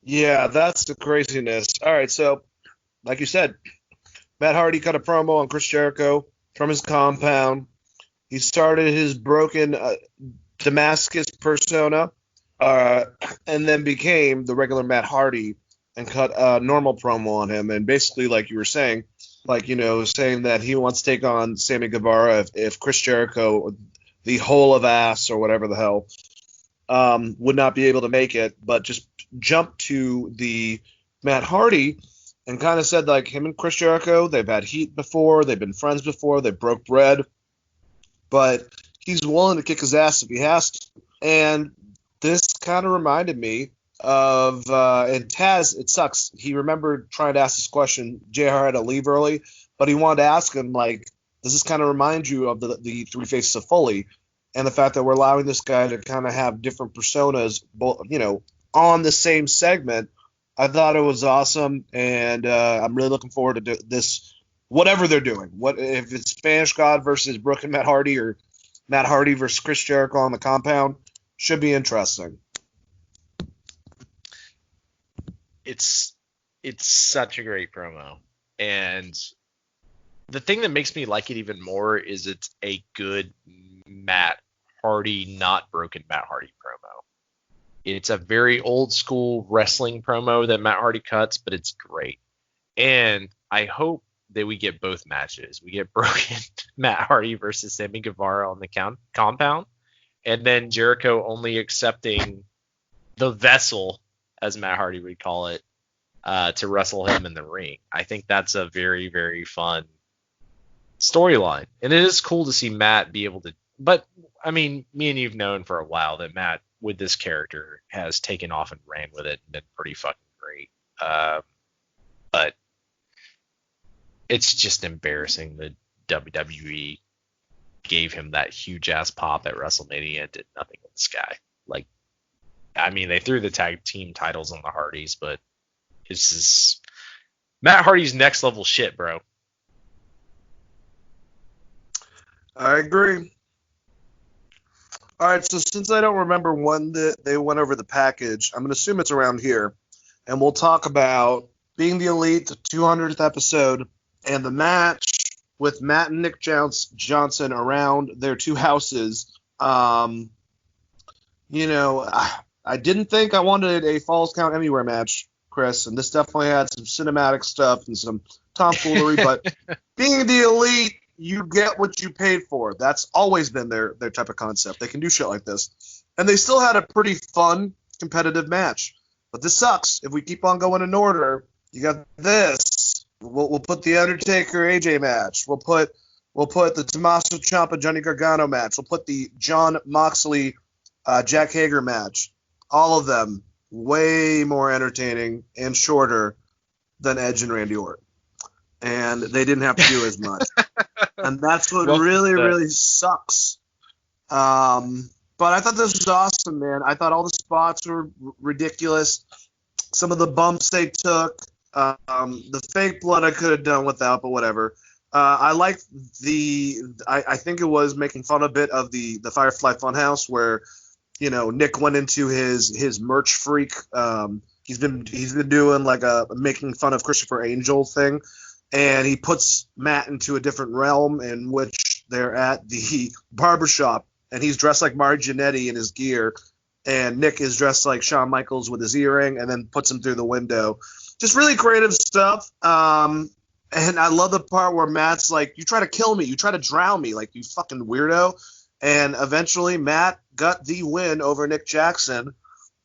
Yeah, that's the craziness. All right, so like you said, Matt Hardy cut a promo on Chris Jericho from his compound. He started his broken Damascus persona and then became the regular Matt Hardy and cut a normal promo on him. And basically, like you were saying, like, you know, saying that he wants to take on Sammy Guevara if Chris Jericho, the whole of ass or whatever the hell, would not be able to make it, but just jumped to the Matt Hardy and kind of said, like, him and Chris Jericho, they've had heat before, they've been friends before, they broke bread, but he's willing to kick his ass if he has to. And this kind of reminded me of, and Taz, it sucks, he remembered trying to ask this question, JR had to leave early, but he wanted to ask him, like, does this kind of remind you of the Three Faces of Foley? And the fact that we're allowing this guy to kind of have different personas, you know, on the same segment, I thought it was awesome, and I'm really looking forward to this, whatever they're doing. What if it's Spanish God versus Brooke and Matt Hardy, or Matt Hardy versus Chris Jericho on the compound? Should be interesting. It's such a great promo, and the thing that makes me like it even more is it's a good Matt Hardy, not broken Matt Hardy promo. It's a very old school wrestling promo that Matt Hardy cuts, but it's great. And I hope that we get both matches. We get broken Matt Hardy versus Sammy Guevara on the compound, and then Jericho only accepting the vessel, as Matt Hardy would call it, to wrestle him in the ring. I think that's a very, very fun storyline. And it is cool to see Matt be able to. But, I mean, me and you've known for a while that Matt, with this character, has taken off and ran with it and been pretty fucking great. But it's just embarrassing that WWE gave him that huge ass pop at WrestleMania and did nothing with this guy. Like, I mean, they threw the tag team titles on the Hardys, but this is Matt Hardy's next level shit, bro. I agree. All right, so since I don't remember when they went over the package, I'm going to assume it's around here, and we'll talk about Being the Elite, the 200th episode, and the match with Matt and Nick Johnson around their two houses. You know, I didn't think I wanted a Falls Count Anywhere match, Chris, and this definitely had some cinematic stuff and some tomfoolery, but Being the Elite, you get what you paid for. That's always been their type of concept. They can do shit like this. And they still had a pretty fun, competitive match. But this sucks. If we keep on going in order, you got this. We'll put the Undertaker AJ match. We'll put the Tommaso Ciampa Johnny Gargano match. We'll put the John Moxley Jack Hager match. All of them way more entertaining and shorter than Edge and Randy Orton. And they didn't have to do as much. And that's what really sucks. But I thought this was awesome, man. I thought all the spots were ridiculous. Some of the bumps they took. The fake blood I could have done without, but whatever. I liked I think it was making fun a bit of the Firefly Funhouse where, you know, Nick went into his merch freak. He's been doing like a making fun of Christopher Angel thing, and he puts Matt into a different realm in which they're at the barbershop, and he's dressed like Mario Jannetty in his gear, and Nick is dressed like Shawn Michaels with his earring, and then puts him through the window. Just really creative stuff. And I love the part where Matt's like, you try to kill me, you try to drown me, like, you fucking weirdo. And eventually Matt got the win over Nick Jackson.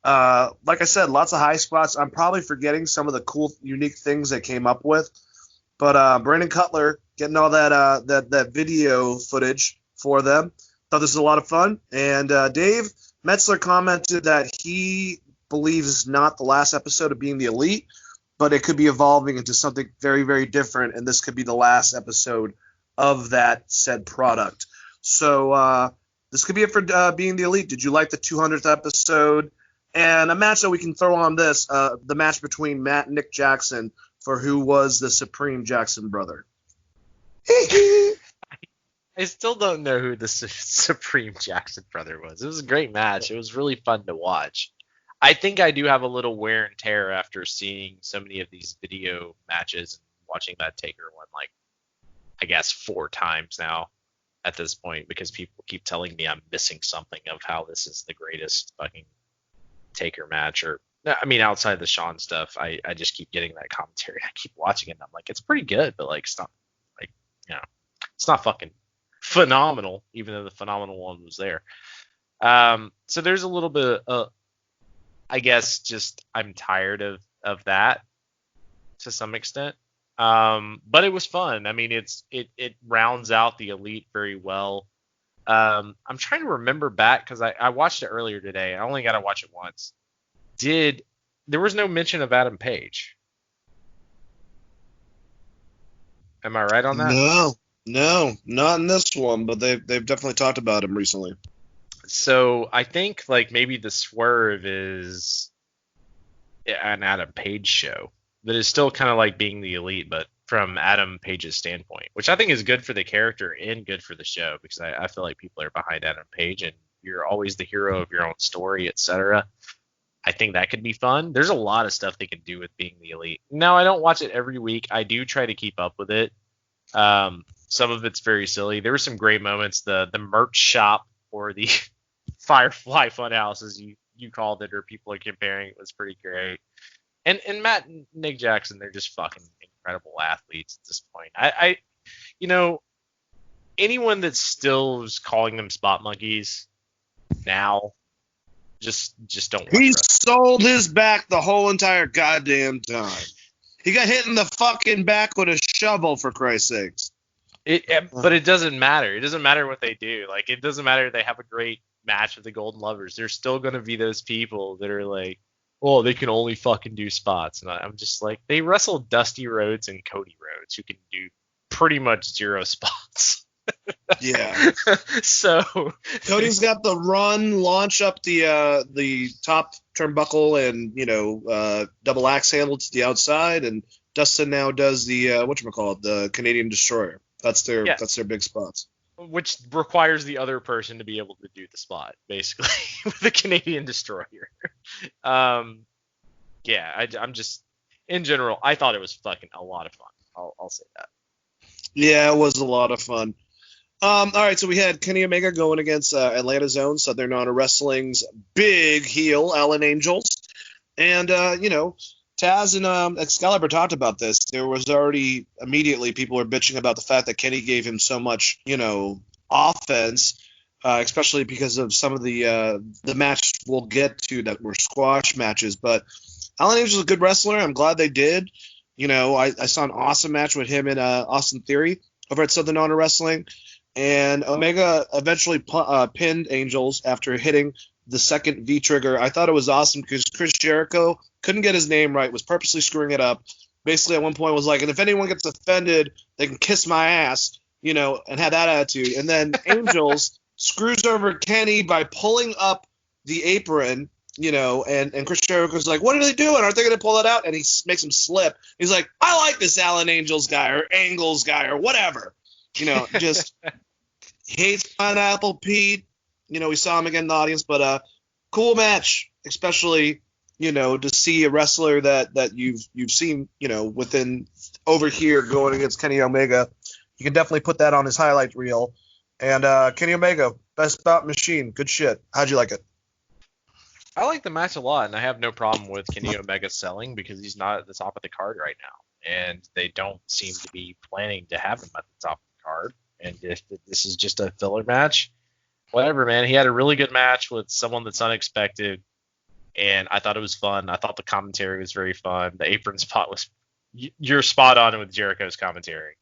Like I said, lots of high spots. I'm probably forgetting some of the cool, unique things they came up with. But Brandon Cutler getting all that video footage for them. Thought this was a lot of fun. And Dave Metzler commented that he believes it's not the last episode of Being the Elite, but it could be evolving into something very, very different, and this could be the last episode of that said product. So this could be it for Being the Elite. Did you like the 200th episode? And a match that we can throw on this, the match between Matt and Nick Jackson for who was the Supreme Jackson brother. I still don't know who the Supreme Jackson brother was. It was a great match. It was really fun to watch. I think I do have a little wear and tear after seeing so many of these video matches and watching that Taker one, like, I guess 4 times now at this point, because people keep telling me I'm missing something of how this is the greatest fucking Taker match. Or, I mean, outside the Shawn stuff, I just keep getting that commentary. I keep watching it and I'm like, it's pretty good, but like, it's not, like, you know, it's not fucking phenomenal, even though the phenomenal one was there. So there's a little bit of, I guess, just I'm tired of that to some extent. But it was fun. I mean, it rounds out the Elite very well. I'm trying to remember back because I watched it earlier today. I only got to watch it once. There was no mention of Adam Page? Am I right on that? No, not in this one, but they've definitely talked about him recently. So I think like maybe the swerve is an Adam Page show that is still kind of like Being the Elite, but from Adam Page's standpoint, which I think is good for the character and good for the show, because I feel like people are behind Adam Page and you're always the hero of your own story, etc. I think that could be fun. There's a lot of stuff they can do with Being the Elite. Now, I don't watch it every week. I do try to keep up with it. Some of it's very silly. There were some great moments. The merch shop or the Firefly Funhouse, as you called it, or people are comparing it, was pretty great. And Matt and Nick Jackson, they're just fucking incredible athletes at this point. I you know, anyone that still is calling them spot monkeys now, just don't watch He wrestling. sold his back the whole entire goddamn time. He got hit in the fucking back with a shovel, for Christ's sakes. But it doesn't matter. It doesn't matter what they do. Like, it doesn't matter if they have a great match with the Golden Lovers. There's still going to be those people that are like, oh, they can only fucking do spots. And I'm just like, they wrestled Dusty Rhodes and Cody Rhodes, who can do pretty much 0 spots. Yeah. So Cody's got the run, launch up the top turnbuckle, and double axe handle to the outside, and Dustin now does the whatchamacallit, the Canadian Destroyer. That's their big spots. Which requires the other person to be able to do the spot, basically, with the Canadian Destroyer. I'm just, in general, I thought it was fucking a lot of fun. I'll say that. Yeah, it was a lot of fun. All right, so we had Kenny Omega going against Atlanta's own Southern Honor Wrestling's big heel, Alan Angels. And, Taz and Excalibur talked about this. There was already immediately people were bitching about the fact that Kenny gave him so much, offense, especially because of some of the match we'll get to that were squash matches. But Alan Angels is a good wrestler. I'm glad they did. I saw an awesome match with him and Austin Theory over at Southern Honor Wrestling. And Omega eventually pinned Angels after hitting the second V-trigger. I thought it was awesome because Chris Jericho couldn't get his name right, was purposely screwing it up. Basically, at one point was like, and if anyone gets offended, they can kiss my ass, and had that attitude. And then Angels screws over Kenny by pulling up the apron, and Chris Jericho's like, what are they doing? Aren't they going to pull it out? And he makes him slip. He's like, I like this Alan Angels guy or Angles guy or whatever. Just hates Pineapple Pete. We saw him again in the audience, but cool match, especially, to see a wrestler that you've seen, within over here going against Kenny Omega. You can definitely put that on his highlight reel. And Kenny Omega, best bout machine, good shit. How'd you like it? I like the match a lot, and I have no problem with Kenny Omega selling because he's not at the top of the card right now, and they don't seem to be planning to have him at the top of the card. And if this is just a filler match, whatever, man. He had a really good match with someone that's unexpected, and I thought it was fun. I thought the commentary was very fun. The apron spot was – you're spot on with Jericho's commentary.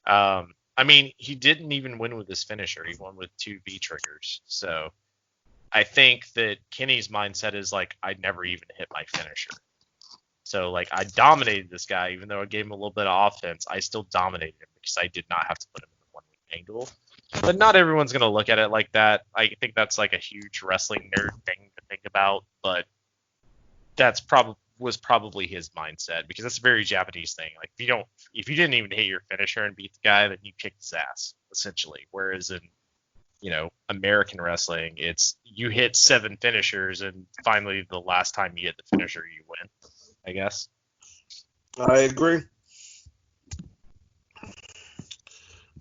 He didn't even win with his finisher. He won with 2 V-triggers. So I think that Kenny's mindset is like, I never even hit my finisher. So, I dominated this guy. Even though I gave him a little bit of offense, I still dominated him because I did not have to put him in the one-week angle. But not everyone's going to look at it like that. I think that's like a huge wrestling nerd thing to think about, but that's was probably his mindset because that's a very Japanese thing. Like, if you didn't even hit your finisher and beat the guy, then you kicked his ass, essentially. Whereas in, American wrestling, it's you hit 7 finishers and finally the last time you hit the finisher, you win, I guess. I agree.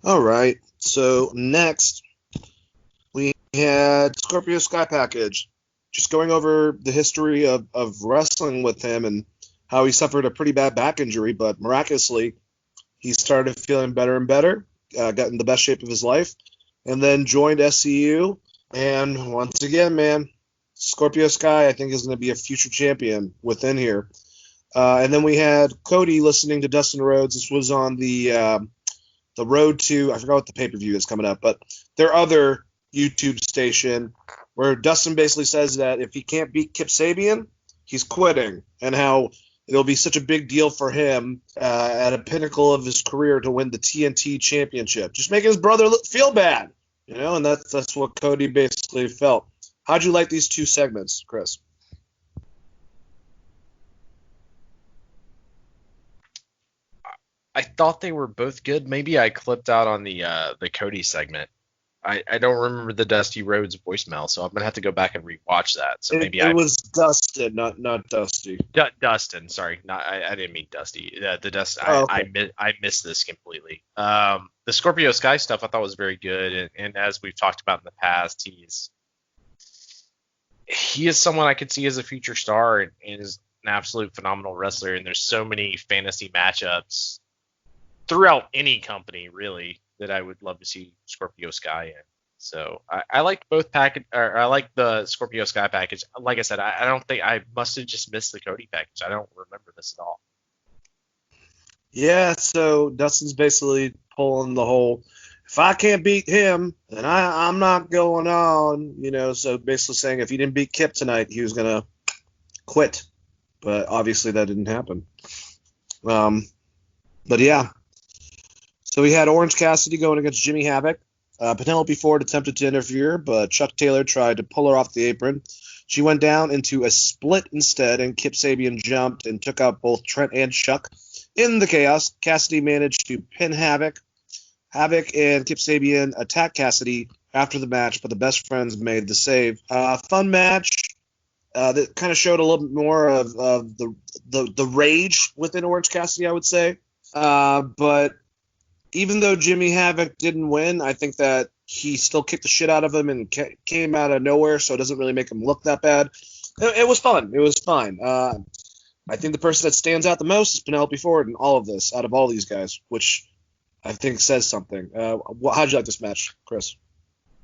All right. So next, we had Scorpio Sky Package. Just going over the history of wrestling with him and how he suffered a pretty bad back injury, but miraculously, he started feeling better and better, got in the best shape of his life, and then joined SCU. And once again, man, Scorpio Sky, I think, is going to be a future champion within here. And then we had Cody listening to Dustin Rhodes. This was on the road to, I forgot what the pay-per-view is coming up, but their other YouTube station where Dustin basically says that if he can't beat Kip Sabian, he's quitting, and how it'll be such a big deal for him at a pinnacle of his career to win the TNT championship. Just making his brother feel bad, and that's what Cody basically felt. How'd you like these 2 segments, Chris? I thought they were both good. Maybe I clipped out on the Cody segment. I don't remember the Dusty Rhodes voicemail, so I'm gonna have to go back and rewatch that. So maybe it was Dustin, not Dusty. Dustin, sorry, I didn't mean Dusty. The Dust. Okay. I missed this completely. The Scorpio Sky stuff I thought was very good, and as we've talked about in the past, he is someone I could see as a future star and is an absolute phenomenal wrestler. And there's so many fantasy matchups throughout any company really that I would love to see Scorpio Sky in. So I liked both package, or I like the Scorpio Sky package. Like I said, I don't think I must have just missed the Cody package. I don't remember this at all. Yeah, so Dustin's basically pulling the whole, if I can't beat him, then I'm not going on, so basically saying if he didn't beat Kip tonight, he was going to quit. But obviously that didn't happen. But yeah. So we had Orange Cassidy going against Jimmy Havoc. Penelope Ford attempted to interfere, but Chuck Taylor tried to pull her off the apron. She went down into a split instead, and Kip Sabian jumped and took out both Trent and Chuck. In the chaos, Cassidy managed to pin Havoc. Havoc and Kip Sabian attacked Cassidy after the match, but the best friends made the save. Fun match that kind of showed a little bit more of the rage within Orange Cassidy, I would say. But even though Jimmy Havoc didn't win, I think that he still kicked the shit out of him and came out of nowhere, so it doesn't really make him look that bad. It was fun. It was fine. I think the person that stands out the most is Penelope Ford in all of this, out of all these guys, which I think says something. How'd you like this match, Chris?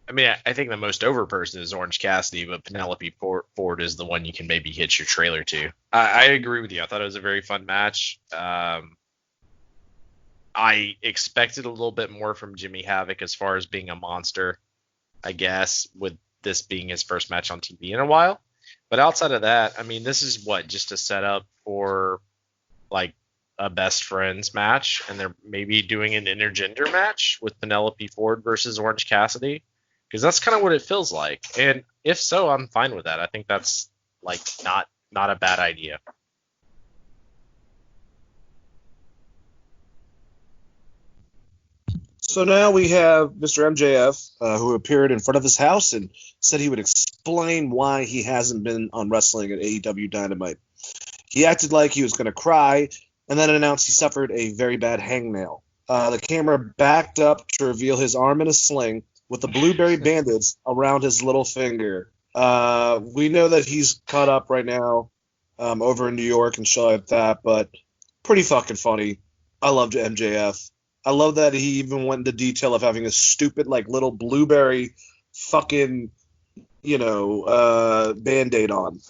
I mean, I think the most over person is Orange Cassidy, but Penelope Ford is the one you can maybe hitch your trailer to. I agree with you. I thought it was a very fun match. I expected a little bit more from Jimmy Havoc as far as being a monster, I guess, with this being his first match on TV in a while. But outside of that, I mean, this is just a setup for like a best friends match, and they're maybe doing an intergender match with Penelope Ford versus Orange Cassidy, because that's kind of what it feels like. And if so, I'm fine with that. I think that's like not a bad idea. So now we have Mr. MJF, who appeared in front of his house and said he would explain why he hasn't been on wrestling at AEW Dynamite. He acted like he was going to cry and then announced he suffered a very bad hangnail. The camera backed up to reveal his arm in a sling with a blueberry bandage around his little finger. We know that he's caught up right now over in New York and shit like that, but pretty fucking funny. I loved MJF. I love that he even went into detail of having a stupid, like, little blueberry fucking, Band-Aid on.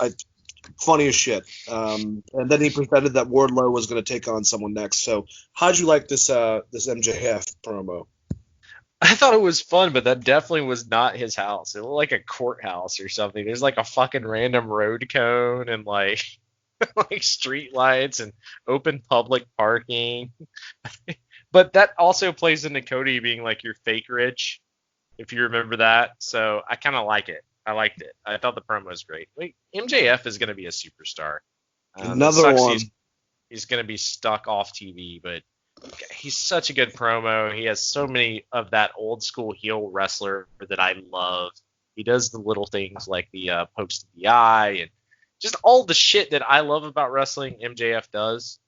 Funny as shit. And then he pretended that Wardlow was going to take on someone next. So how'd you like this MJF promo? I thought it was fun, but that definitely was not his house. It looked like a courthouse or something. There's like a fucking random road cone and like like street lights and open public parking. But that also plays into Cody being like your fake rich, if you remember that. So I kind of like it. I liked it. I thought the promo was great. Wait, MJF is going to be a superstar. Another one. He's going to be stuck off TV, but he's such a good promo. He has so many of that old school heel wrestler that I love. He does the little things like the pokes to the eye and just all the shit that I love about wrestling. MJF does.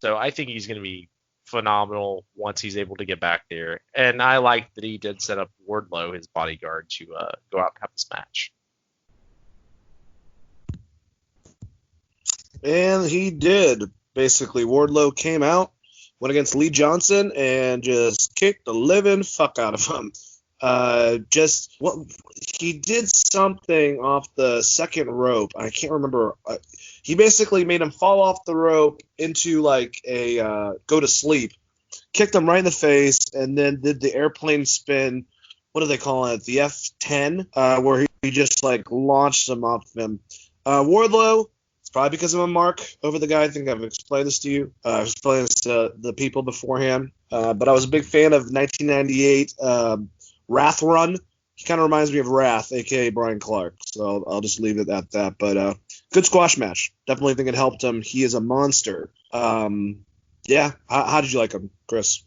So I think he's going to be phenomenal once he's able to get back there. And I like that he did set up Wardlow, his bodyguard, to go out and have this match. And he did. Basically, Wardlow came out, went against Lee Johnson, and just kicked the living fuck out of him. He did something off the second rope. I can't remember. He basically made him fall off the rope into like a go to sleep, kicked him right in the face, and then did the airplane spin. What do they call it? The F10, where he just like launched him off of him. Wardlow, it's probably because I'm a mark over the guy. I think I've explained this to you. I've explained this to the people beforehand. But I was a big fan of 1998 Wrath Run. He kind of reminds me of Wrath, a.k.a. Brian Clark. So I'll just leave it at that. But good squash match. Definitely think it helped him. He is a monster. Yeah. How did you like him, Chris?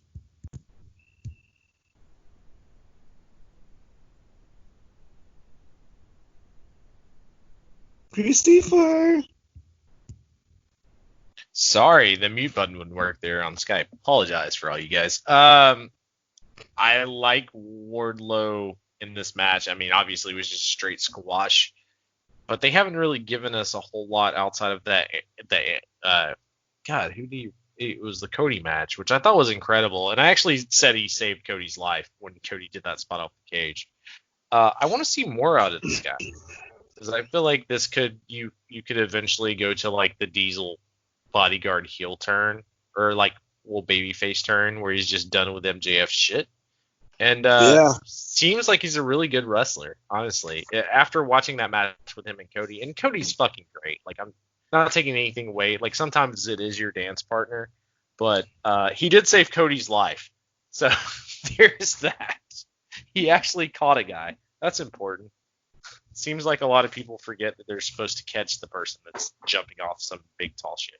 Christopher. Sorry, the mute button wouldn't work there on Skype. Apologize for all you guys. I like Wardlow in this match. I mean, obviously it was just straight squash, but they haven't really given us a whole lot outside of that. God, who do you it was the Cody match, which I thought was incredible. And I actually said he saved Cody's life when Cody did that spot off the cage. I want to see more out of this guy, because I feel like this you could eventually go to like the Diesel bodyguard heel turn, or like babyface turn, where he's just done with MJF shit. And seems like he's a really good wrestler, honestly. After watching that match with him and Cody's fucking great. Like, I'm not taking anything away. Like, sometimes it is your dance partner, but he did save Cody's life. So there's that. He actually caught a guy. That's important. Seems like a lot of people forget that they're supposed to catch the person that's jumping off some big tall shit.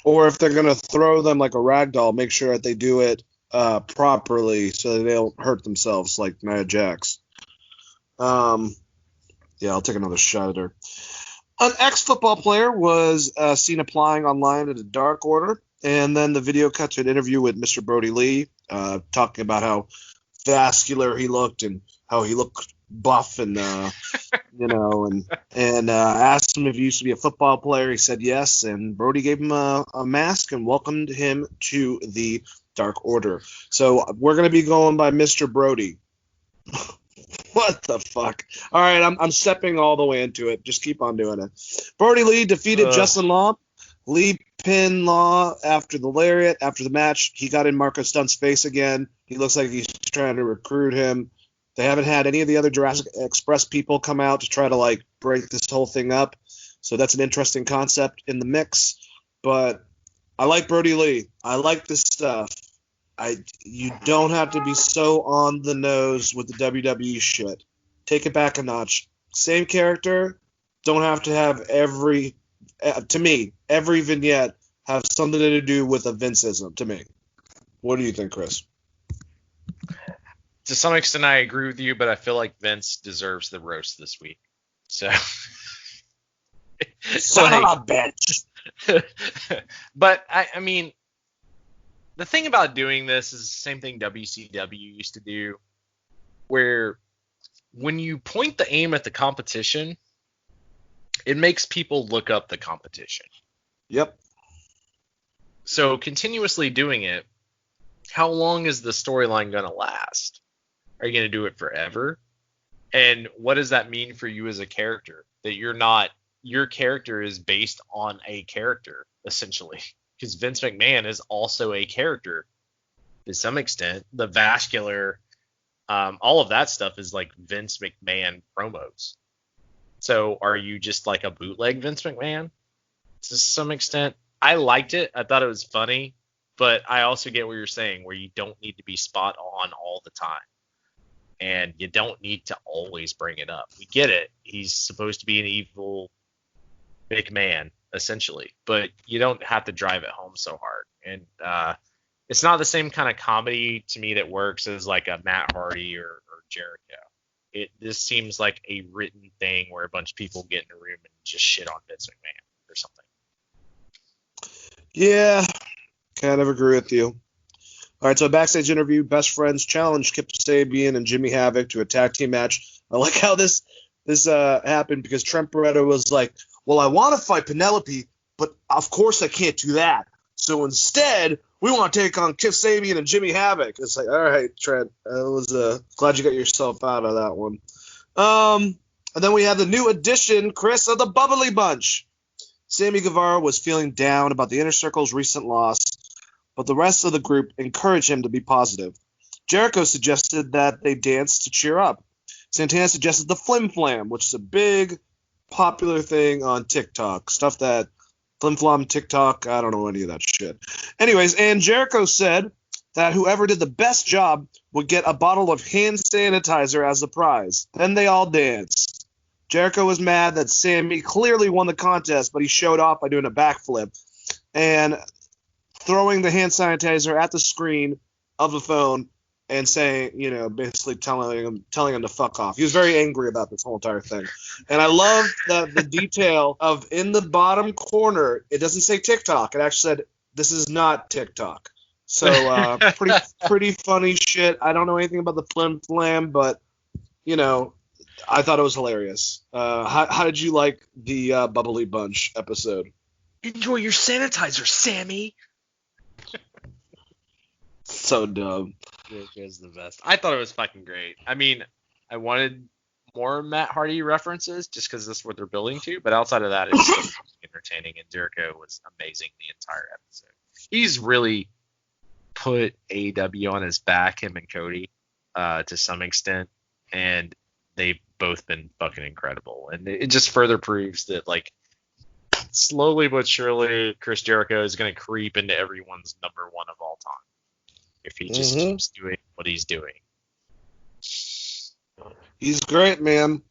Or if they're going to throw them like a rag doll, make sure that they do it properly so that they don't hurt themselves like Nia Jax. Yeah, I'll take another shot at her. An ex-football player was seen applying online at a Dark Order, and then the video cut to an interview with Mr. Brody Lee, talking about how vascular he looked and how he looked buff and and asked him if he used to be a football player. He said yes, and Brody gave him a mask and welcomed him to the Dark Order. So we're gonna be going by Mr. Brody. What the fuck? All right, I'm stepping all the way into it. Just keep on doing it. Brody Lee defeated Justin Law. Lee pinned Law after the lariat. After the match, he got in Marco Stunt's face again. He looks like he's trying to recruit him. They haven't had any of the other Jurassic Express people come out to try to like break this whole thing up. So that's an interesting concept in the mix. But I like Brody Lee. I like this stuff. You don't have to be so on the nose with the WWE shit. Take it back a notch. Same character. Don't have to have every vignette have something to do with a Vinceism to me. What do you think, Chris? To some extent, I agree with you, but I feel like Vince deserves the roast this week. So, son of a bitch. But I mean, the thing about doing this is the same thing WCW used to do, where when you point the aim at the competition, it makes people look up the competition. Yep. So continuously doing it, how long is the storyline going to last? Are you going to do it forever? And what does that mean for you as a character? That your character is based on a character, essentially. Because Vince McMahon is also a character to some extent. The vascular, all of that stuff is like Vince McMahon promos. So are you just like a bootleg Vince McMahon to some extent? I liked it. I thought it was funny. But I also get what you're saying, where you don't need to be spot on all the time. And you don't need to always bring it up. We get it. He's supposed to be an evil McMahon, essentially. But you don't have to drive it home so hard. And it's not the same kind of comedy to me that works as like a Matt Hardy or Jericho. This seems like a written thing where a bunch of people get in a room and just shit on Vince McMahon or something. Yeah, kind of agree with you. All right, so a backstage interview, Best Friends challenged Kip Sabian and Jimmy Havoc to a tag team match. I like how this happened because Trent Beretta was like, well, I want to fight Penelope, but of course I can't do that. So instead, we want to take on Kip Sabian and Jimmy Havoc. It's like, all right, Trent, I was glad you got yourself out of that one. And then we have the new addition, Chris, of the Bubbly Bunch. Sammy Guevara was feeling down about the Inner Circle's recent loss, but the rest of the group encouraged him to be positive. Jericho suggested that they dance to cheer up. Santana suggested the Flim Flam, which is a big, popular thing on TikTok. Stuff that Flim Flam, TikTok, I don't know any of that shit. Anyways, and Jericho said that whoever did the best job would get a bottle of hand sanitizer as the prize. Then they all danced. Jericho was mad that Sammy clearly won the contest, but he showed off by doing a backflip and throwing the hand sanitizer at the screen of the phone and saying, basically telling him to fuck off. He was very angry about this whole entire thing. And I love the detail of in the bottom corner, it doesn't say TikTok. It actually said, this is not TikTok. So pretty funny shit. I don't know anything about the Flim Flam, but, I thought it was hilarious. How did you like the Bubbly Bunch episode? Enjoy your sanitizer, Sammy. So dumb. Jericho's the best. I thought it was fucking great. I mean, I wanted more Matt Hardy references just because that's what they're building to, but outside of that, it's just entertaining, and Jericho was amazing the entire episode. He's really put AEW on his back, him and Cody, to some extent, and they've both been fucking incredible. And it just further proves that, like, slowly but surely, Chris Jericho is going to creep into everyone's number one of all time if he just keeps doing what he's doing. He's great, man.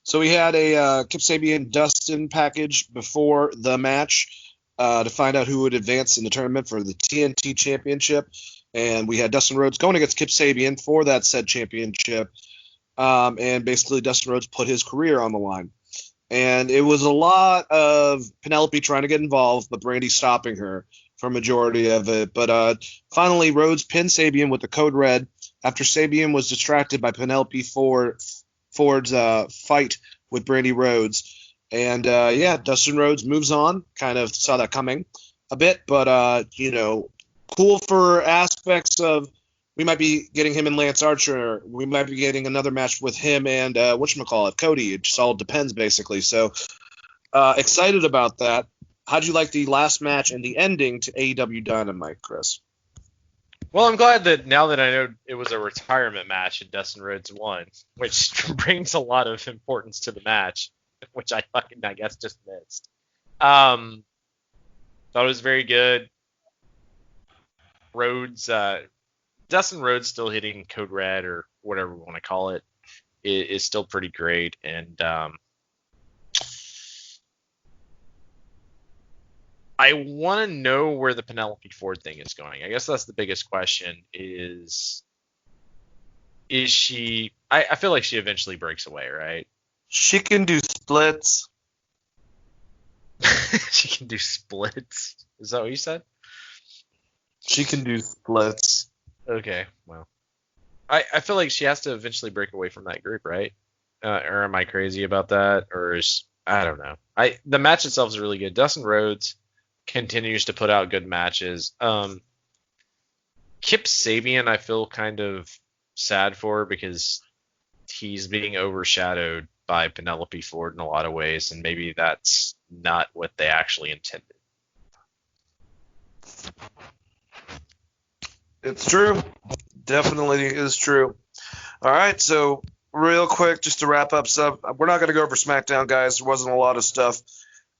So we had a Kip Sabian Dustin package before the match to find out who would advance in the tournament for the TNT Championship. And we had Dustin Rhodes going against Kip Sabian for that said championship. And basically Dustin Rhodes put his career on the line. And it was a lot of Penelope trying to get involved, but Brandy stopping her for a majority of it. But finally, Rhodes pinned Sabian with the code red after Sabian was distracted by Penelope Ford's fight with Brandy Rhodes. And, Dustin Rhodes moves on. Kind of saw that coming a bit, but, cool for aspects of we might be getting him and Lance Archer. We might be getting another match with him and Cody. It just all depends, basically. So excited about that. How'd you like the last match and the ending to AEW Dynamite, Chris? Well, I'm glad that now that I know it was a retirement match and Dustin Rhodes won, which brings a lot of importance to the match, which I guess just missed. Thought it was very good. Dustin Rhodes still hitting Code Red or whatever we want to call it is still pretty great. And I want to know where the Penelope Ford thing is going. I guess that's the biggest question is she – I feel like she eventually breaks away, right? She can do splits. She can do splits. Is that what you said? She can do splits. Okay, well. I feel like she has to eventually break away from that group, right? Or am I crazy about that? Or I don't know. The match itself is really good. Dustin Rhodes continues to put out good matches. Kip Sabian, I feel kind of sad for because he's being overshadowed by Penelope Ford in a lot of ways, and maybe that's not what they actually intended. It's true. Definitely is true. All right, so real quick, just to wrap up stuff, we're not going to go over SmackDown, guys. There wasn't a lot of stuff.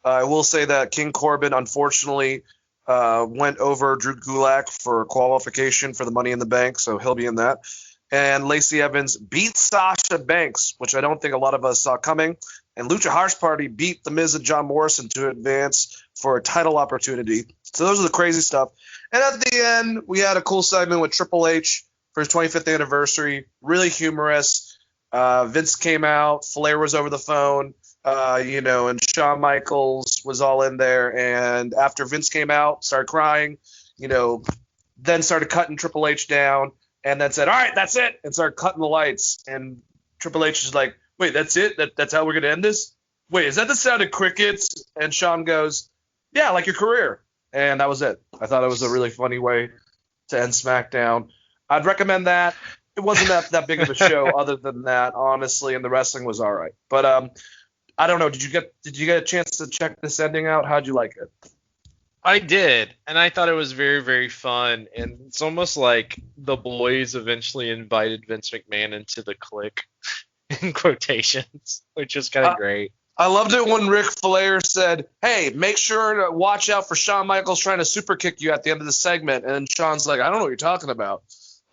I will say that King Corbin, unfortunately, went over Drew Gulak for qualification for the Money in the Bank, so he'll be in that. And Lacey Evans beat Sasha Banks, which I don't think a lot of us saw coming. And Lucha House Party beat The Miz and John Morrison to advance for a title opportunity. So those are the crazy stuff. And at the end, we had a cool segment with Triple H for his 25th anniversary. Really humorous. Vince came out. Flair was over the phone. And Shawn Michaels was all in there. And after Vince came out, started crying, then started cutting Triple H down and then said, all right, that's it, and started cutting the lights. And Triple H is like, wait, that's it? That's how we're going to end this? Wait, is that the sound of crickets? And Shawn goes, yeah, like your career. And that was it. I thought it was a really funny way to end SmackDown. I'd recommend that. It wasn't that big of a show other than that, honestly, and the wrestling was all right. But I don't know. Did you get a chance to check this ending out? How'd you like it? I did, and I thought it was very, very fun. And it's almost like the boys eventually invited Vince McMahon into the clique, in quotations, which is kind of great. I loved it when Ric Flair said, hey, make sure to watch out for Shawn Michaels trying to super kick you at the end of the segment. And Shawn's like, I don't know what you're talking about.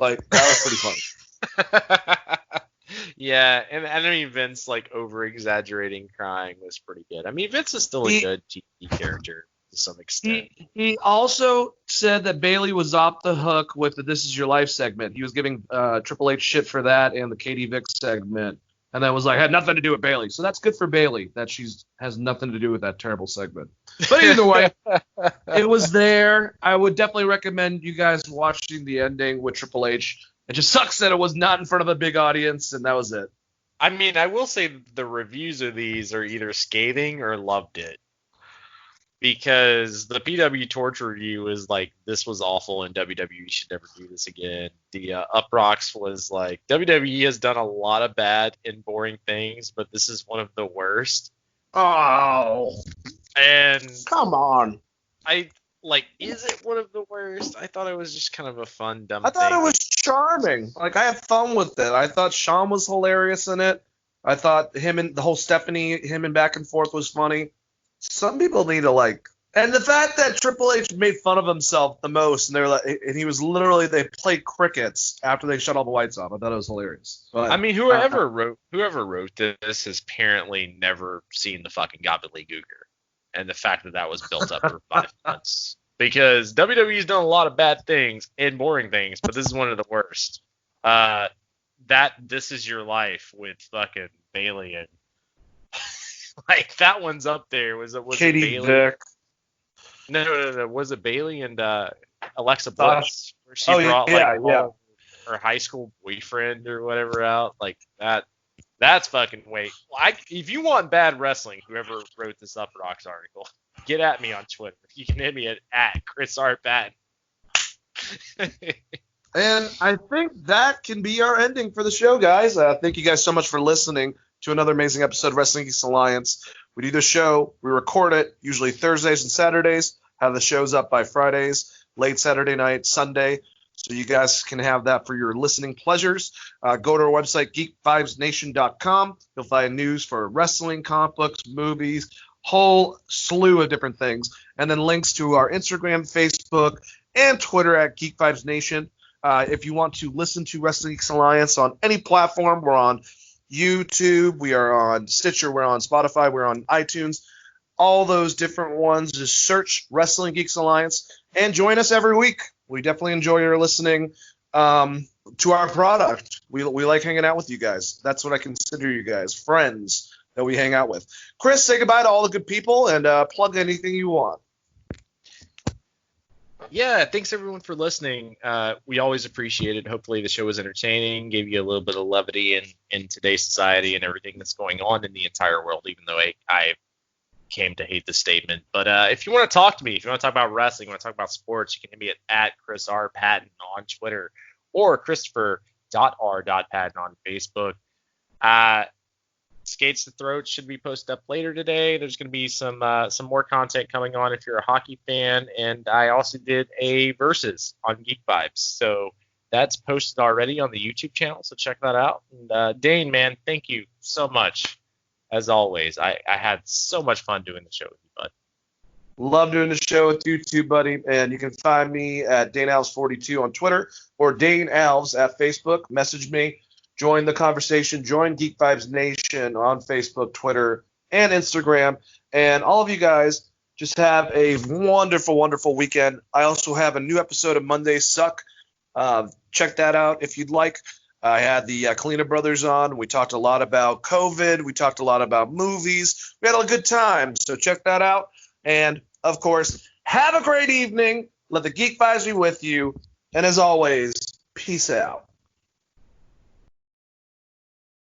Like, that was pretty funny. Yeah, and I mean, Vince, like, over-exaggerating crying was pretty good. I mean, Vince is still a good TV character to some extent. He also said that Bayley was off the hook with the This Is Your Life segment. He was giving Triple H shit for that and the Katie Vick segment. And that was like, had nothing to do with Bayley. So that's good for Bayley that has nothing to do with that terrible segment. But either way, it was there. I would definitely recommend you guys watching the ending with Triple H. It just sucks that it was not in front of a big audience, and that was it. I mean, I will say the reviews of these are either scathing or loved it. because the PW Torch review was like, this was awful and WWE should never do this again. The Uproxx was like, WWE has done a lot of bad and boring things, but this is one of the worst. Oh, and come on. Is it one of the worst? I thought it was just kind of a fun, dumb I thought thing. it was charming. Like, I had fun with it. I thought Shawn was hilarious in it. I thought him and the whole Stephanie, him and back and forth was funny. Some people need to and the fact that Triple H made fun of himself the most, and and he was literally, they played crickets after they shut all the lights off. I thought it was hilarious. But, I mean, whoever wrote this has apparently never seen the fucking gobbledygooker, and the fact that was built up for 5 months, because WWE's done a lot of bad things and boring things, but this is one of the worst. This Is Your Life with fucking Bailey and that one's up there. Was Katie it Bailey? Vick. No. Was it Bailey and Alexa Bliss, where she brought her high school boyfriend or whatever out? Like that. That's fucking if you want bad wrestling, whoever wrote this Uproxx article, get at me on Twitter. You can hit me at Chris R. Patton. And I think that can be our ending for the show, guys. Thank you guys so much for listening to another amazing episode of Wrestling Geeks Alliance. We do the show, we record it, usually Thursdays and Saturdays, have the shows up by Fridays, late Saturday night, Sunday, so you guys can have that for your listening pleasures. Go to our website, geekvibesnation.com. You'll find news for wrestling, comic books, movies, whole slew of different things, and then links to our Instagram, Facebook, and Twitter at Geek Vibes Nation. If you want to listen to Wrestling Geeks Alliance on any platform, we're on YouTube, we are on Stitcher, we're on Spotify, we're on iTunes, all those different ones. Just search Wrestling Geeks Alliance and join us every week. We definitely enjoy your listening to our product. We like hanging out with you guys. That's what I consider you guys, friends that we hang out with. Chris, say goodbye to all the good people and plug anything you want. Yeah, thanks everyone for listening. We always appreciate it. Hopefully the show was entertaining, gave you a little bit of levity in today's society and everything that's going on in the entire world, even though I came to hate the statement. But if you want to talk to me, if you want to talk about wrestling, you want to talk about sports, you can hit me at Chris R. Patton on Twitter or Christopher.R.Patton on Facebook. Skates to Throat should be posted up later today. There's going to be some more content coming on if you're a hockey fan, and I also did a Versus on Geek Vibes, so that's posted already on the YouTube channel, so check that out. And Dane, man, thank you so much as always. I had so much fun doing the show with you, bud. Love doing the show with you too, buddy. And you can find me at DaneAlves42 on Twitter or Dane Alves at Facebook. Message me. Join the conversation. Join Geek Vibes Nation on Facebook, Twitter, and Instagram. And all of you guys, just have a wonderful, wonderful weekend. I also have a new episode of Monday Suck. Check that out if you'd like. I had the Kalina brothers on. We talked a lot about COVID. We talked a lot about movies. We had a good time. So check that out. And, of course, have a great evening. Let the Geek Vibes be with you. And as always, peace out.